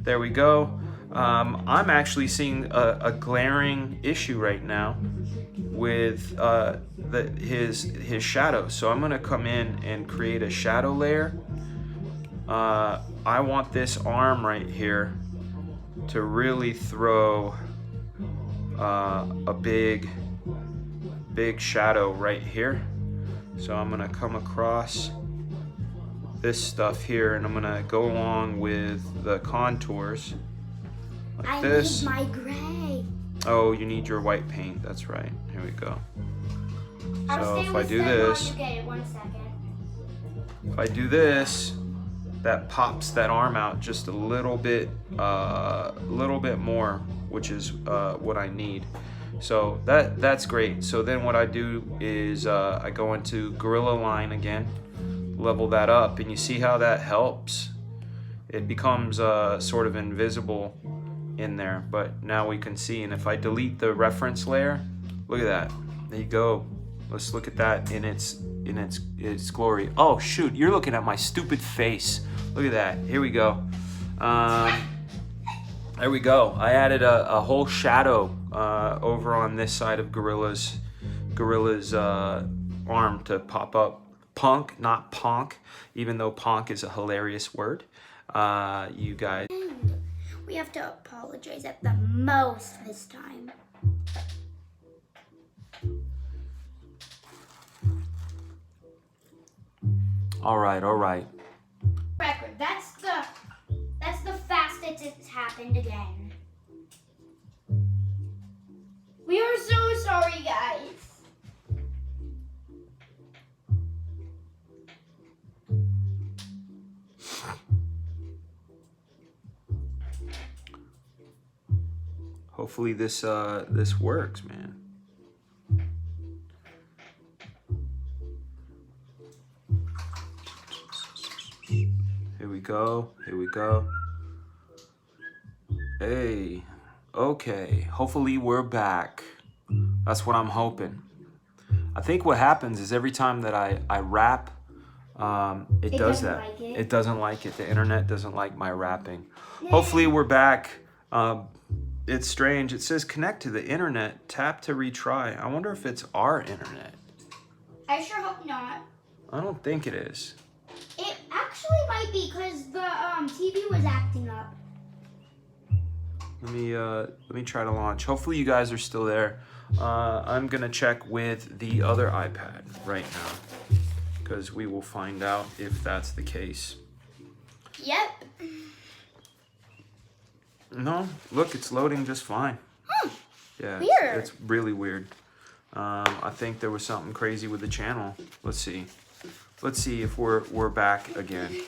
[SPEAKER 1] There we go. I'm actually seeing a glaring issue right now with his shadow. So I'm gonna come in and create a shadow layer. I want this arm right here to really throw a big shadow right here. So I'm gonna come across this stuff here, and I'm gonna go along with the contours like this.
[SPEAKER 2] I need my gray.
[SPEAKER 1] Oh, you need your white paint. That's right. Here we go. So if I do this, if I do this, that pops that arm out just a little bit more, which is what I need. So that's great. So then what I do is I go into Gorilla Line again, level that up, and you see how that helps. It becomes sort of invisible in there, but now we can see. And if I delete the reference layer, look at that. There you go. Let's look at that in its glory. Oh shoot, you're looking at my stupid face. Look at that. Here we go. There we go. I added a whole shadow over on this side of Gorilla's arm to pop up. Punk, not ponk, even though ponk is a hilarious word. You guys.
[SPEAKER 2] We have to apologize at the most this time.
[SPEAKER 1] All right.
[SPEAKER 2] Record. That's the fastest it's happened again. We are so sorry, guys.
[SPEAKER 1] Hopefully this works, man. Here we go. Hey, okay. Hopefully we're back. That's what I'm hoping. I think what happens is every time that I rap, it does that.
[SPEAKER 2] Like it.
[SPEAKER 1] It doesn't like it. The internet doesn't like my rapping. Hopefully we're back. It's strange. It says connect to the internet. Tap to retry. I wonder if it's our internet.
[SPEAKER 2] I sure hope not.
[SPEAKER 1] I don't think it is.
[SPEAKER 2] It actually might be because the TV was acting up.
[SPEAKER 1] Let me try to launch. Hopefully you guys are still there. I'm gonna check with the other iPad right now because we will find out if that's the case.
[SPEAKER 2] Yep.
[SPEAKER 1] No, look, it's loading just fine. Yeah,
[SPEAKER 2] Weird.
[SPEAKER 1] It's really weird. I think there was something crazy with the channel. Let's see if we're back again.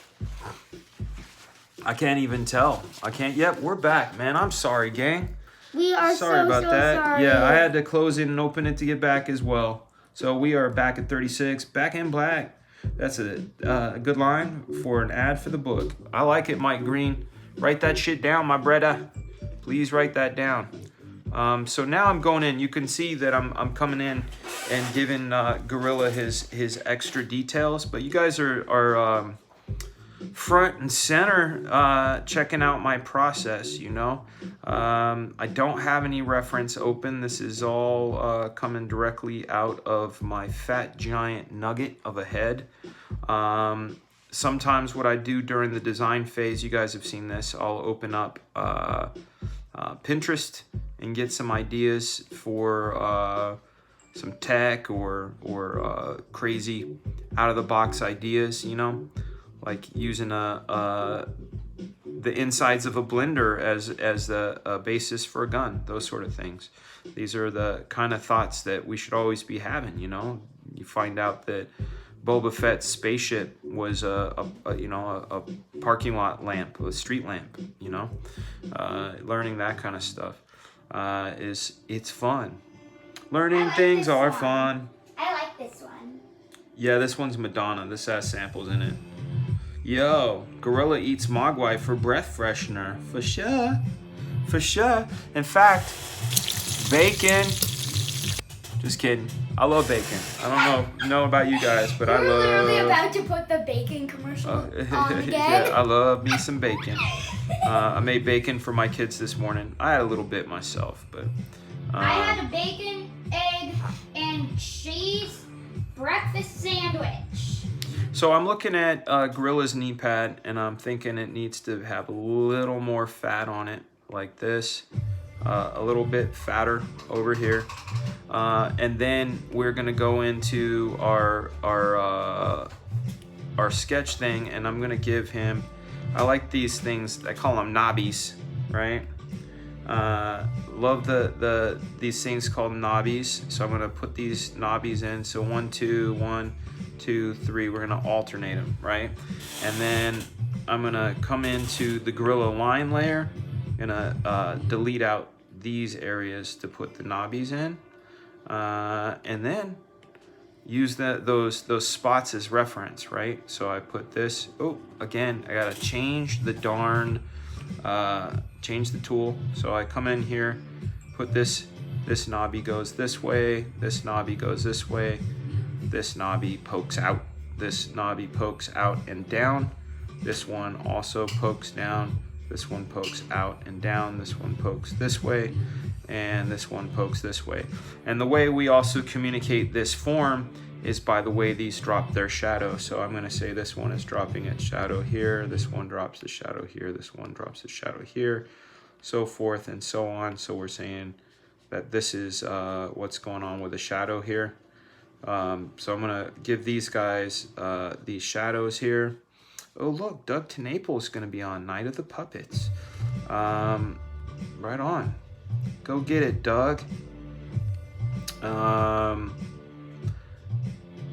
[SPEAKER 1] I can't even tell. Yep, we're back, man. I'm sorry, gang.
[SPEAKER 2] We are
[SPEAKER 1] Sorry about that.
[SPEAKER 2] sorry.
[SPEAKER 1] Yeah, I had to close it and open it to get back as well. So we are back at 36, back in black. That's a good line for an ad for the book. I like it, Mike Green. Write that shit down, my brother. Please write that down. So now I'm going in. You can see that I'm coming in and giving Gorilla his extra details. But you guys are front and center checking out my process, you know. I don't have any reference open. This is all coming directly out of my fat giant nugget of a head. Sometimes what I do during the design phase, you guys have seen this, I'll open up Pinterest and get some ideas for some tech or crazy out-of-the-box ideas, you know, like using the insides of a blender as the basis for a gun, those sort of things. These are the kind of thoughts that we should always be having, you know. You find out that Boba Fett's spaceship was a parking lot lamp, a street lamp, you know. Learning that kind of stuff it's fun. Learning things are fun.
[SPEAKER 2] I like this one.
[SPEAKER 1] Yeah, this one's Madonna. This has samples in it. Yo, Gorilla eats Mogwai for breath freshener. For sure. For sure. In fact, bacon. Just kidding. I love bacon. I don't know about you guys, but I
[SPEAKER 2] We're
[SPEAKER 1] love...
[SPEAKER 2] literally about to put the bacon commercial on again.
[SPEAKER 1] Yeah, I love me some bacon. I made bacon for my kids this morning. I had a little bit myself, but...
[SPEAKER 2] I had a bacon, egg, and cheese breakfast sandwich.
[SPEAKER 1] So I'm looking at Gorilla's knee pad, and I'm thinking it needs to have a little more fat on it, like this. A little bit fatter over here. And then we're gonna go into our sketch thing, and I'm gonna give him, I like these things, I call them knobbies, right? Love these things called knobbies. So I'm gonna put these knobbies in. So 1, 2, 1, 2, 3. We're gonna alternate them, right? And then I'm gonna come into the Gorilla line layer. Gonna delete out these areas to put the knobbies in, and then use those spots as reference, right? So I put this. Oh, again, I gotta change the darn change the tool. So I come in here, put this knobby goes this way, this knobby goes this way, this knobby pokes out. This knobby pokes out and down. This one also pokes down. This one pokes out and down. This one pokes this way. And this one pokes this way. And the way we also communicate this form is by the way these drop their shadow. So I'm gonna say this one is dropping its shadow here. This one drops the shadow here. This one drops the shadow here. So forth and so on. So we're saying that this is what's going on with the shadow here. So I'm gonna give these guys these shadows here. Oh look, Doug TeNaples is gonna be on Night of the Puppets. Right on. Go get it, Doug.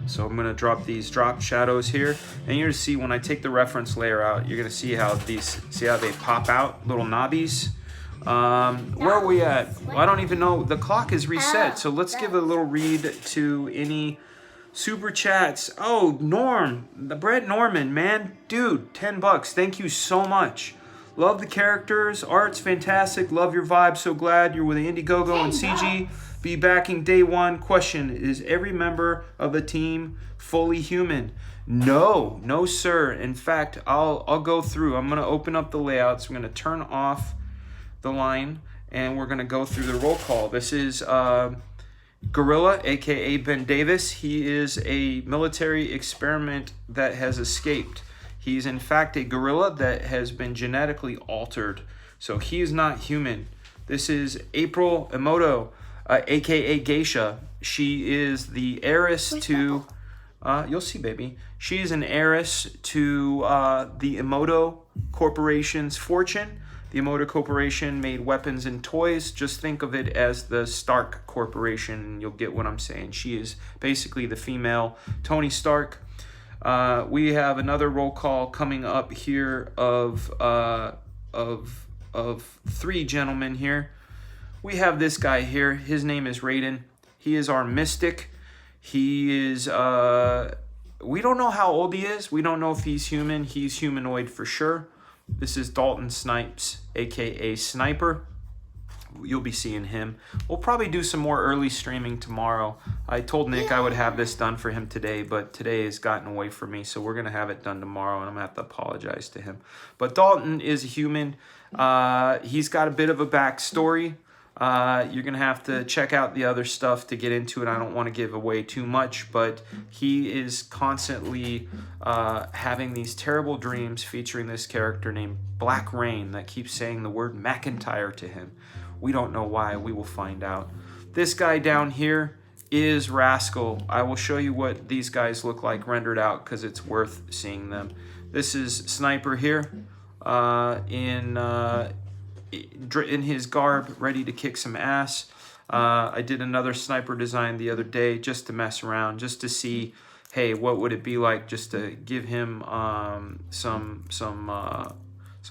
[SPEAKER 1] So I'm gonna drop these drop shadows here, and you're gonna see when I take the reference layer out, you're gonna see how these, see how they pop out, little knobbies. Where are we at? Well, I don't even know. The clock is reset, so let's give a little read to any super chats. Oh, Norm, the Brett Norman, man, dude, $10. Thank you so much. Love the characters, art's fantastic. Love your vibe. So glad you're with Indiegogo and CG. Be backing day one. Question: is every member of the team fully human? No, no, sir. In fact, I'll go through. I'm gonna open up the layouts. I'm gonna turn off the line, and we're gonna go through the roll call. This is Gorilla, aka Ben Davis. He is a military experiment that has escaped. He's in fact a gorilla that has been genetically altered, so he is not human. This is April Emoto, aka Geisha. She is the heiress to, you'll see, baby. She is an heiress to the Emoto Corporation's fortune. The Emoto Corporation made weapons and toys. Just think of it as the Stark Corporation, and you'll get what I'm saying. She is basically the female Tony Stark. We have another roll call coming up here of three gentlemen here. We have this guy here. His name is Raiden. He is our mystic. He is, we don't know how old he is. We don't know if he's human. He's humanoid for sure. This is Dalton Snipes, aka Sniper. You'll be seeing him. We'll probably do some more early streaming tomorrow. I told Nick I would have this done for him today, but today has gotten away from me, so we're going to have it done tomorrow, and I'm going to have to apologize to him. But Dalton is a human. He's got a bit of a backstory. You're going to have to check out the other stuff to get into it. I don't want to give away too much, but he is constantly having these terrible dreams featuring this character named Black Rain that keeps saying the word McIntyre to him. We don't know why. We will find out. This guy down here is Rascal. I will show you what these guys look like rendered out because it's worth seeing them. This is Sniper here in his garb, ready to kick some ass. I did another Sniper design the other day just to mess around, just to see, hey, what would it be like just to give him some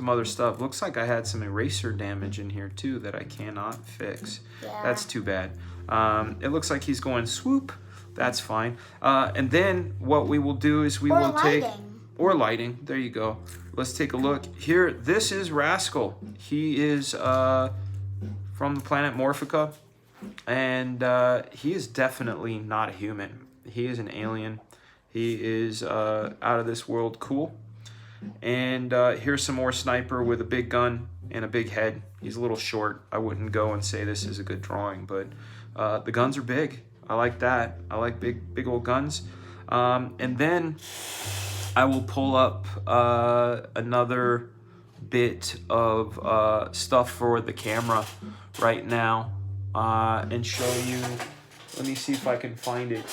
[SPEAKER 1] other stuff. Looks like I had some eraser damage in here too that I cannot fix. Yeah. That's too bad. It looks like he's going swoop. That's fine. And then what we will do is we will take... Or lighting. There you go. Let's take a look. Here, this is Rascal. He is from the planet Morphica. And he is definitely not a human. He is an alien. He is out of this world cool. And here's some more Sniper with a big gun and a big head. He's a little short. I wouldn't go and say this is a good drawing, but the guns are big. I like that. I like big old guns. And then I will pull up another bit of stuff for the camera right now and show you. Let me see if I can find it.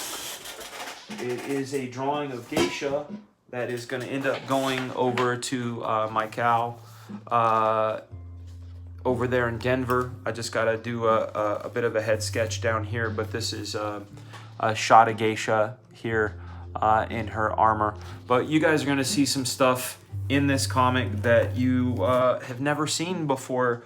[SPEAKER 1] It is a drawing of Geisha that is going to end up going over to my cow over there in Denver. I just got to do a bit of a head sketch down here, but this is a shot of Geisha here in her armor. But you guys are going to see some stuff in this comic that you have never seen before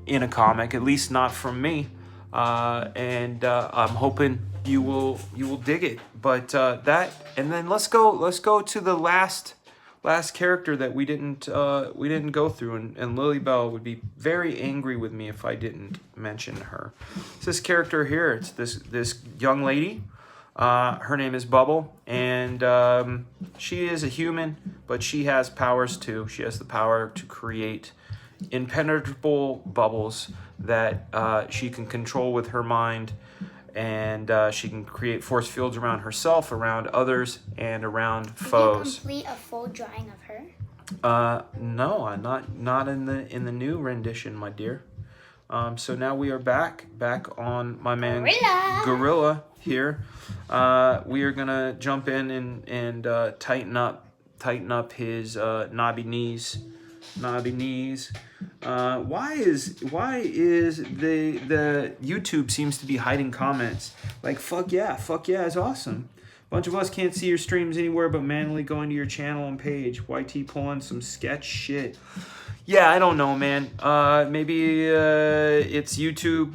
[SPEAKER 1] in a comic, at least not from me. And I'm hoping you will dig it. But that, and then let's go to the last character that we didn't go through, and Lily Bell would be very angry with me if I didn't mention her. It's this character here. It's this young lady. Her name is Bubble, and she is a human, but she has powers too. She has the power to create impenetrable bubbles that she can control with her mind, and she can create force fields around herself, around others, and around foes.
[SPEAKER 2] Did you complete a full drawing of her?
[SPEAKER 1] No, I'm not in the new rendition, my dear. So now we are back on my man Gorilla here. We are gonna jump in and tighten up his knobby knees. Why is the YouTube seems to be hiding comments? Like fuck yeah is awesome. Bunch of us can't see your streams anywhere but manually going to your channel and page. YT pulling some sketch shit. Yeah, I don't know, man. Maybe it's YouTube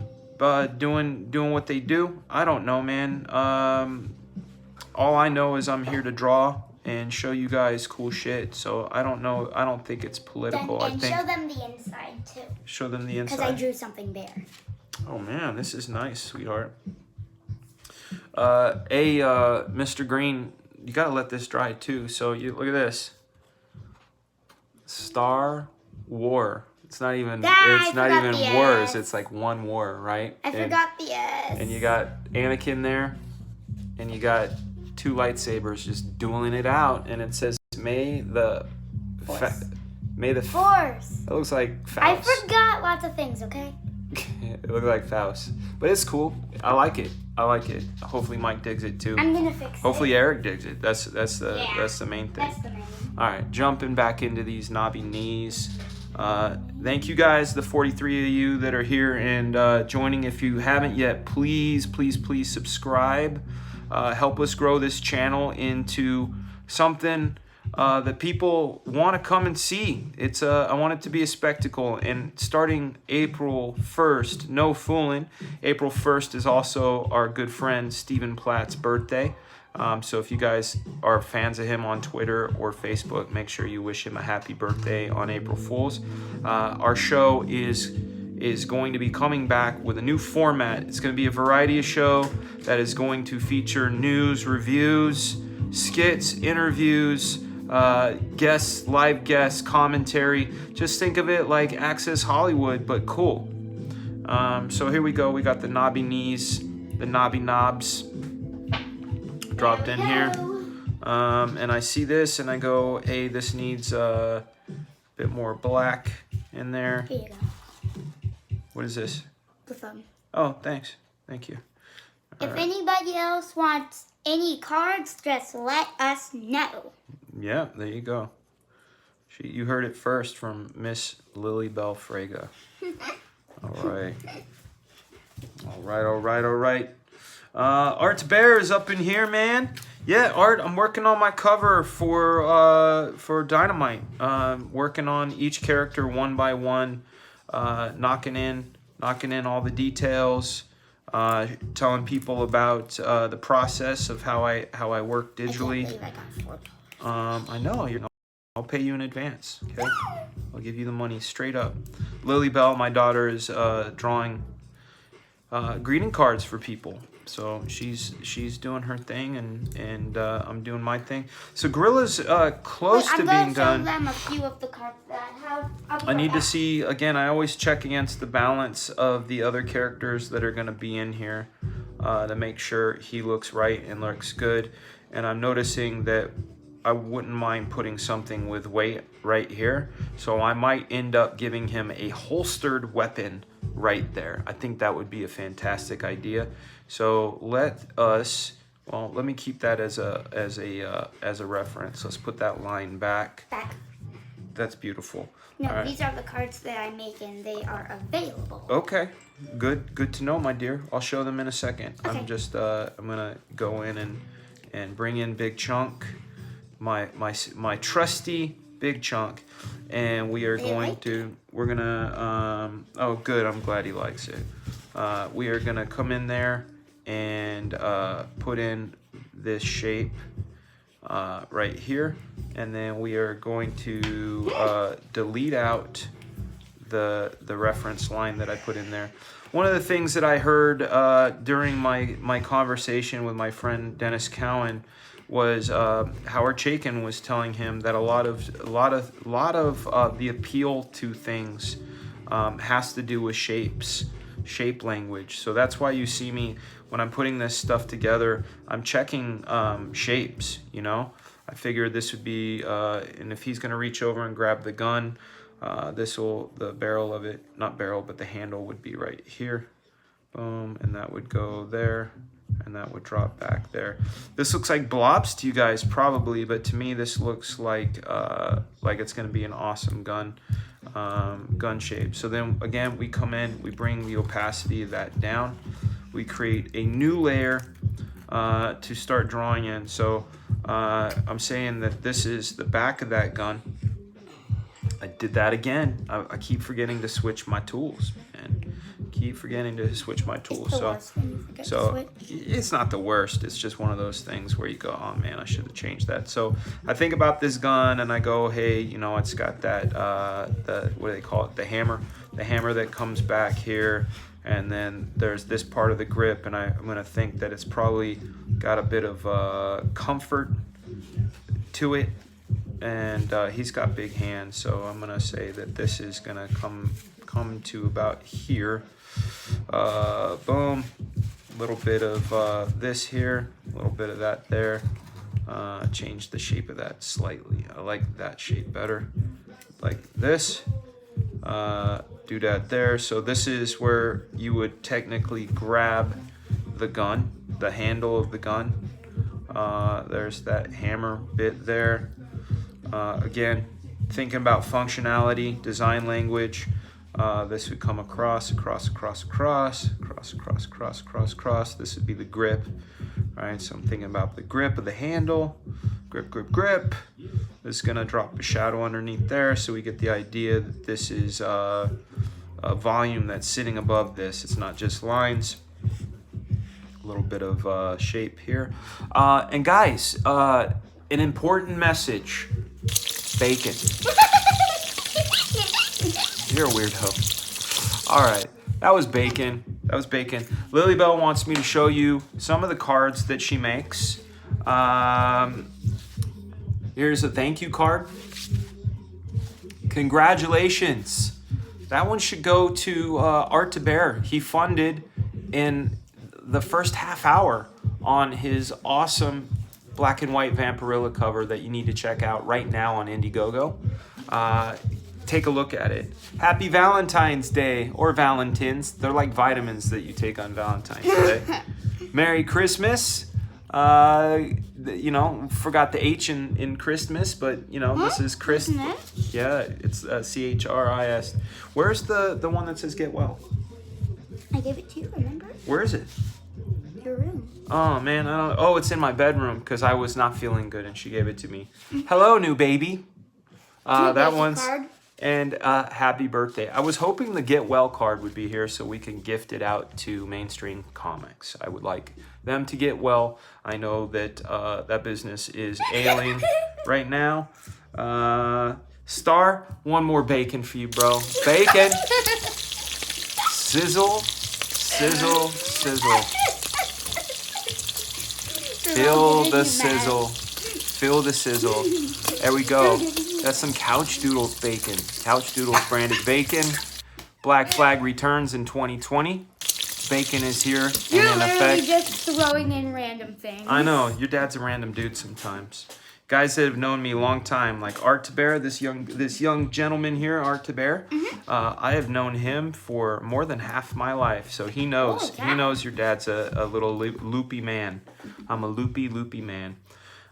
[SPEAKER 1] doing what they do. I don't know, man. All I know is I'm here to draw and show you guys cool shit. So I don't know. I don't think it's political.
[SPEAKER 2] And
[SPEAKER 1] I think
[SPEAKER 2] show them the inside too.
[SPEAKER 1] Show them the inside.
[SPEAKER 2] Because I drew something there.
[SPEAKER 1] Oh man, this is nice, sweetheart. Mr. Green, you gotta let this dry too. So you look at this. Star War. It's not even wars. It's like one war, right?
[SPEAKER 2] I forgot the S.
[SPEAKER 1] And you got Anakin there, and you got two lightsabers just dueling it out, and it says May the
[SPEAKER 2] Force.
[SPEAKER 1] It looks like Faust.
[SPEAKER 2] I forgot lots of things, okay?
[SPEAKER 1] It looks like Faust, but it's cool. I like it. Hopefully Mike digs it too.
[SPEAKER 2] I'm gonna fix it.
[SPEAKER 1] Hopefully Eric digs it. That's the main thing.
[SPEAKER 2] That's the main.
[SPEAKER 1] All right, jumping back into these knobby knees. Thank you guys, the 43 of you that are here and joining. If you haven't yet, please subscribe. Help us grow this channel into something that people want to come and see. I want it to be a spectacle. And starting April 1st, no fooling, April 1st is also our good friend Stephen Platt's birthday. So if you guys are fans of him on Twitter or Facebook, make sure you wish him a happy birthday on April Fool's. Our show is going to be coming back with a new format. It's going to be a variety of show that is going to feature news, reviews, skits, interviews, live guests, commentary. Just think of it like Access Hollywood, but cool. So here we go. We got the knobby knees, the knobby knobs dropped in here. And I see this and I go, hey, this needs a bit more black in there.
[SPEAKER 2] Here you go.
[SPEAKER 1] What is this?
[SPEAKER 2] The thumb.
[SPEAKER 1] Oh, thanks. Thank you.
[SPEAKER 2] If anybody else wants any cards, just let us know.
[SPEAKER 1] Yeah, there you go. You heard it first from Miss Lily Bell Frega. All right. Art's Bear is up in here, man. Yeah, Art, I'm working on my cover for Dynamite. Working on each character one by one, knocking in all the details, telling people about the process of how I work digitally.
[SPEAKER 2] I can't believe I got 4 page.
[SPEAKER 1] I know, I'll pay you in advance, okay? I'll give you the money straight up. Lily Bell, my daughter, is drawing greeting cards for people. So she's doing her thing, and I'm doing my thing. So Gorilla's close to being done.
[SPEAKER 2] I'm going to show them a few of the cards that I have.
[SPEAKER 1] I need to see, again, I always check against the balance of the other characters that are going to be in here to make sure he looks right and looks good. And I'm noticing that I wouldn't mind putting something with weight right here. So I might end up giving him a holstered weapon right there. I think that would be a fantastic idea. So let me keep that as a reference. Let's put that line back. That's beautiful.
[SPEAKER 2] No,
[SPEAKER 1] right.
[SPEAKER 2] These are the cards that I make, and they are available.
[SPEAKER 1] Okay, good to know, my dear. I'll show them in a second.
[SPEAKER 2] Okay.
[SPEAKER 1] I'm just I'm gonna go in and bring in Big Chunk, my trusty Big Chunk, and we are we're gonna oh good, I'm glad he likes it. We are gonna come in there and put in this shape right here, and then we are going to delete out the reference line that I put in there. one of the things that I heard during my conversation with my friend Dennis Cowan was Howard Chaykin was telling him that a lot of the appeal to things has to do with shape language. So that's why you see me when I'm putting this stuff together, I'm checking shapes, you know. I figured this would be, and if he's gonna reach over and grab the gun, the barrel of it, not barrel, but the handle would be right here. Boom, and that would go there, and that would drop back there. This looks like blobs to you guys probably, but to me this looks like it's gonna be an awesome gun shape. So then again, we come in, we bring the opacity of that down, we create a new layer to start drawing in. So I'm saying that this is the back of that gun. I did that again. I keep forgetting to switch my tools, man. Keep forgetting to switch my tools. So it's not the worst. It's just one of those things where you go, oh man, I should have changed that. So I think about this gun and I go, hey, you know, it's got that what do they call it? The hammer that comes back here, and then there's this part of the grip, and I'm gonna think that it's probably got a bit of comfort to it. And he's got big hands, so I'm gonna say that this is gonna come to about here. Boom, a little bit of this here, a little bit of that there. Change the shape of that slightly. I like that shape better, like this. Do that there. So this is where you would technically grab the gun, the handle of the gun. There's that hammer bit there. Again, thinking about functionality, design language, this would come across. This would be the grip, right? So I'm thinking about the grip of the handle, grip. This is gonna drop a shadow underneath there, so we get the idea that this is a volume that's sitting above this. It's not just lines. A little bit of shape here. And guys, an important message. Bacon. You're a weirdo. All right, that was bacon. Lily Bell wants me to show you some of the cards that she makes. Here's a thank you card. Congratulations. That one should go to Art to Bear. He funded in the first half hour on his awesome black and white Vampirilla cover that you need to check out right now on Indiegogo. Take a look at it. Happy Valentine's Day, or Valentines. They're like vitamins that you take on Valentine's Day. Merry Christmas. You know, forgot the H in Christmas, but you know, this is Christmas. Yeah, it's CHRIS. Where's the one that says get well?
[SPEAKER 2] I gave it to you, remember?
[SPEAKER 1] Where is it?
[SPEAKER 2] Your room.
[SPEAKER 1] Oh man, I don't. Oh, it's in my bedroom because I was not feeling good and she gave it to me. Hello, new baby. That one's card. And happy birthday. I was hoping the get well card would be here so we can gift it out to Mainstream Comics. I would like them to get well. I know that that business is ailing right now. Star, one more bacon for you, bro. Bacon. Sizzle, sizzle, sizzle. Feel the sizzle. Feel the sizzle. There we go. That's some Couchdoodles bacon. Couchdoodles branded bacon. Black Flag returns in 2020. Bacon is here
[SPEAKER 2] You're
[SPEAKER 1] and in
[SPEAKER 2] literally
[SPEAKER 1] effect.
[SPEAKER 2] just throwing in random things.
[SPEAKER 1] I know, your dad's a random dude sometimes. Guys that have known me a long time, like Art to Bear, this young gentleman here, Art to Bear. I have known him for more than half my life, so he knows. He knows your dad's a little loopy man. I'm a loopy man.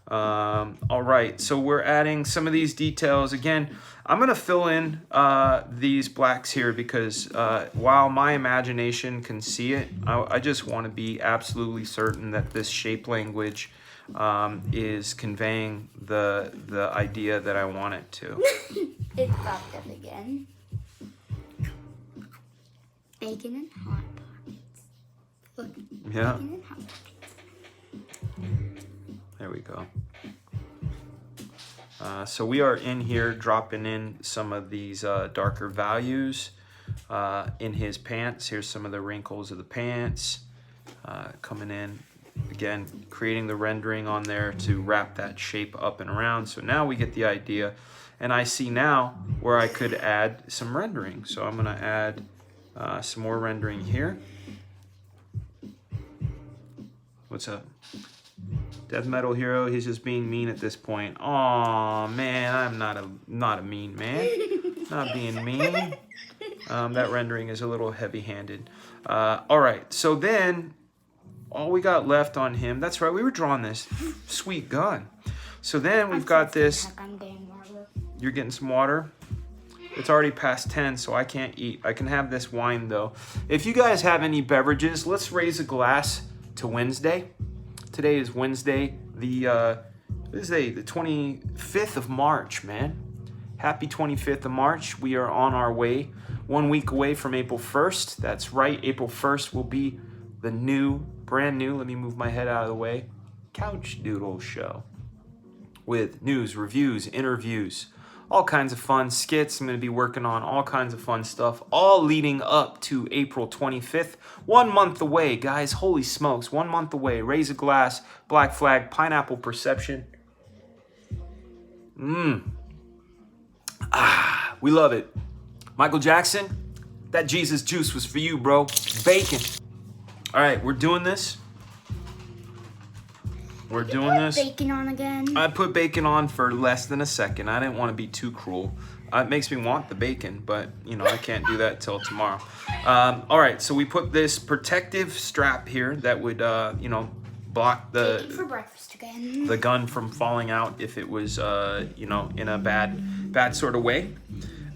[SPEAKER 1] All right, so we're adding some of these details. Again, I'm gonna fill in these blacks here because while my imagination can see it, I just want to be absolutely certain that this shape language is conveying the idea that I want it to.
[SPEAKER 2] It popped up again. Bacon and Hot Pockets. Look,
[SPEAKER 1] Yeah.
[SPEAKER 2] Bacon and Hot Pockets.
[SPEAKER 1] There we go. So we are in here dropping in some of these darker values. in his pants. Here's some of the wrinkles of the pants coming in. Again, creating the rendering on there to wrap that shape up and around. So now we get the idea. And I see now where I could add some rendering. So I'm gonna add some more rendering here. What's up? Death Metal Hero, he's just being mean at this point. Aw, man, I'm not a mean man. Not being mean. That rendering is a little heavy-handed. All right, so then all we got left on him, that's right, we were drawing this sweet gun. So then we've got this.
[SPEAKER 2] I'm getting water.
[SPEAKER 1] You're getting some water? It's already past 10, so I can't eat. I can have this wine, though. If you guys have any beverages, let's raise a glass to Wednesday. Today is Wednesday, the 25th of March, man. Happy 25th of March. We are on our way, 1 week away from April 1st. That's right, April 1st will be the brand new, let me move my head out of the way, Couchdoodles show. With news, reviews, interviews, all kinds of fun skits. I'm going to be working on all kinds of fun stuff, all leading up to April 25th. 1 month away, guys. Holy smokes, 1 month away. Raise a glass, Black Flag, Pineapple Perception. We love it. Michael Jackson, that Jesus juice was for you, bro. Bacon. All right, we're doing this. We're doing this.
[SPEAKER 2] Bacon on again.
[SPEAKER 1] I put bacon on for less than a second. I didn't want to be too cruel. It makes me want the bacon, but you know I can't do that till tomorrow. All right, so we put this protective strap here that would, you know, block
[SPEAKER 2] Bacon for breakfast again.
[SPEAKER 1] the gun from falling out if it was, you know, in a bad sort of way.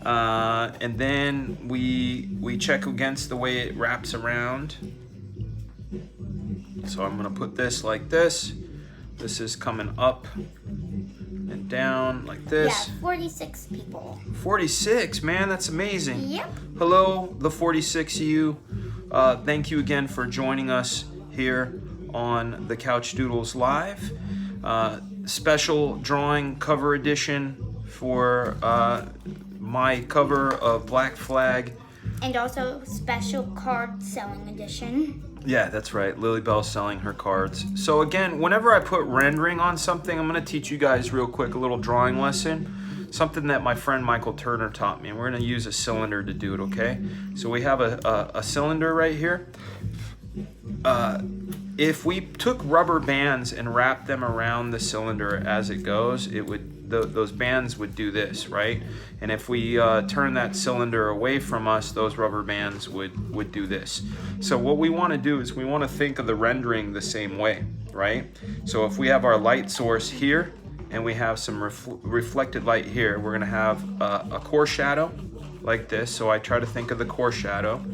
[SPEAKER 1] And then we check against the way it wraps around. So I'm gonna put this like this. This is coming up and down like this.
[SPEAKER 2] Yeah, 46 people.
[SPEAKER 1] 46, man, that's amazing.
[SPEAKER 2] Yep.
[SPEAKER 1] Hello, the 46 of you. Thank you again for joining us here on the Couchdoodles Live. Special drawing cover edition for my cover of Black Flag.
[SPEAKER 2] And also special card selling edition.
[SPEAKER 1] Yeah, that's right. Lily Bell's selling her cards. So again, whenever I put rendering on something, I'm going to teach you guys real quick a little drawing lesson. Something that my friend Michael Turner taught me. And we're going to use a cylinder to do it, okay? So we have a cylinder right here. If we took rubber bands and wrapped them around the cylinder as it goes, it would those bands would do this, right? And if we turn that cylinder away from us, those rubber bands would do this. So what we want to do is we want to think of the rendering the same way, right? So if we have our light source here and we have some reflected light here, we're going to have a core shadow like this. So I try to think of the core shadow.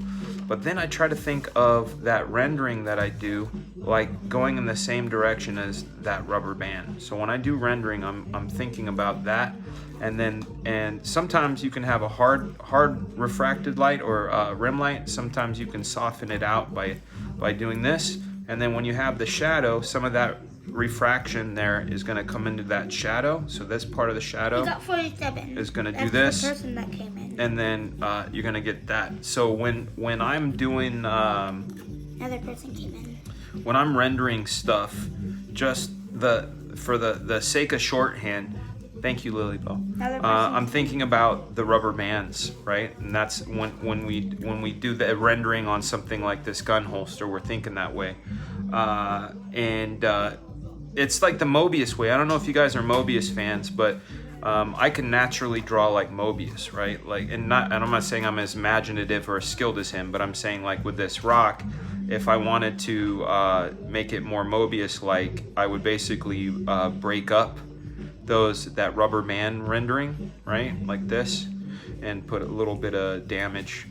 [SPEAKER 1] But then I try to think of that rendering that I do like going in the same direction as that rubber band. So when I do rendering, I'm thinking about that. And sometimes you can have a hard refracted light or rim light. Sometimes you can soften it out by doing this. And then when you have the shadow, some of that refraction there is going to come into that shadow. So this part of the shadow
[SPEAKER 2] We got 47.
[SPEAKER 1] is going to do
[SPEAKER 2] That's
[SPEAKER 1] this.
[SPEAKER 2] the person that came in.
[SPEAKER 1] And then you're gonna get that. So when I'm doing
[SPEAKER 2] Another person came in.
[SPEAKER 1] when I'm rendering stuff, just for the sake of shorthand. Thank you, Lily Bell. I'm thinking about the rubber bands, right? And that's when we do the rendering on something like this gun holster, we're thinking that way. It's like the Mobius way. I don't know if you guys are Mobius fans, but I can naturally draw like Mobius, right? Like, and I'm not saying I'm as imaginative or as skilled as him, but I'm saying like with this rock, if I wanted to make it more Mobius-like, I would basically break up that rubber band rendering, right? Like this, and put a little bit of damage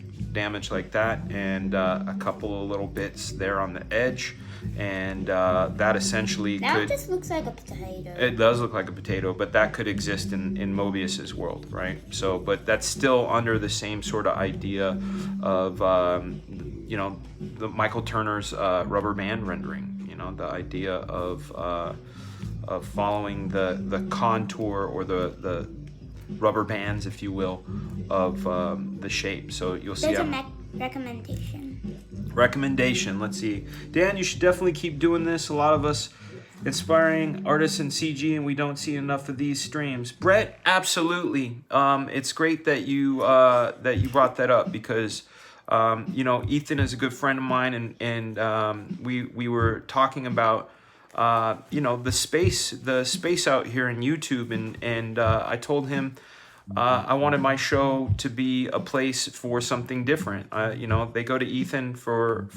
[SPEAKER 1] like that, and a couple of little bits there on the edge. And that essentially
[SPEAKER 2] Now
[SPEAKER 1] could...
[SPEAKER 2] it just looks like a potato.
[SPEAKER 1] It does look like a potato, but that could exist in Mobius's world, right? So, but that's still under the same sort of idea of, you know, the Michael Turner's rubber band rendering. You know, the idea of following the contour or rubber bands, if you will, of the shape. So you'll see.
[SPEAKER 2] There's a recommendation.
[SPEAKER 1] Recommendation. Let's see. Dan, you should definitely keep doing this. A lot of us inspiring artists in CG, and we don't see enough of these streams. Brett, absolutely. It's great that you brought that up, because you know, Ethan is a good friend of mine, and we were talking about you know, the space out here in YouTube, and I told him I wanted my show to be a place for something different. You know, they go to Ethan for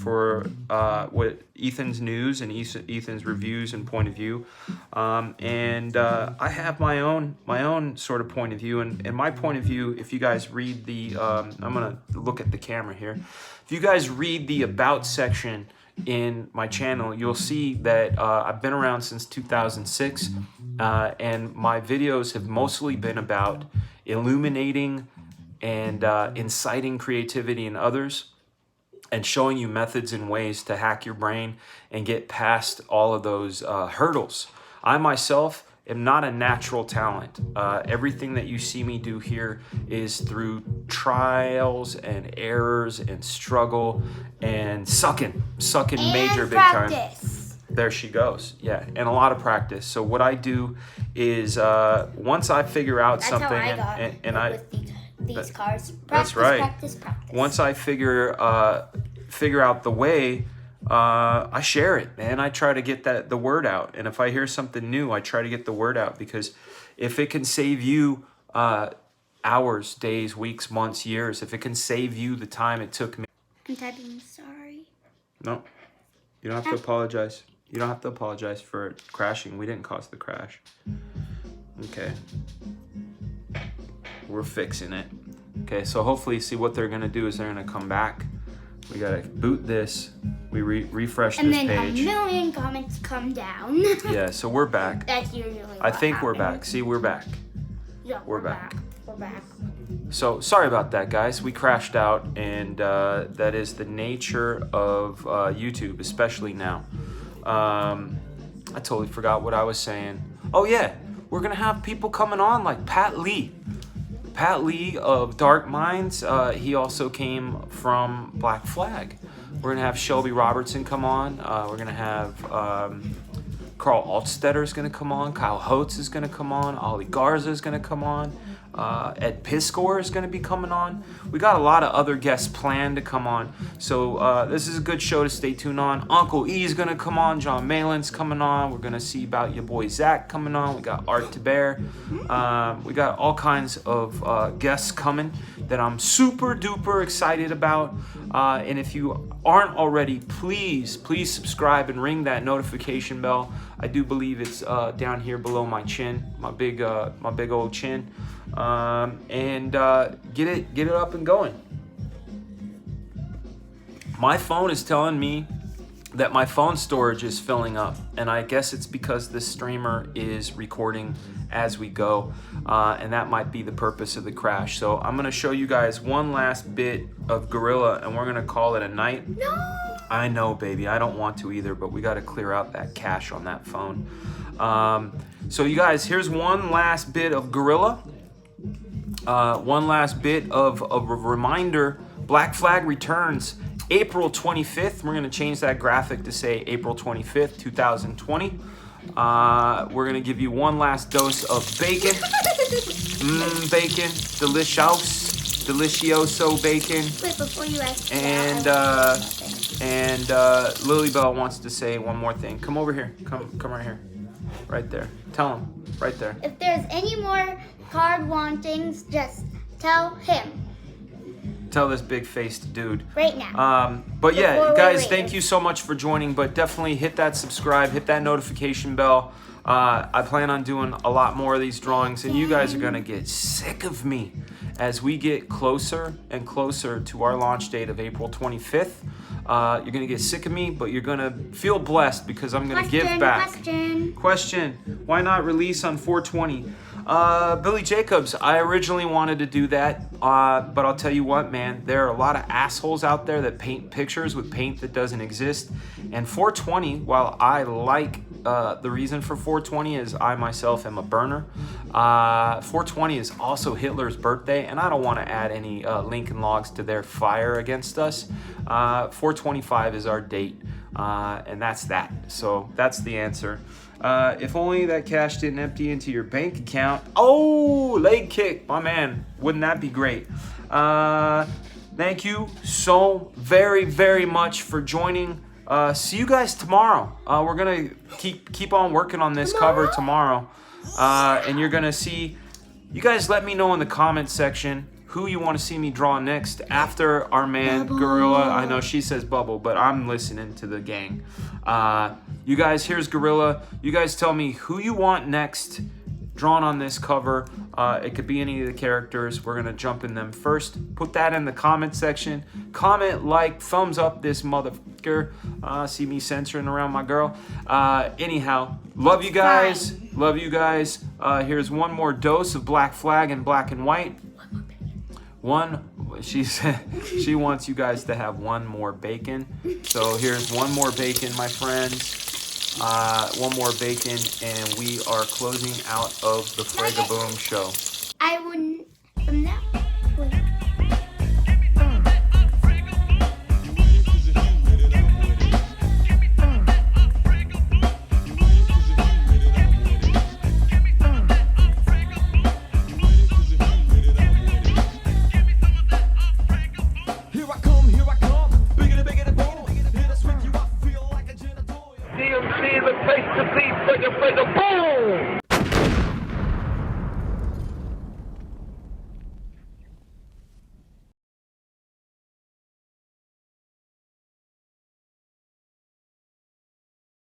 [SPEAKER 1] what Ethan's news and Ethan's reviews and point of view, and I have my own sort of point of view. And my point of view, if you guys read the, I'm gonna look at the camera here. If you guys read the about section in my channel, you'll see that I've been around since 2006, and my videos have mostly been about illuminating and inciting creativity in others, and showing you methods and ways to hack your brain and get past all of those hurdles. I myself am not a natural talent. Everything that you see me do here is through trials and errors and struggle and sucking major big time. There she goes. Yeah, and a lot of practice. So what I do is once I figure out something,
[SPEAKER 2] with these cards.
[SPEAKER 1] That's right.
[SPEAKER 2] Practice.
[SPEAKER 1] Once I figure out the way, I share it, man. I try to get the word out. And if I hear something new, I try to get the word out, because if it can save you hours, days, weeks, months, years, if it can save you the time it took me.
[SPEAKER 2] I'm typing sorry.
[SPEAKER 1] No, you don't have to apologize. You don't have to apologize for it crashing. We didn't cause the crash. Okay. We're fixing it. Okay, so hopefully, see what they're gonna do is they're gonna come back. We gotta boot this. We refresh this page.
[SPEAKER 2] And then a million comments come down.
[SPEAKER 1] Yeah, so we're back.
[SPEAKER 2] That's usually what
[SPEAKER 1] I think
[SPEAKER 2] happens.
[SPEAKER 1] we're back. See, we're back.
[SPEAKER 2] Yeah,
[SPEAKER 1] We're back.
[SPEAKER 2] We're back.
[SPEAKER 1] So sorry about that, guys. We crashed out, and that is the nature of YouTube, especially now. I totally forgot what I was saying. Oh yeah, we're gonna have people coming on like Pat Lee. Pat Lee of Dark Minds. He also came from Black Flag. We're gonna have Shelby Robertson come on. We're gonna have Carl Altstetter's is gonna come on. Kyle Holtz is gonna come on. Ollie Garza is gonna come on. Ed Piscor is gonna be coming on. We got a lot of other guests planned to come on. So this is a good show to stay tuned on. Uncle E is gonna come on. John Malin's coming on. We're gonna see about your boy Zach coming on. We got Art Taber. We got all kinds of guests coming that I'm super duper excited about. And if you aren't already, please subscribe and ring that notification bell. I do believe it's down here below my chin, my big old chin. And get it up and going. My phone is telling me that my phone storage is filling up, and I guess it's because this streamer is recording as we go, and that might be the purpose of the crash. So I'm gonna show you guys one last bit of Gorilla, and we're gonna call it a night.
[SPEAKER 2] No!
[SPEAKER 1] I know, baby, I don't want to either, but we gotta clear out that cache on that phone. So you guys, here's one last bit of Gorilla. One last bit of a reminder. Black Flag returns April 25th. We're going to change that graphic to say April 25th, 2020. We're going to give you one last dose of bacon. Bacon. Delicioso bacon.
[SPEAKER 2] Wait, before you ask
[SPEAKER 1] And Lilybell wants to say one more thing. Come over here. Come right here. Right there. Tell him. Right there.
[SPEAKER 2] if there's any more card wantings, just tell him
[SPEAKER 1] Tell this big-faced dude.
[SPEAKER 2] right now.
[SPEAKER 1] But yeah,
[SPEAKER 2] Before we
[SPEAKER 1] guys,
[SPEAKER 2] leave.
[SPEAKER 1] thank you so much for joining. But definitely hit that subscribe, hit that notification bell. I plan on doing a lot more of these drawings, and you guys are gonna get sick of me as we get closer and closer to our launch date of April 25th. You're gonna get sick of me, but you're gonna feel blessed because I'm gonna give back. Question: why not release on 420? Billy Jacobs, I originally wanted to do that, but I'll tell you what, man, there are a lot of assholes out there that paint pictures with paint that doesn't exist. And 420, while I like the reason for 420 is I myself am a burner. 420 is also Hitler's birthday, and I don't want to add any Lincoln Logs to their fire against us. 425 is our date, and that's that. So that's the answer. If only that cash didn't empty into your bank account. Oh, leg kick, my man. Wouldn't that be great? Thank you so very, very much for joining. See you guys tomorrow. We're gonna keep on working on this cover tomorrow, and you're gonna see. You guys, let me know in the comment section who you want to see me draw next after our man
[SPEAKER 2] Bubble.
[SPEAKER 1] Gorilla. I know she says Bubble, but I'm listening to the gang. You guys, here's Gorilla. You guys tell me who you want next drawn on this cover. It could be any of the characters. We're gonna jump in them first. Put that in the comment section. Comment, like, thumbs up this motherfucker. See me censoring around my girl. Anyhow, love you guys. Love you guys. Here's one more dose of Black Flag in black and white. She said she wants you guys to have one more bacon. So here's one more bacon, my friends. One more bacon, and we are closing out of the Fragaboom show.
[SPEAKER 2] I would